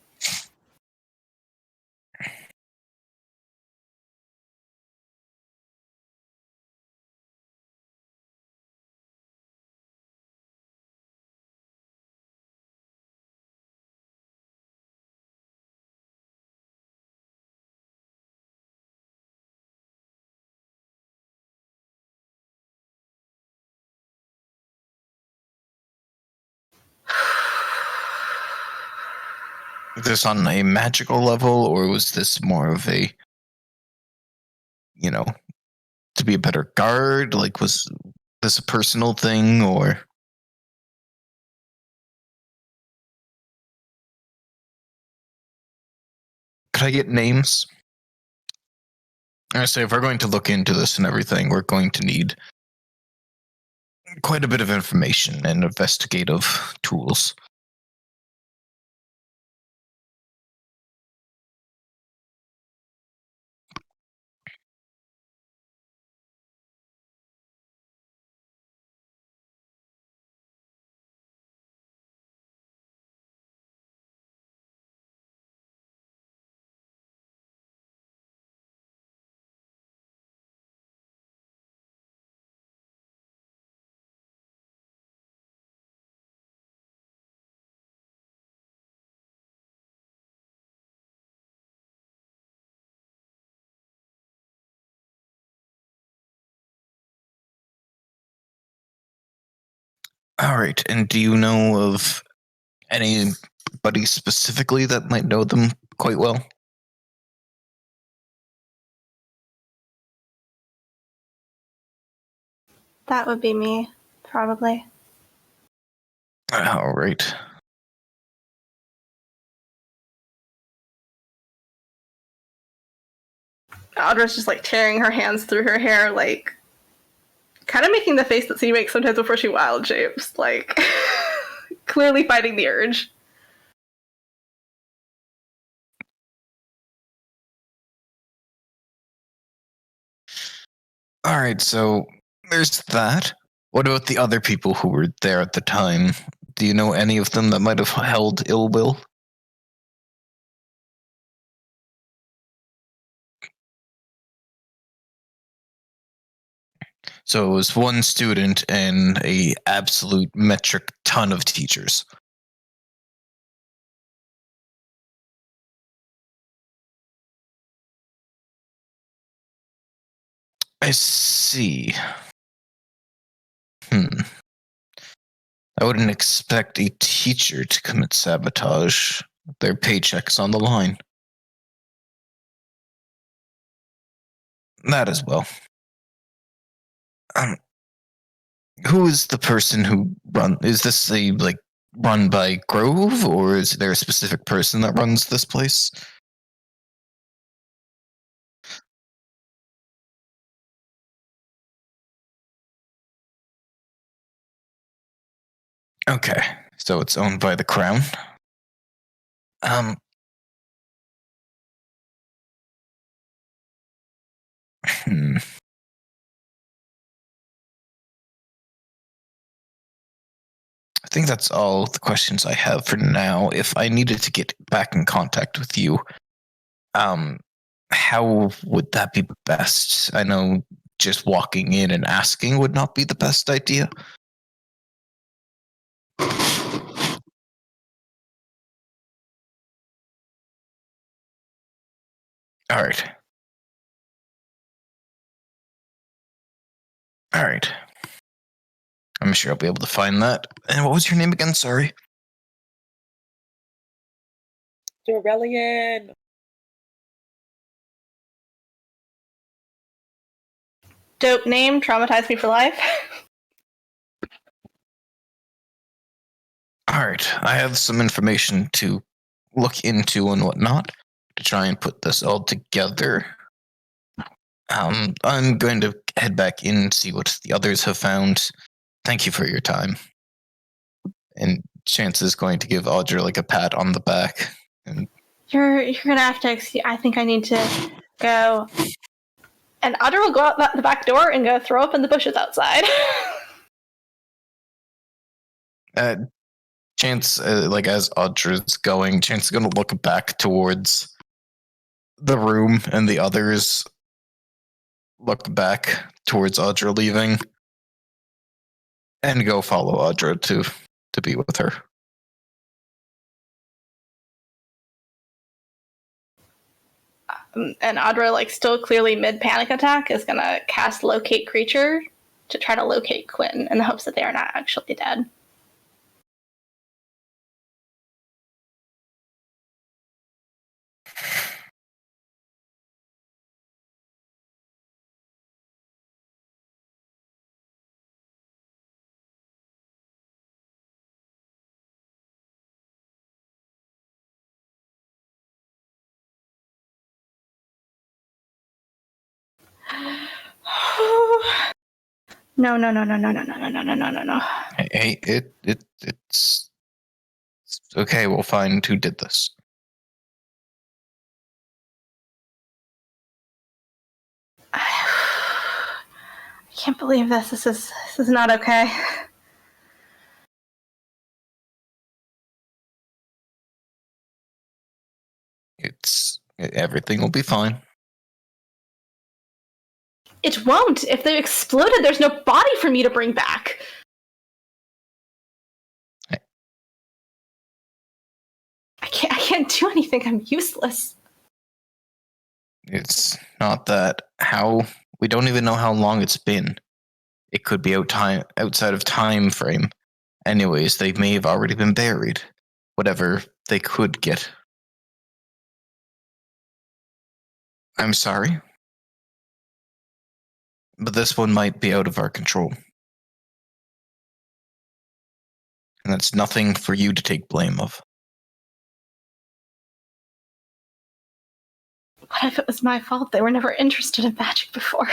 Was this on a magical level, or was this more of a, to be a better guard? Like, was this a personal thing, or? Could I get names? I say, if we're going to look into this and everything, we're going to need quite a bit of information and investigative tools. All right, and do you know of anybody specifically that might know them quite well? That would be me, probably. All right. Audra's just like tearing her hands through her hair, like kind of making the face that she makes sometimes before she wild shapes, like clearly fighting the urge. All right, so there's that. What about the other people who were there at the time? Do you know any of them that might have held ill will? So it was one student and a absolute metric ton of teachers. I see. I wouldn't expect a teacher to commit sabotage. Their paycheck's on the line. That as well. Who is the person who run? Is this run by Grove, or is there a specific person that runs this place? Okay, so it's owned by the Crown. I think that's all the questions I have for now. If I needed to get back in contact with you, how would that be best? I know just walking in and asking would not be the best idea. All right. All right. I'm sure I'll be able to find that. And what was your name again? Sorry. Dorellian. Dope name, traumatized me for life. All right. I have some information to look into and whatnot to try and put this all together. I'm going to head back in and see what the others have found. Thank you for your time. And Chance is going to give Audra like a pat on the back. And You're gonna have to excuse. I think I need to go. And Audra will go out the back door and go throw up in the bushes outside. Chance, as Audra's going, Chance is going to look back towards the room, and the others look back towards Audra leaving, and go follow Audra to be with her. And Audra, like still clearly mid panic attack, is gonna cast locate creature to try to locate Quinn in the hopes that they are not actually dead. No. Hey, it's okay. We'll find who did this. I can't believe this. This is not okay. Everything will be fine. It won't. If they exploded, there's no body for me to bring back. I can't do anything. I'm useless. It's not that. We don't even know how long it's been. It could be outside of time frame. Anyways, they may have already been buried. Whatever they could get. I'm sorry. But this one might be out of our control. And that's nothing for you to take blame of. What if it was my fault? They were never interested in magic before.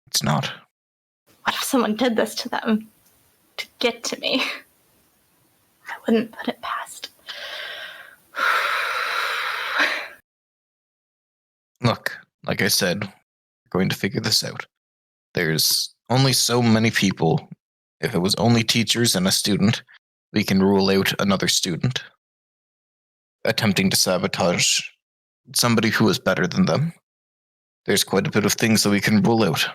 It's not. What if someone did this to them to get to me? I wouldn't put it past. Look, like I said, we're going to figure this out. There's only so many people. If it was only teachers and a student, we can rule out another student attempting to sabotage somebody who is better than them. There's quite a bit of things that we can rule out.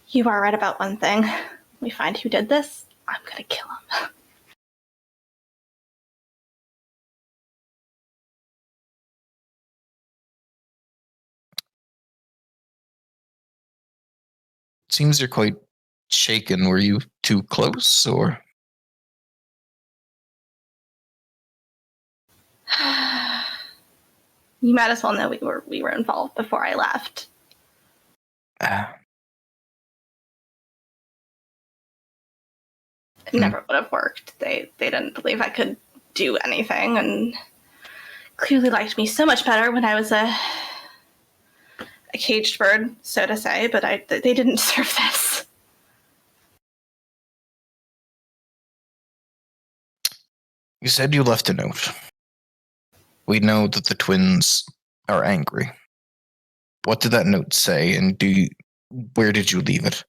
You are right about one thing. When we find who did this, I'm gonna kill him. It seems you're quite shaken. Were you too close, or? You might as well know we were involved before I left. It never would have worked. They didn't believe I could do anything, and clearly liked me so much better when I was a caged bird, so to say. But they didn't deserve this. You said you left a note. We know that the twins are angry. What did that note say, and where did you leave it?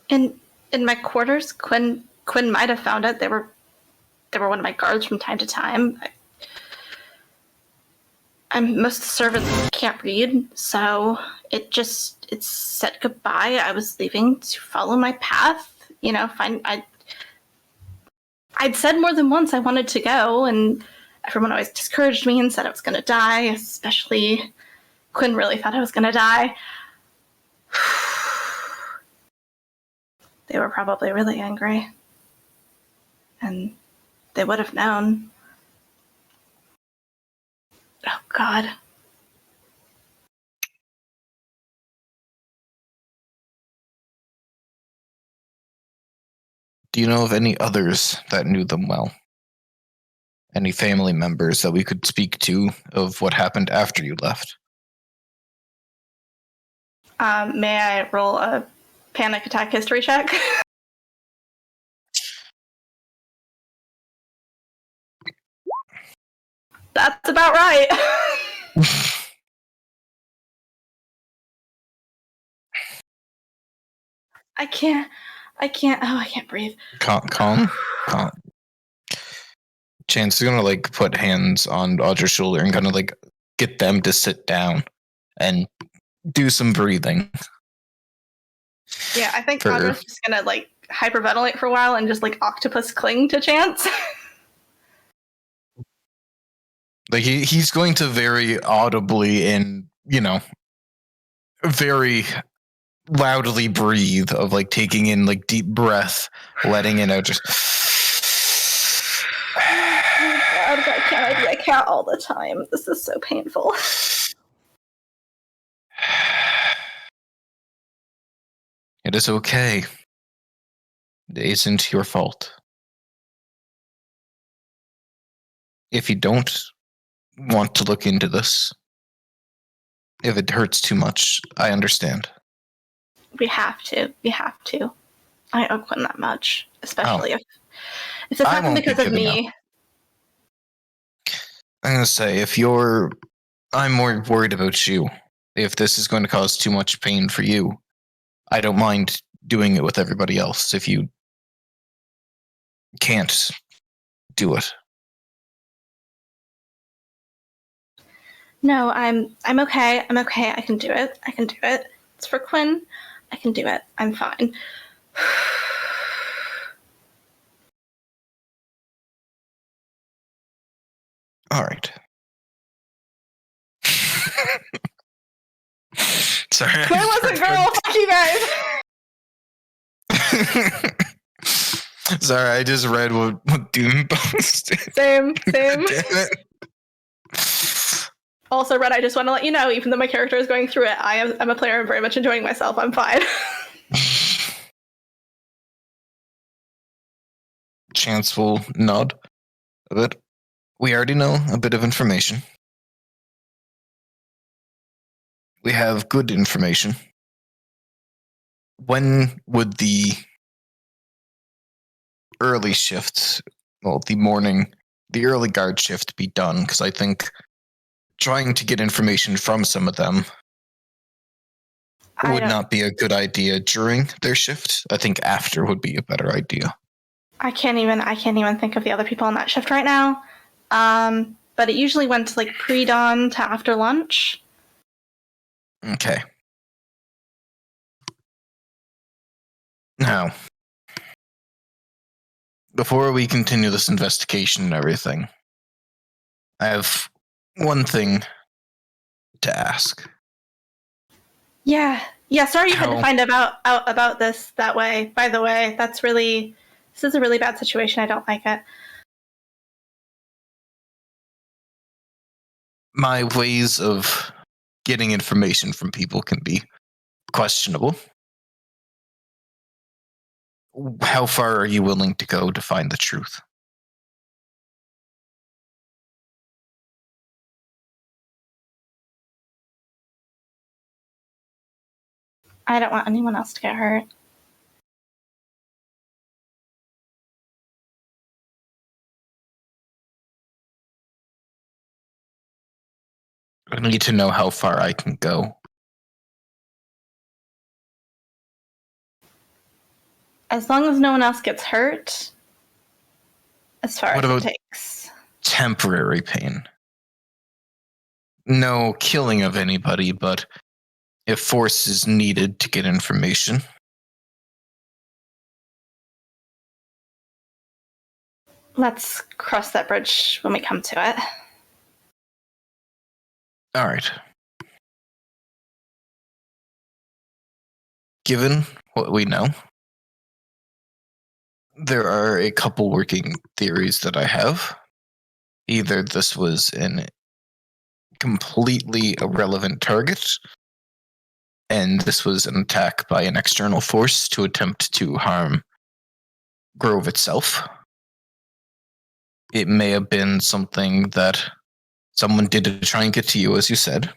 In my quarters. Quinn might have found it. They were one of my guards from time to time. Most of the servants can't read, so it said goodbye. I was leaving to follow my path. I'd said more than once I wanted to go, and everyone always discouraged me and said I was going to die, especially Quinn really thought I was going to die. They were probably really angry. And they would have known. Oh, God. Do you know of any others that knew them well? Any family members that we could speak to of what happened after you left? May I roll a panic attack history check? That's about right. I can't. Oh, I can't breathe. Calm. Chance is gonna put hands on Audra's shoulder and gonna get them to sit down and do some breathing. Yeah, I think Audra's just gonna hyperventilate for a while and just octopus cling to Chance. He's going to very audibly and very loudly breathe of taking in deep breath, letting it out just. Oh God, why can't I be a cat all the time? This is so painful. It is okay. It isn't your fault. If you don't want to look into this, if it hurts too much, I understand. We have to. I owe Quinn that much, especially if this happened because of me. Up. I'm going to say, I'm more worried about you. If this is going to cause too much pain for you, I don't mind doing it with everybody else if you can't do it. No, I'm okay. I'm okay. I can do it. It's for Quinn. I can do it. I'm fine. All right. Sorry. Claire wasn't girl. Fuck you guys. Sorry, I just read what Doom posted. Same. Damn it. Also, Red, I just want to let you know, even though my character is going through it, I'm a player and very much enjoying myself. I'm fine. Chance will nod a bit. We already know a bit of information. We have good information. When would the early shift, well, the early guard shift be done? Because I think trying to get information from some of them would not be a good idea during their shift. I think after would be a better idea. I can't even think of the other people on that shift right now. But it usually went like pre-dawn to after lunch. Okay. Now, before we continue this investigation and everything, I have one thing to ask. Yeah. Sorry you had to find out about this that way. By the way, this is a really bad situation. I don't like it. My ways of getting information from people can be questionable. How far are you willing to go to find the truth? I don't want anyone else to get hurt. I need to know how far I can go. As long as no one else gets hurt, as far What as about it takes. temporary pain? No killing of anybody, but if force is needed to get information. Let's cross that bridge when we come to it. All right. Given what we know, there are a couple working theories that I have. Either this was an completely irrelevant target, and this was an attack by an external force to attempt to harm Grove itself. It may have been something that someone did to try and get to you, as you said.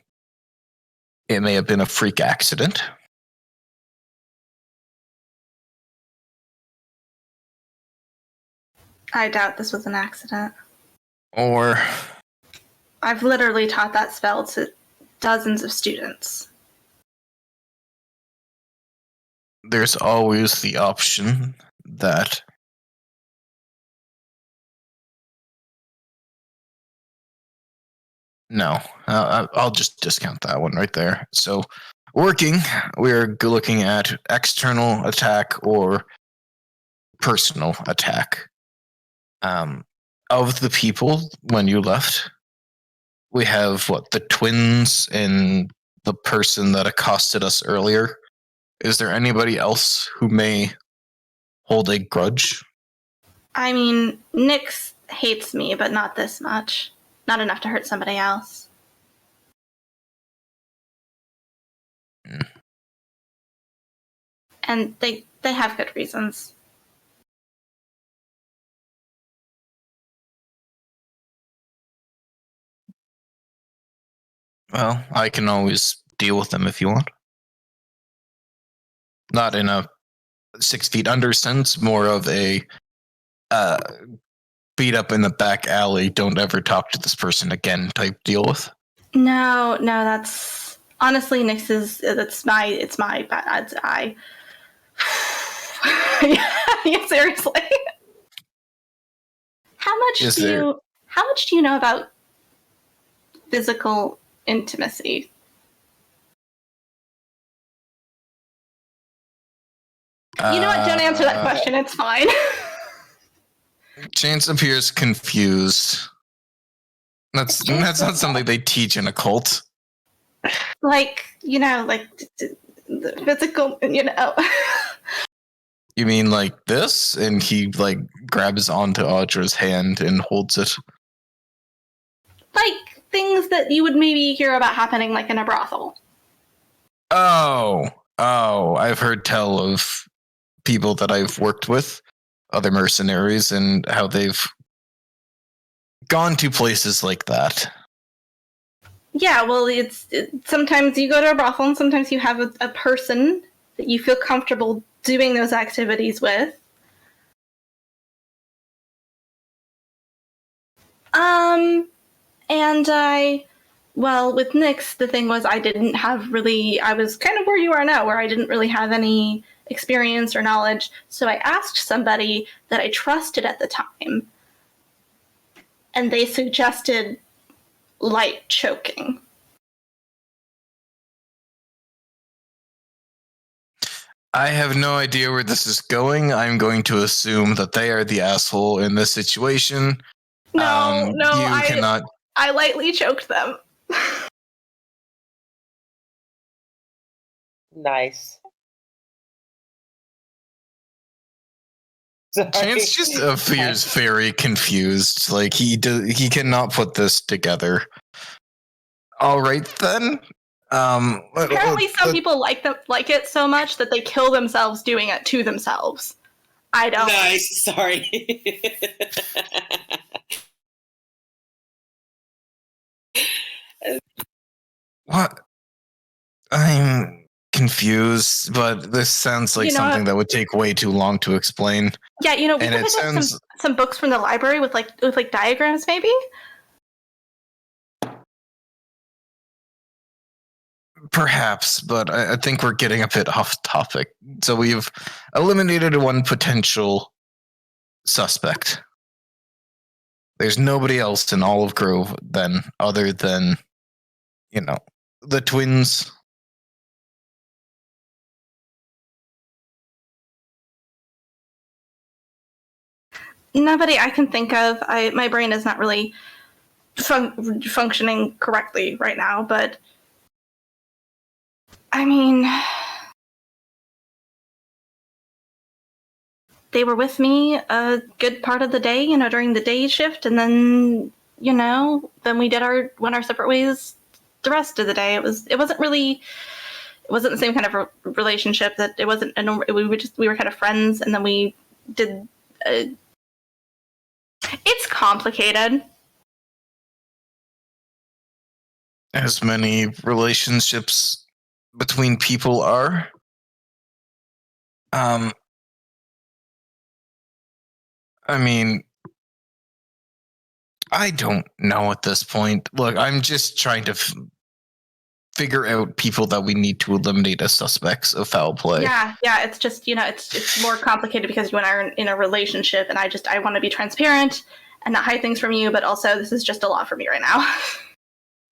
It may have been a freak accident. I doubt this was an accident. Or I've literally taught that spell to dozens of students. there's always the option that no, I'll just discount that one right there. So working, we're looking at external attack or personal attack. Of the people when you left, we have the twins and the person that accosted us earlier. Is there anybody else who may hold a grudge? I mean, Nyx hates me, but not this much. Not enough to hurt somebody else. And they have good reasons. Well, I can always deal with them if you want. Not in a 6 feet under sense, more of a beat up in the back alley, don't ever talk to this person again type deal with. No, that's honestly Nyx's. It's my bad. Yeah, seriously. How much do you know about physical intimacy? You know what? Don't answer that question. It's fine. Chance appears confused. That's not something they teach in a cult. like the physical, You mean like this? And he like grabs onto Audra's hand and holds it. like things that you would maybe hear about happening like in a brothel. Oh, I've heard tell of people that I've worked with, other mercenaries, and how they've gone to places like that. Yeah, well, sometimes you go to a brothel and sometimes you have a person that you feel comfortable doing those activities with. And with Nyx, the thing was I was kind of where you are now, where I didn't really have any experience or knowledge, so I asked somebody that I trusted at the time, and they suggested light choking. I have no idea where this is going. I'm going to assume that they are the asshole in this situation. No, you cannot. I lightly choked them. Nice. Chance just appears very confused. Like he cannot put this together. All right then. Apparently, some people like it so much that they kill themselves doing it to themselves. I don't. Nice. Sorry. What? I'm confused, but this sounds like something that would take way too long to explain. Yeah, we could pick up some books from the library with diagrams, maybe. Perhaps, but I think we're getting a bit off topic. So we've eliminated one potential suspect. There's nobody else in Olive Grove then, other than, the twins. Nobody I can think of. My brain is not really functioning correctly right now, but I mean, they were with me a good part of the day, during the day shift, and then, then we went our separate ways the rest of the day. It wasn't the same kind of relationship. That it wasn't. We were kind of friends, and then we did. It's complicated. As many relationships between people are. I mean, I don't know at this point. Look, I'm just trying to figure out people that we need to eliminate as suspects of foul play. Yeah. It's just it's more complicated because you and I are in a relationship, and I want to be transparent and not hide things from you, but also this is just a lot for me right now.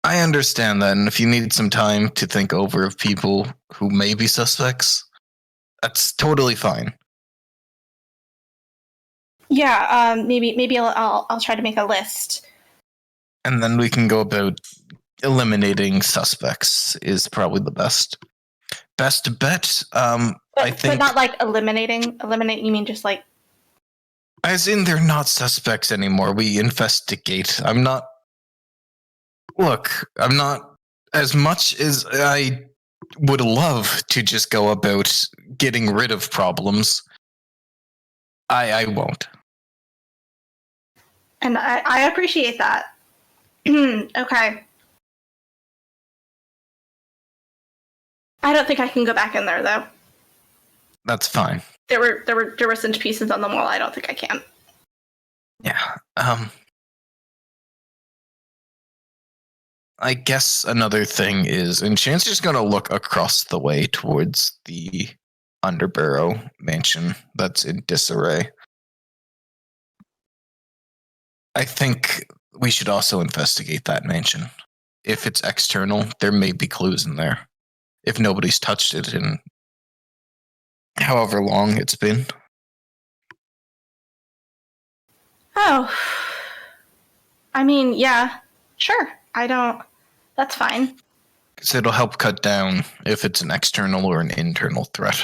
I understand that, and if you need some time to think over of people who may be suspects, that's totally fine. Yeah, maybe I'll try to make a list, and then we can go about eliminating suspects. Is probably the best bet. I think, but not like eliminate. You mean just like, as in they're not suspects anymore. We investigate. I'm not as much as I would love to just go about getting rid of problems. I won't. And I appreciate that. Okay. I don't think I can go back in there though. That's fine. There were some pieces on the wall. I don't think I can. Yeah. I guess another thing is, and Chan's just going to look across the way towards the Underbarrow mansion that's in disarray. I think we should also investigate that mansion. If it's external, there may be clues in there. If nobody's touched it in however long it's been. Oh. I mean, yeah. Sure. That's fine. So it'll help cut down if it's an external or an internal threat.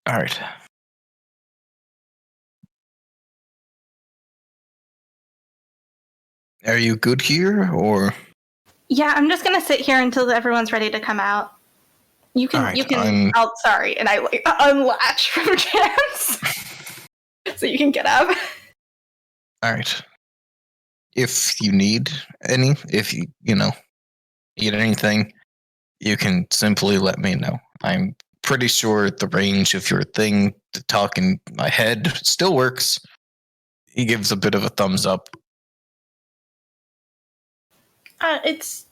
All right. Are you good here, or? Yeah, I'm just gonna sit here until everyone's ready to come out. You can, Right, you can. Oh, sorry, and I like unlatch from Chance, so you can get up. All right. If you need if you need anything, you can simply let me know. I'm pretty sure the range of your thing to talk in my head still works. He gives a bit of a thumbs up. It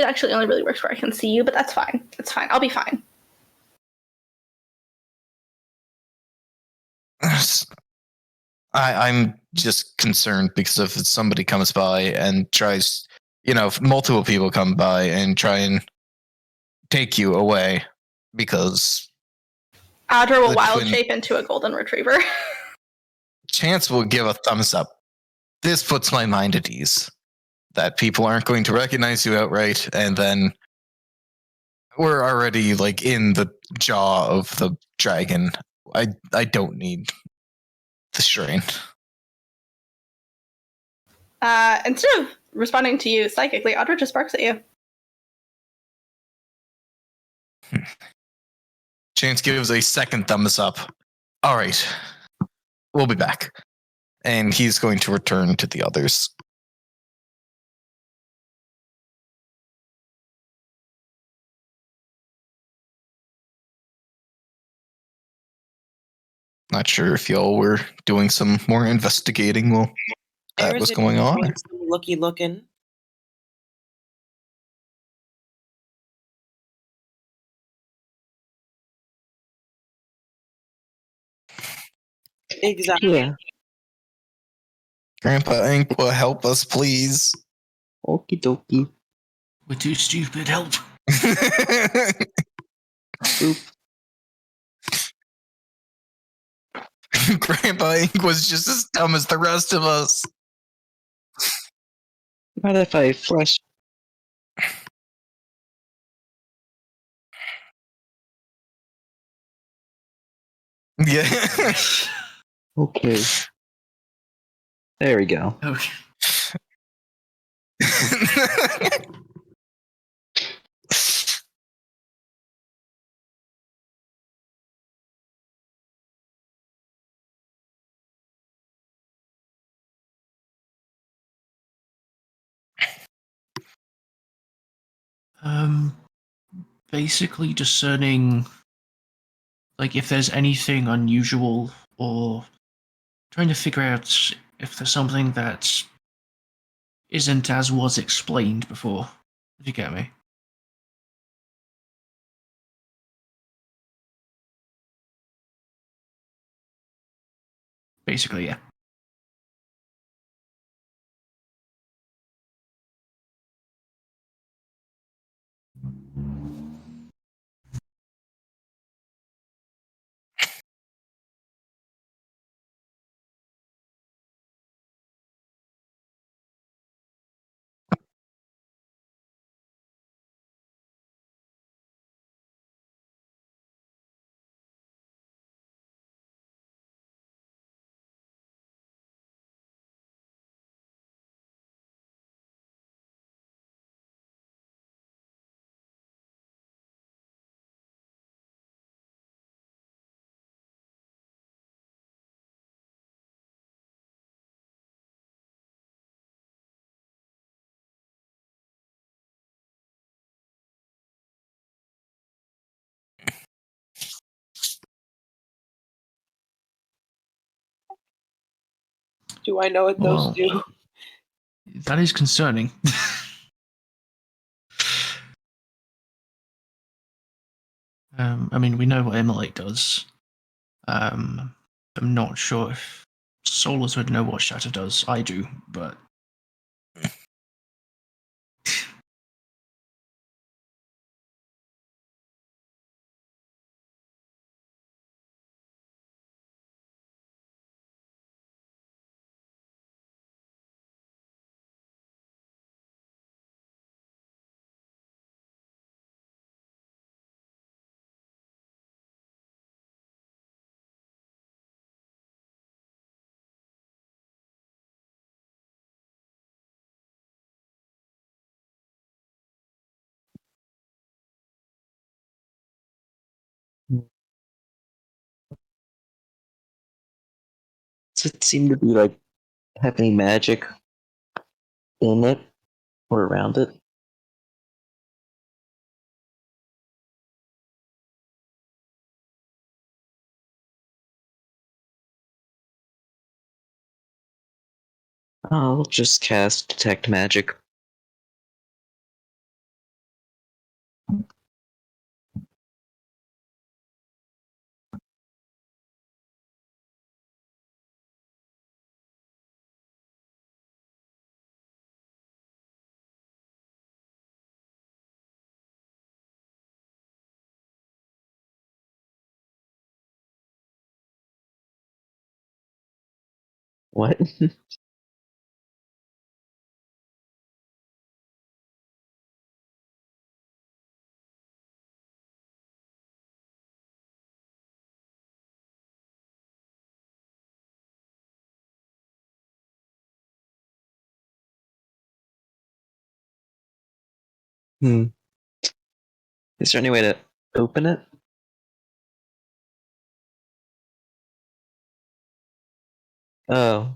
actually only really works where I can see you, but that's fine. It's fine. I'll be fine. I'm just concerned because if somebody comes by and tries, if multiple people come by and try and take you away, because Audra will wild shape into a golden retriever. Chance will give a thumbs up. This puts my mind at ease that people aren't going to recognize you outright, and then we're already like in the jaw of the dragon. I don't need the strain. Instead of responding to you psychically, Audra just barks at you. Chance gives a second thumbs up. All right, we'll be back. And he's going to return to the others. Not sure if y'all were doing some more investigating while that was going on. Looky looking. Exactly. Yeah. Grandpa Inqua, help us, please. Okie dokie. We're too stupid, help. Grandpa Inqua's just as dumb as the rest of us. What if I flush? Yeah. Okay. There we go. Okay. Basically discerning, like, if there's anything unusual, or trying to figure out if there's something that isn't as was explained before, if you get me. Basically, yeah. Do I know what those do? That is concerning. I mean, we know what Immolate does. I'm not sure if Solas would know what Shatter does. I do, but Does it seem to be like have any magic in it or around it? I'll just cast Detect Magic. What? Is there any way to open it? Oh.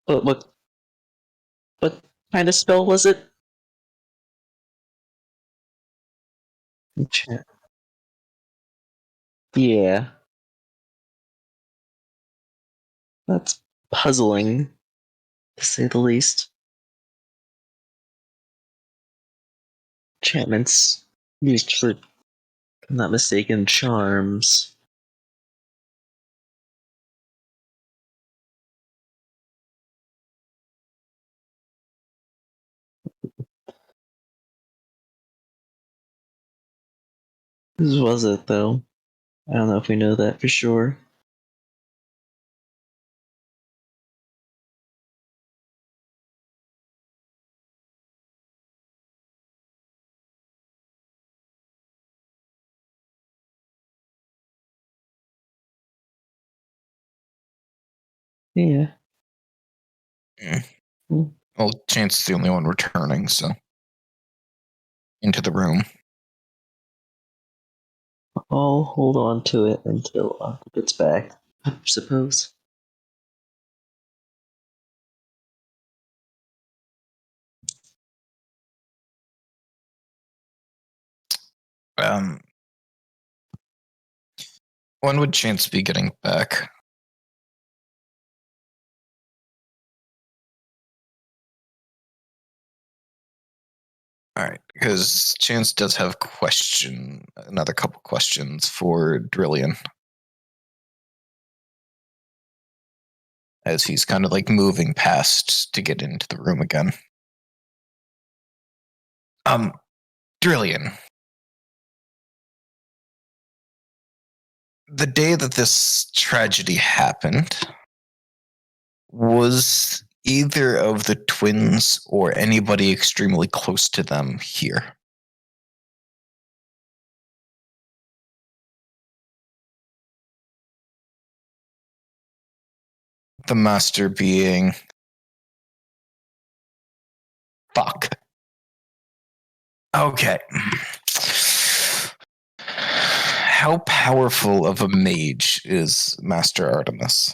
What kind of spell was it? Enchant. Yeah. That's puzzling, to say the least. Enchantments used for, if I'm not mistaken, charms. Whose was it, though? I don't know if we know that for sure. Yeah. Well, Chance is the only one returning, so into the room. I'll hold on to it until Uncle gets back, I suppose. When would Chance be getting back? Alright, because Chance does have another couple questions for Drillian. As he's kind of like moving past to get into the room again. Drillian. The day that this tragedy happened, was either of the twins or anybody extremely close to them here? The master being... Fuck. Okay. How powerful of a mage is Master Artemis?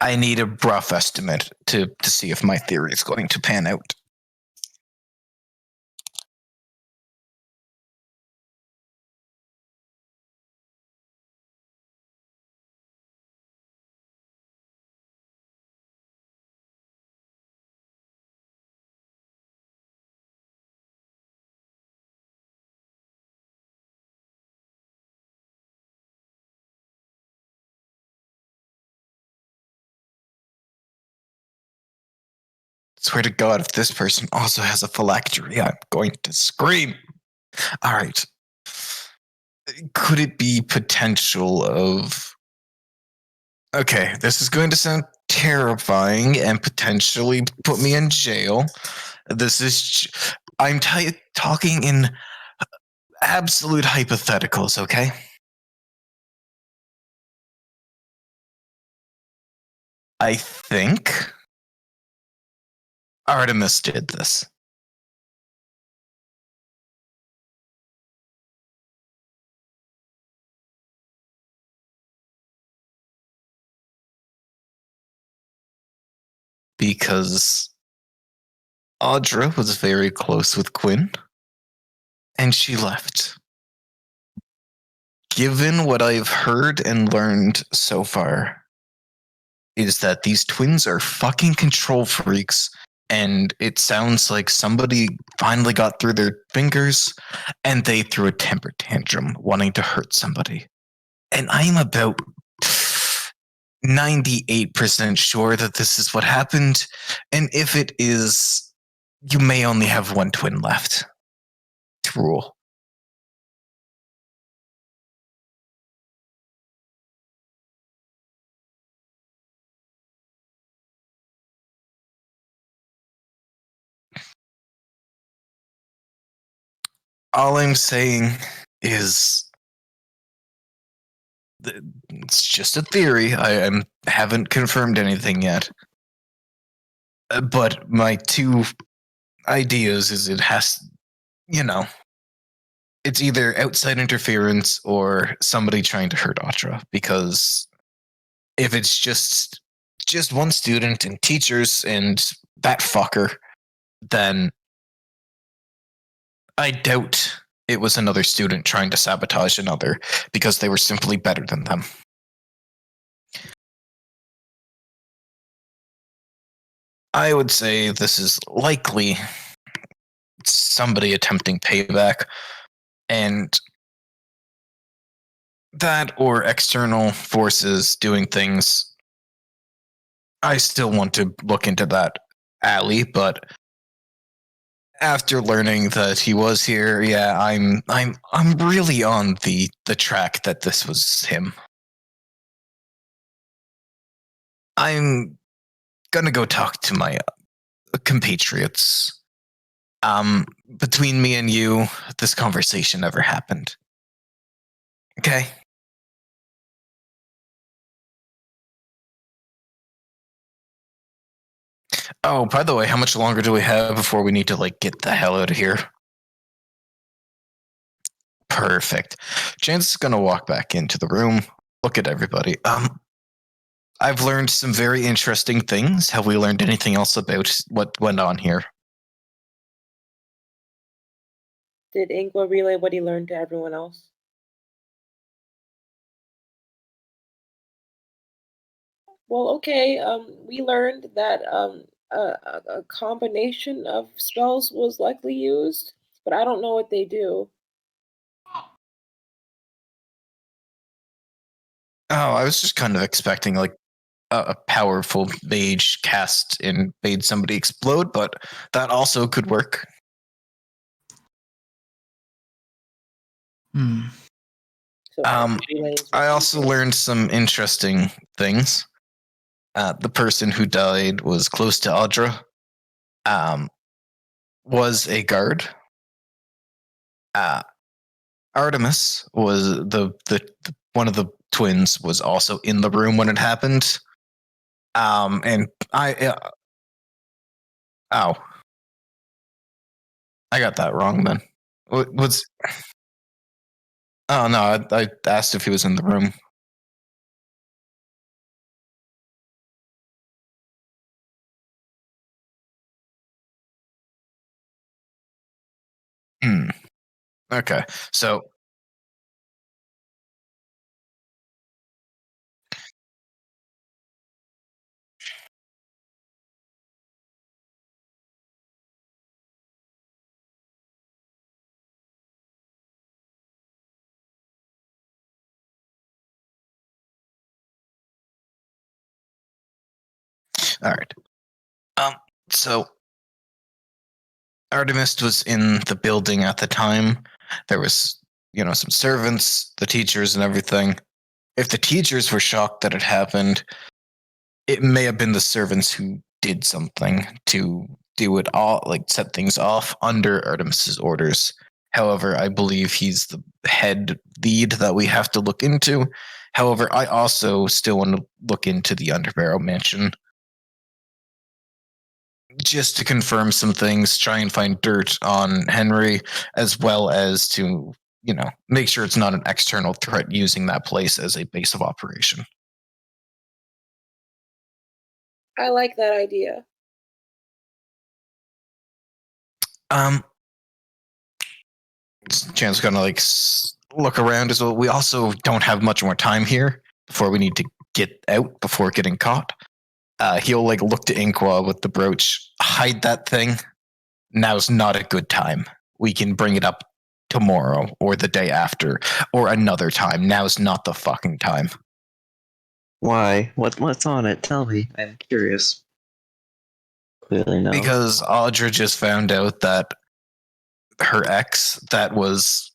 I need a rough estimate to see if my theory is going to pan out. Swear to God, if this person also has a phylactery, I'm going to scream. All right. Could it be potential of... Okay, this is going to sound terrifying and potentially put me in jail. This is... I'm talking in absolute hypotheticals, okay? I think Artemis did this. Because Audra was very close with Quinn, and she left. Given what I've heard and learned so far, is that these twins are fucking control freaks, and it sounds like somebody finally got through their fingers, and they threw a temper tantrum wanting to hurt somebody. And I'm about 98% sure that this is what happened, and if it is, you may only have one twin left to rule. All I'm saying is it's just a theory. I haven't confirmed anything yet. But my two ideas is it has, it's either outside interference or somebody trying to hurt Audra. Because if it's just one student and teachers and that fucker, then I doubt it was another student trying to sabotage another because they were simply better than them. I would say this is likely somebody attempting payback, and that or external forces doing things. I still want to look into that alley, but after learning that he was here, yeah, I'm really on the track that this was him. I'm gonna go talk to my compatriots. Between me and you, this conversation never happened. Okay? Oh, by the way, how much longer do we have before we need to, get the hell out of here? Perfect. Chance is going to walk back into the room, look at everybody. I've learned some very interesting things. Have we learned anything else about what went on here? Did Inqua relay what he learned to everyone else? Well, okay. We learned that a combination of spells was likely used, but I don't know what they do. Oh, I was just kind of expecting a powerful mage cast and made somebody explode, but that also could work. So I also learned some interesting things. The person who died was close to Audra. Was a guard. Artemis was the one of the twins was also in the room when it happened. And I got that wrong then. Was Oh no, I asked if he was in the room. Okay, so all right. So Artemis was in the building at the time. There was, some servants, the teachers, and everything. If the teachers were shocked that it happened, it may have been the servants who did something to do it all, set things off under Artemis's orders. However, I believe he's the head lead that we have to look into. However, I also still want to look into the Underbarrow Mansion. just to confirm some things, try and find dirt on Henry, as well as to, make sure it's not an external threat using that place as a base of operation. I like that idea. Chan's gonna look around as well. We also don't have much more time here before we need to get out before getting caught. He'll look to Inqua with the brooch. Hide that thing. Now's not a good time. We can bring it up tomorrow or the day after or another time. Now's not the fucking time. Why? What's on it? Tell me. I'm curious. Clearly no. Because Audra just found out that her ex, that was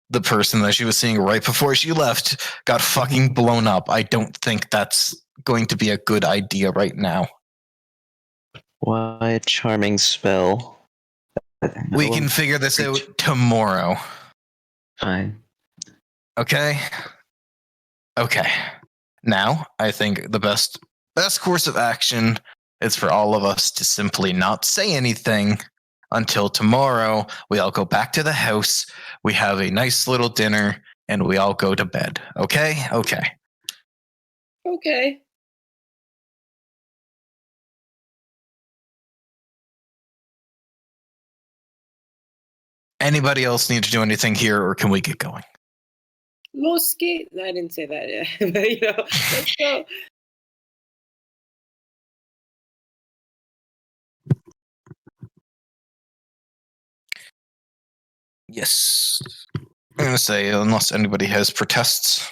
the person that she was seeing right before she left, got fucking blown up. I don't think that's going to be a good idea right now. Why a charming spell? We can figure this out tomorrow. Fine. Okay? Okay. Now, I think the best course of action is for all of us to simply not say anything until tomorrow. We all go back to the house, we have a nice little dinner, and we all go to bed. Okay? Okay. Okay. Anybody else need to do anything here, or can we get going? Mosque? I didn't say that yet. But, let's go. Yes. I'm going to say, unless anybody has protests.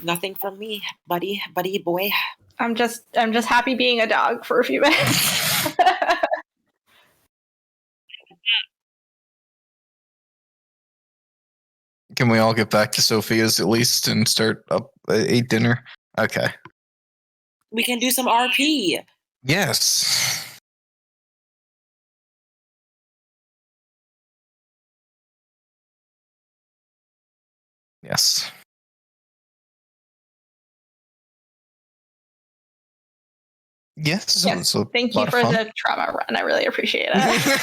Nothing from me, buddy boy. I'm just happy being a dog for a few minutes. Can we all get back to Sophia's at least and start up a dinner? Okay. We can do some RP. Yes. Yes. Yes. Yes. So Thank you for the trauma run. I really appreciate it.